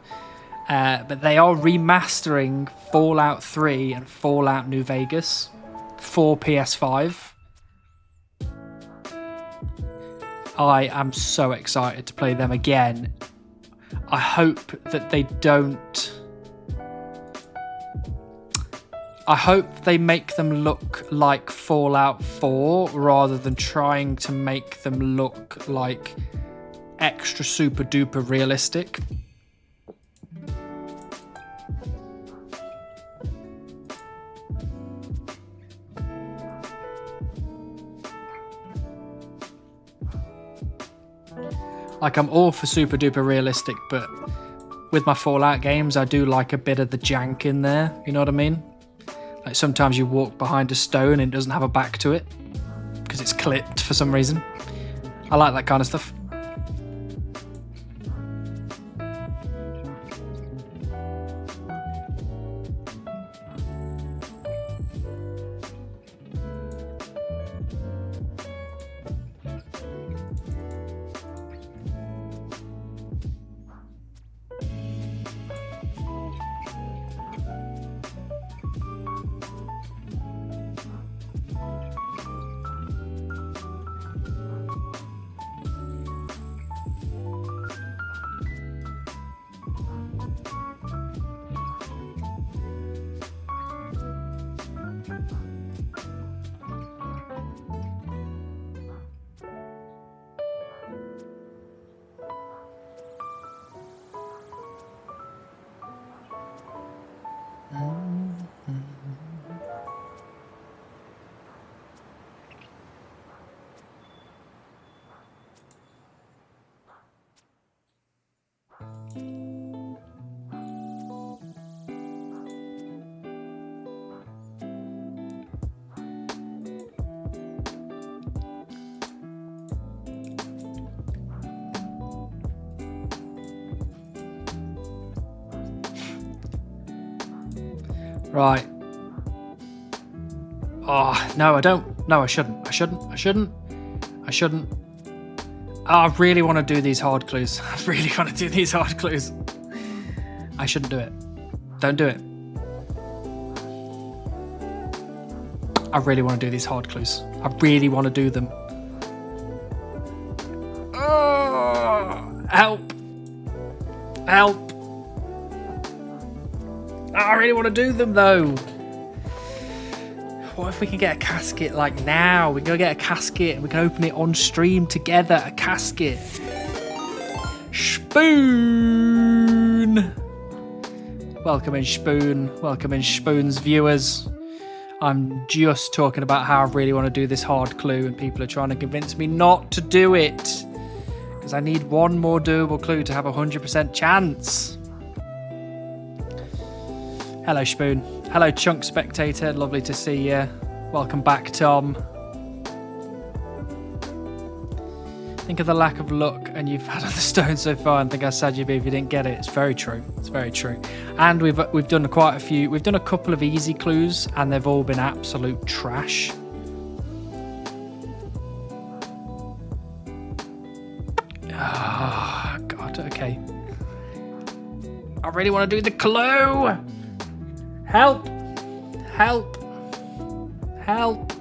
But they are remastering Fallout 3 and Fallout New Vegas for PS5. I am so excited to play them again. I hope that they don't... I hope they make them look like Fallout 4 rather than trying to make them look like extra super duper realistic. Like, I'm all for super duper realistic, but with my Fallout games, I do like a bit of the jank in there, you know what I mean? Like, sometimes you walk behind a stone and it doesn't have a back to it because it's clipped for some reason. I like that kind of stuff. Right. Oh, no, I don't. No, I shouldn't. I shouldn't. Oh, I really want to do these hard clues. I really want to do these hard clues. I shouldn't do it. Don't do it. I really want to do these hard clues. I really want to do them. Oh, help. Help. Oh, I really want to do them though. What if we can get a casket like now? We can go get a casket and we can open it on stream together. A casket. Spoon. Welcome in, Spoon. Welcome in, Spoon's viewers. I'm just talking about how I really want to do this hard clue and people are trying to convince me not to do it. Because I need one more doable clue to have a 100% chance. Hello, Spoon. Hello, Chunk Spectator. Lovely to see you. Welcome back, Tom. Think of the lack of luck and you've had on the stone so far and think how sad you'd be if you didn't get it. It's very true. It's very true. And we've done quite a few. We've done a couple of easy clues and they've all been absolute trash. Oh, God. Okay. I really want to do the clue. Help. Help. Help.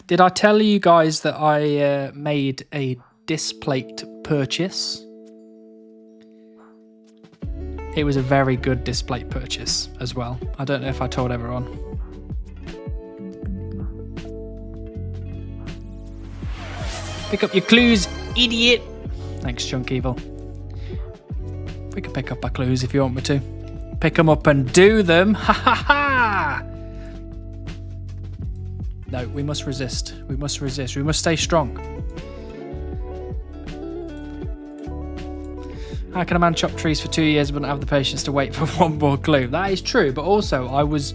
Did I tell you guys that I made a displate purchase? It was a very good displate purchase as well. I don't know if I told everyone. Pick up your clues, idiot. Thanks, Chunk Evil. We can pick up our clues if you want me to. Pick them up and do them. Ha ha ha! No, we must resist. We must resist. We must stay strong. How can a man chop trees for 2 years but not have the patience to wait for one more clue? That is true, but also I was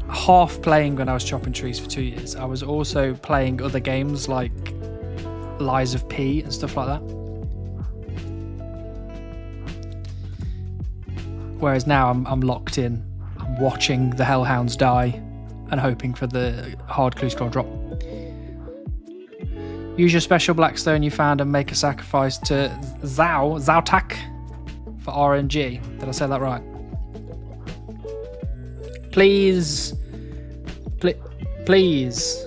half playing when I was chopping trees for 2 years. I was also playing other games like Lies of P and stuff like that. Whereas now I'm locked in. I'm watching the Hellhounds die and hoping for the hard clue scroll drop. Use your special blackstone you found and make a sacrifice to Zautak for RNG. Did I say that right? Please. Please.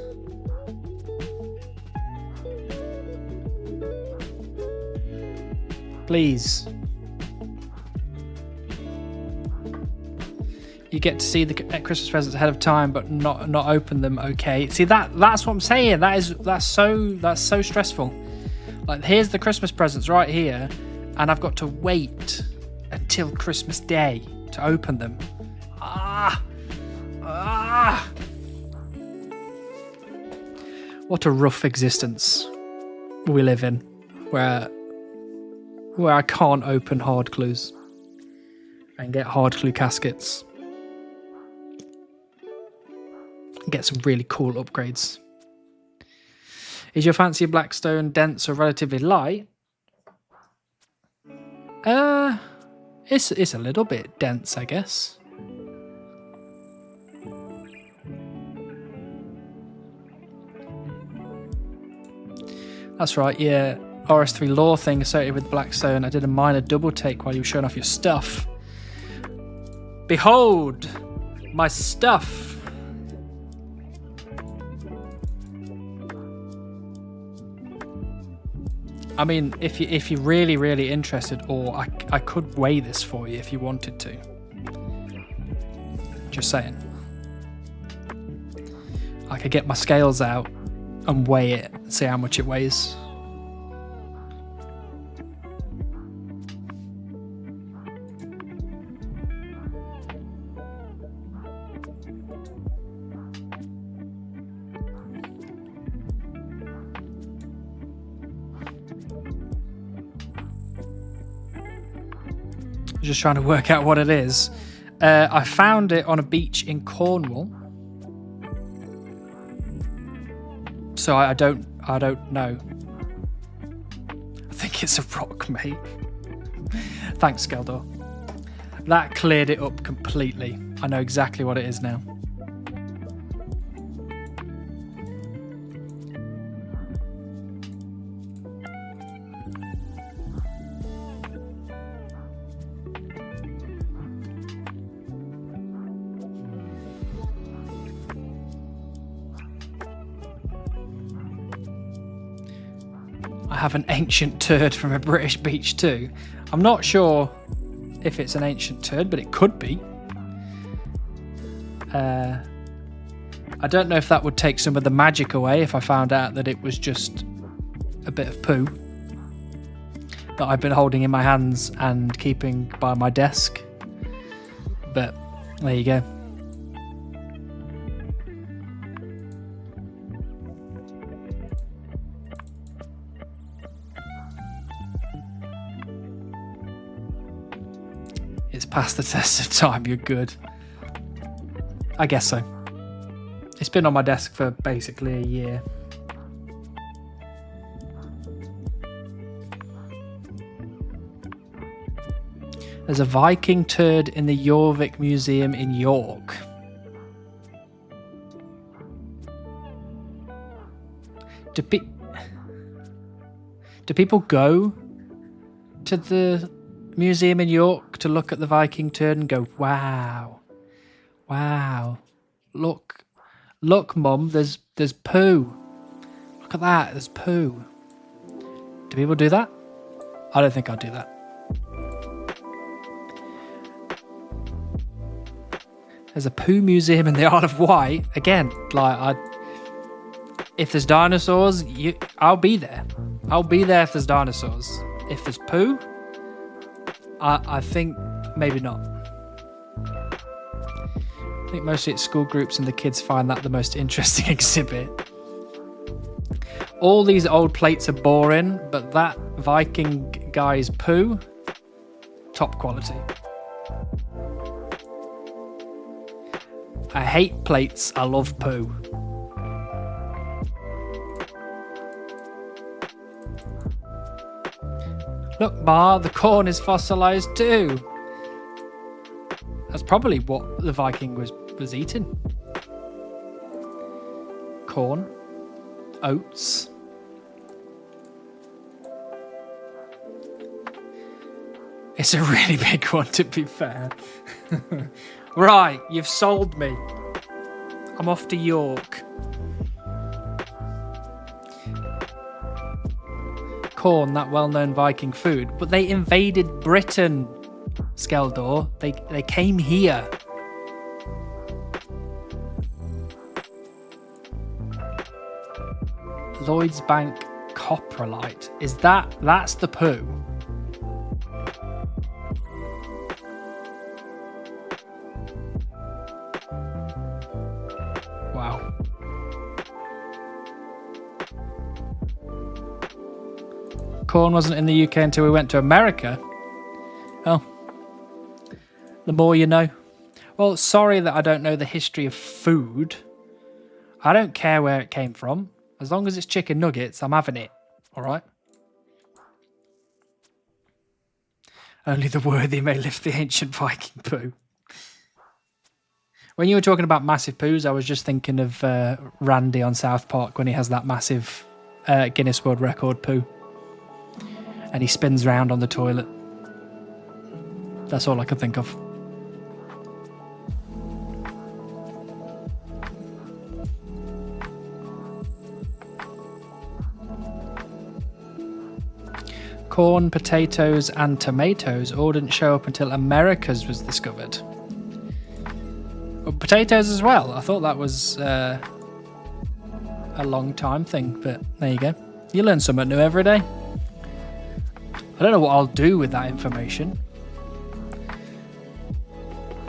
Please. You get to see the Christmas presents ahead of time, but not open them. Okay, see that's what I'm saying. That's so stressful. Like, here's the Christmas presents right here, and I've got to wait until Christmas Day to open them. What a rough existence we live in, where I can't open hard clues and get hard clue caskets. Get some really cool upgrades. Is your fancy blackstone dense or relatively light? It's a little bit dense, I guess. That's right, yeah. RS3 lore thing associated with blackstone. I did a minor double take while you were showing off your stuff. Behold my stuff. I mean, if you're really interested, or I could weigh this for you if you wanted to. Just saying. I could get my scales out and weigh it and see how much it weighs. Just trying to work out what it is. I found it on a beach in Cornwall. So I don't know. I think it's a rock, mate. Thanks, Skeldor. That cleared it up completely. I know exactly what it is now. I have an ancient turd from a British beach too. I'm not sure if it's an ancient turd, but it could be. I don't know if that would take some of the magic away if I found out that it was just a bit of poo that I've been holding in my hands and keeping by my desk. But there you go. It's past the test of time, you're good. I guess so. It's been on my desk for basically a year. There's a Viking turd in the Jorvik Museum in York. Do people go to the museum in York to look at the Viking turd and go, wow, look, Mum, there's poo. Look at that, there's poo. Do people do that? I don't think I'd do that. There's a poo museum in the Isle of Wight. Again, if there's dinosaurs, I'll be there. I'll be there if there's dinosaurs. If there's poo, I think maybe not. I think mostly it's school groups and the kids find that the most interesting exhibit. All these old plates are boring, but that Viking guy's poo, top quality. I hate plates, I love poo. Look, Ma, the corn is fossilized too. That's probably what the Viking was eating. Corn, oats. It's a really big one, to be fair. Right, you've sold me. I'm off to York. Corn, that well-known Viking food, but they invaded Britain, Skeldor. They came here. Lloyd's Bank coprolite. That's the poo? Wow. Corn wasn't in the UK until we went to America. Oh. The more you know. Well, sorry that I don't know the history of food. I don't care where it came from. As long as it's chicken nuggets, I'm having it. All right? Only the worthy may lift the ancient Viking poo. When you were talking about massive poos, I was just thinking of Randy on South Park when he has that massive Guinness World Record poo. And he spins around on the toilet. That's all I could think of. Corn, potatoes, and tomatoes all didn't show up until Americas was discovered. Well, potatoes as well. I thought that was a long time thing, but there you go. You learn something new every day. I don't know what I'll do with that information.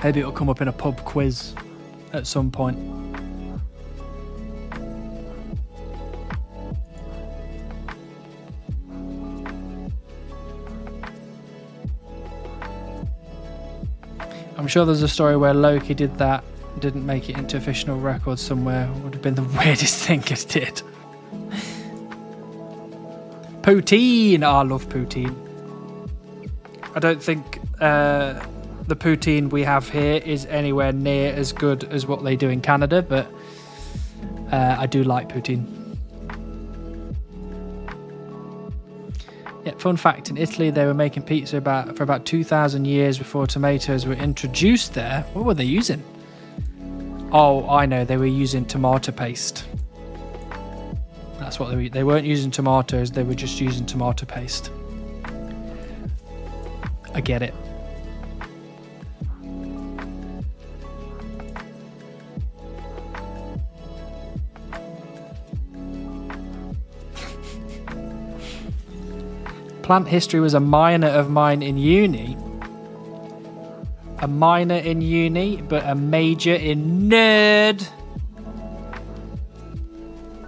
Maybe it'll come up in a pub quiz at some point. I'm sure there's a story where Loki did that, didn't make it into official records somewhere. It would have been the weirdest thing it did. Poutine. I love poutine. I don't think the poutine we have here is anywhere near as good as what they do in Canada, but I do like poutine. Yeah, fun fact, in Italy they were making pizza for about 2,000 years before tomatoes were introduced there. What were they using? Oh, I know, they were using tomato paste. That's what they weren't using tomatoes, they were just using tomato paste. I get it. Plant history was a minor of mine in uni. A minor in uni, but a major in nerd.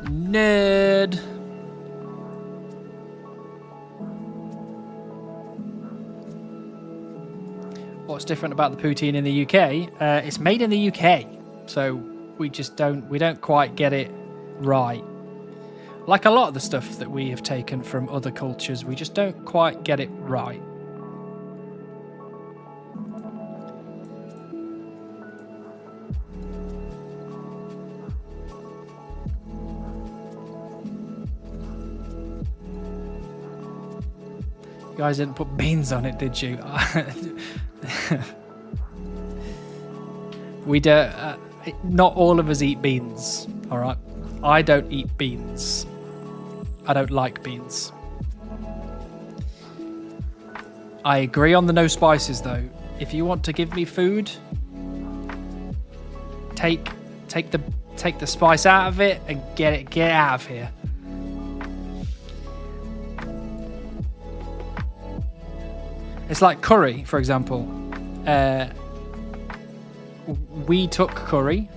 Nerd. What's different about the poutine in the UK? It's made in the UK, so we don't quite get it right. Like a lot of the stuff that we have taken from other cultures, we just don't quite get it right. You guys didn't put beans on it, did you? We don't. Not all of us eat beans. All right, I don't eat beans. I don't like beans. I agree on the no spices though. If you want to give me food, take the spice out of it and get it out of here. It's like curry, for example. We took curry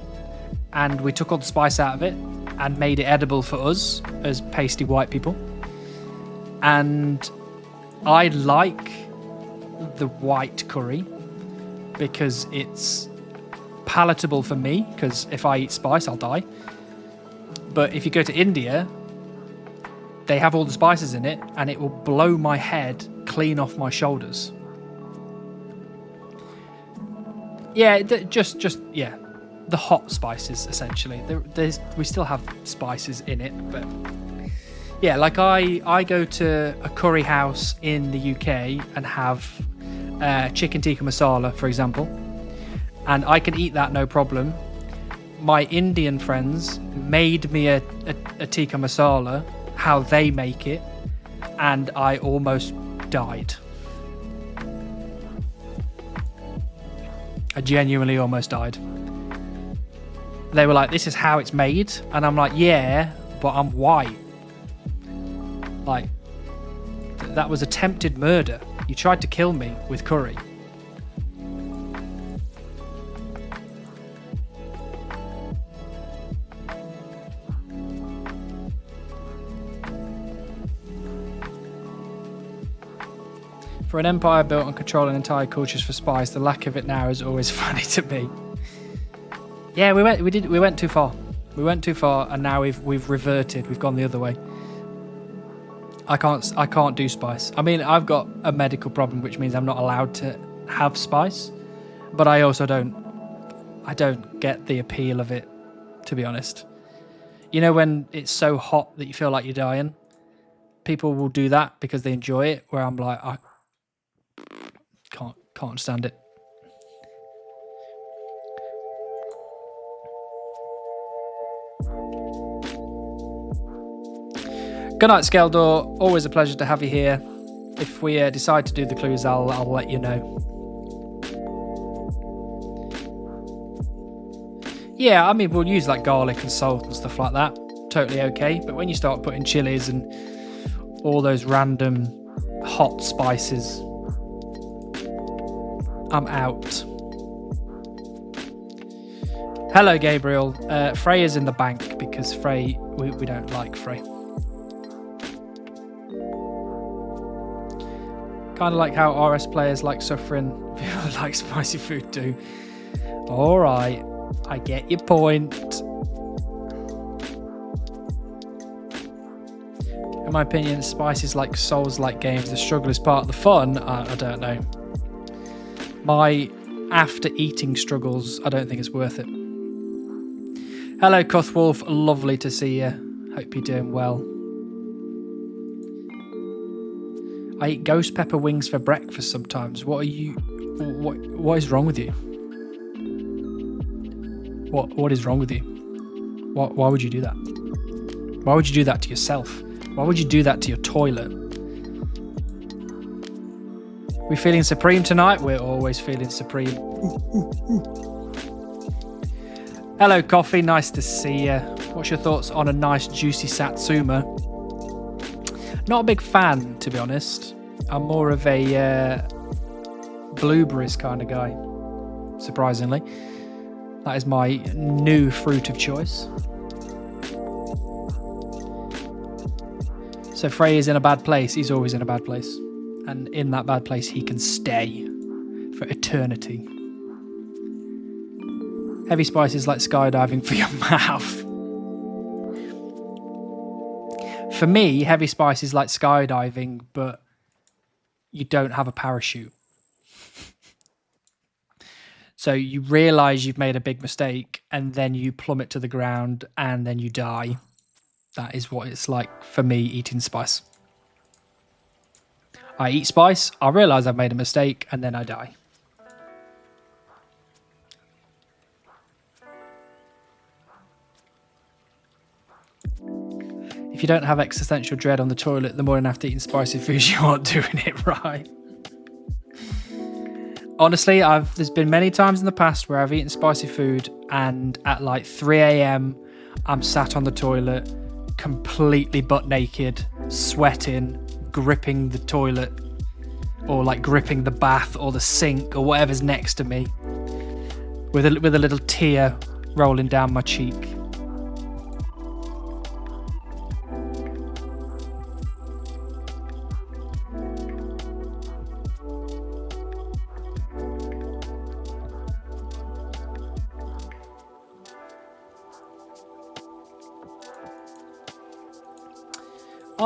and we took all the spice out of it and made it edible for us as pasty white people. And I like the white curry because it's palatable for me, because if I eat spice, I'll die. But if you go to India, they have all the spices in it and it will blow my head clean off my shoulders. Yeah, yeah, the hot spices essentially. We still have spices in it, but yeah, like I go to a curry house in the UK and have chicken tikka masala, for example, and I can eat that no problem. My Indian friends made me a tikka masala, how they make it, and I almost died. I genuinely almost died. They were like, this is how it's made, and I'm like, yeah, but I'm white. Like, that was attempted murder. You tried to kill me with curry. For an empire built on controlling entire cultures for spice, the lack of it now is always funny to me. Yeah, we went too far. We went too far, and now we've reverted. We've gone the other way. I can't do spice. I mean, I've got a medical problem, which means I'm not allowed to have spice. But I also don't get the appeal of it, to be honest. You know, when it's so hot that you feel like you're dying, people will do that because they enjoy it. Where I'm like, I can't stand it. Good night, Skeldor. Always a pleasure to have you here. If we decide to do the clues, I'll let you know. Yeah, I mean, we'll use like garlic and salt and stuff like that. Totally okay. But when you start putting chilies and all those random hot spices, I'm out. Hello, Gabriel. Frey is in the bank because Frey, we don't like Frey. Kind of like how RS players like suffering, people like spicy food too. All right, I get your point. In my opinion, spices like Souls-like games, the struggle is part of the fun. I don't know. My after eating struggles, I don't think it's worth it. Hello, Cuthwolf. Lovely to see you. Hope you're doing well. I eat ghost pepper wings for breakfast sometimes. What is wrong with you? What is wrong with you? Why would you do that? Why would you do that to yourself? Why would you do that to your toilet? We feeling supreme tonight? We're always feeling supreme. Hello, Coffee. Nice to see you. What's your thoughts on a nice juicy Satsuma? Not a big fan, to be honest. I'm more of a blueberries kind of guy, surprisingly. That is my new fruit of choice. So Frey is in a bad place. He's always in a bad place. And in that bad place, he can stay for eternity. Heavy spices like skydiving for your mouth. For me, heavy spice is like skydiving, but you don't have a parachute. So you realise you've made a big mistake, and then you plummet to the ground, and then you die. That is what it's like for me eating spice. I eat spice, I realise I've made a mistake, and then I die. If you don't have existential dread on the toilet the morning after eating spicy foods, you aren't doing it right. Honestly, there's been many times in the past where I've eaten spicy food and at like 3 a.m. I'm sat on the toilet, completely butt naked, sweating, gripping the toilet, or like gripping the bath or the sink or whatever's next to me, with a little tear rolling down my cheek.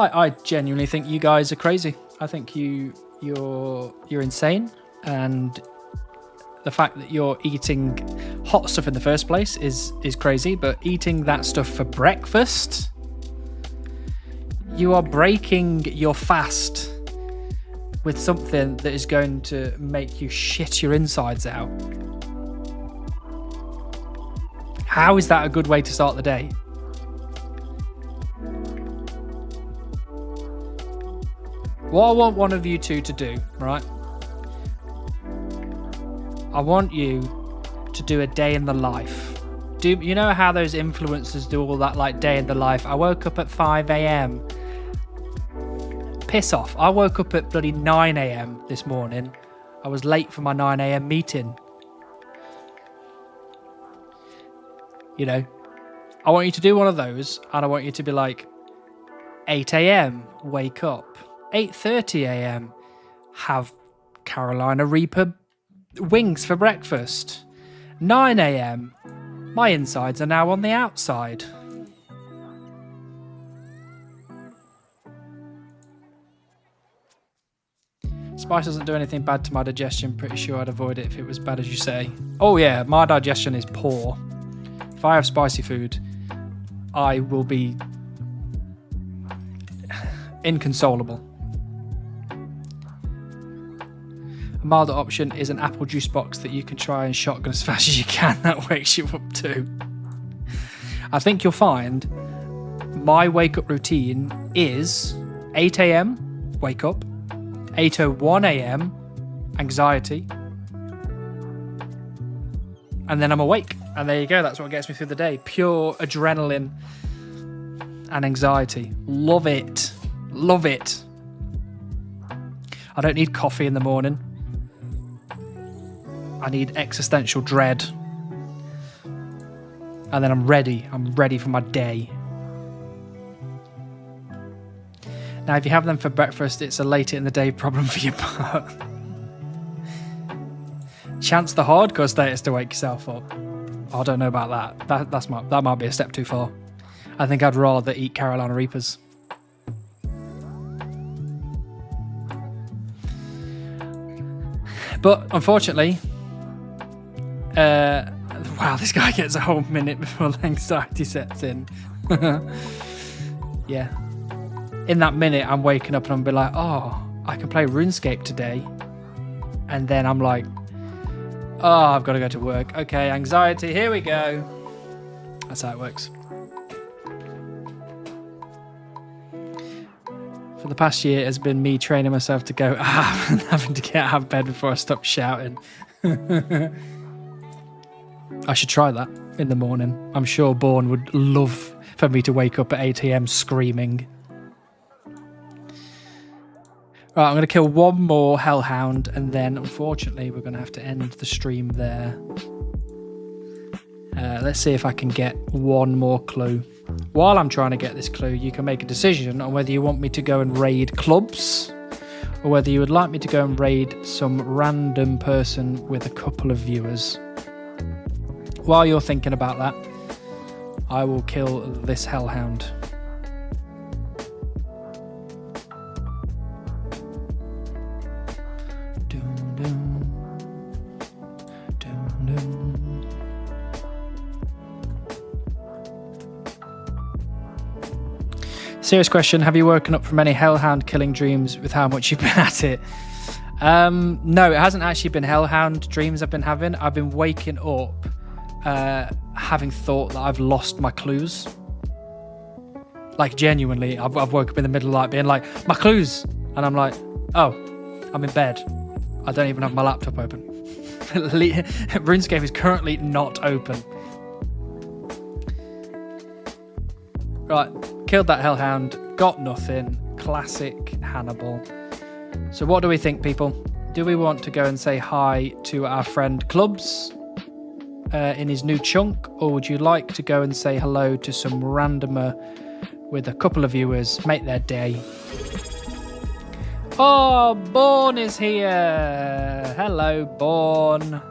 I genuinely think you guys are crazy. I think you're insane, and the fact that you're eating hot stuff in the first place is crazy. But eating that stuff for breakfast, you are breaking your fast with something that is going to make you shit your insides out. How is that a good way to start the day? What I want one of you two to do, right? I want you to do a day in the life. You know how those influencers do all that like day in the life? I woke up at 5 a.m. Piss off. I woke up at bloody 9 a.m. this morning. I was late for my 9 a.m. meeting. You know, I want you to do one of those, and I want you to be like, 8 a.m. wake up. 8:30 a.m. have Carolina Reaper wings for breakfast. 9 a.m. my insides are now on the outside. Spice doesn't do anything bad to my digestion. Pretty sure I'd avoid it if it was bad as you say. Oh yeah, my digestion is poor. If I have spicy food, I will be inconsolable. A milder option is an apple juice box that you can try and shotgun as fast as you can. That wakes you up too. I think you'll find my wake up routine is 8 a.m. wake up, 8:01 a.m. anxiety, and then I'm awake. And there you go. That's what gets me through the day. Pure adrenaline and anxiety. Love it. Love it. I don't need coffee in the morning. I need existential dread. And then I'm ready. I'm ready for my day. Now, if you have them for breakfast, it's a later in the day problem for your butt. Chance the hardcore status to wake yourself up. I don't know about that. That might be a step too far. I think I'd rather eat Carolina Reapers. But unfortunately, wow, this guy gets a whole minute before the anxiety sets in. Yeah. In that minute, I'm waking up and I'm be like, oh, I can play RuneScape today. And then I'm like, oh, I've got to go to work. Okay, anxiety, here we go. That's how it works. For the past year, it has been me training myself to go, and having to get out of bed before I stop shouting. I should try that in the morning. I'm sure Born would love for me to wake up at 8 a.m. screaming. Right, I'm going to kill one more Hellhound, and then, unfortunately, we're going to have to end the stream there. Let's see if I can get one more clue. While I'm trying to get this clue, you can make a decision on whether you want me to go and raid clubs, or whether you would like me to go and raid some random person with a couple of viewers. While you're thinking about that, I will kill this Hellhound. Serious question, have you woken up from any Hellhound killing dreams with how much you've been at it? No, it hasn't actually been Hellhound dreams I've been having. I've been waking up having thought that I've lost my clues. Like, genuinely, I've woke up in the middle of the night being like, my clues! And I'm like, oh, I'm in bed. I don't even have my laptop open. RuneScape is currently not open. Right, killed that Hellhound, got nothing. Classic Hannibal. So what do we think, people? Do we want to go and say hi to our friend Clubs in his new chunk, or would you like to go and say hello to some randomer with a couple of viewers, make their day? Oh, Born is here. Hello, Born.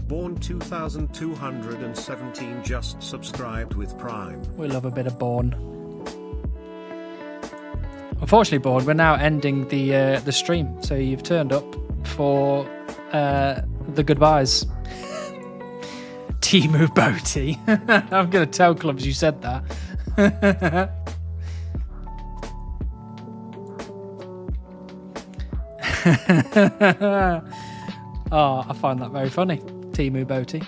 Born 2217 just subscribed with Prime. We love a bit of Born. Unfortunately, Born, we're now ending the stream, so you've turned up for the goodbyes. Timu Boaty. I'm going to tell Clubs you said that. Oh, I find that very funny. Timu Boaty.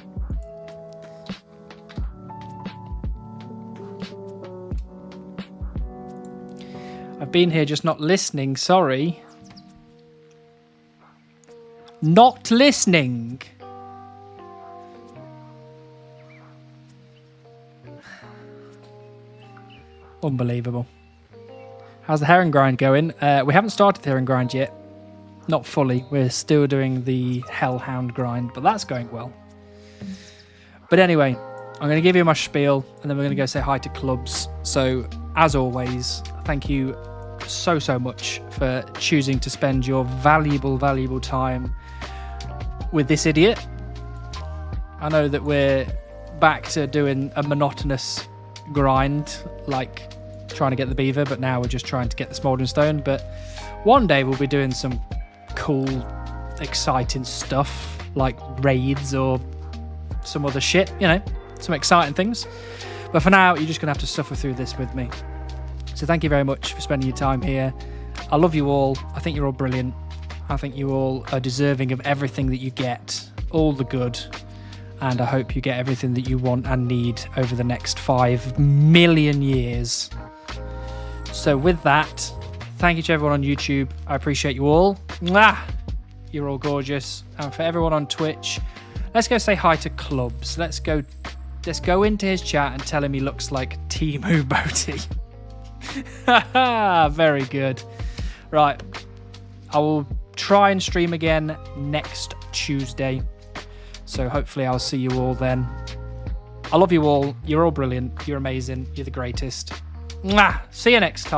I've been here just not listening, sorry. Not listening. Unbelievable. How's the Heron Grind going? We haven't started the Heron Grind yet. Not fully. We're still doing the Hellhound grind, but that's going well. But anyway, I'm going to give you my spiel, and then we're going to go say hi to Clubs. So, as always, thank you so much for choosing to spend your valuable time with this idiot. I know that we're back to doing a monotonous grind, like trying to get the beaver, but now we're just trying to get the Smouldering Stone. But one day we'll be doing some cool, exciting stuff like raids or some other shit, you know, some exciting things. But for now, you're just gonna have to suffer through this with me. So thank you very much for spending your time here. I love you all. I think you're all brilliant. I think you all are deserving of everything that you get, all the good. And I hope you get everything that you want and need over the next 5 million years. So with that, thank you to everyone on YouTube. I appreciate you all. Mwah! You're all gorgeous. And for everyone on Twitch, let's go say hi to Clubs. Let's go into his chat and tell him he looks like Timu Boaty. Very good. Right. I will try and stream again next Tuesday. So hopefully I'll see you all then. I love you all. You're all brilliant. You're amazing. You're the greatest. Mwah! See you next time.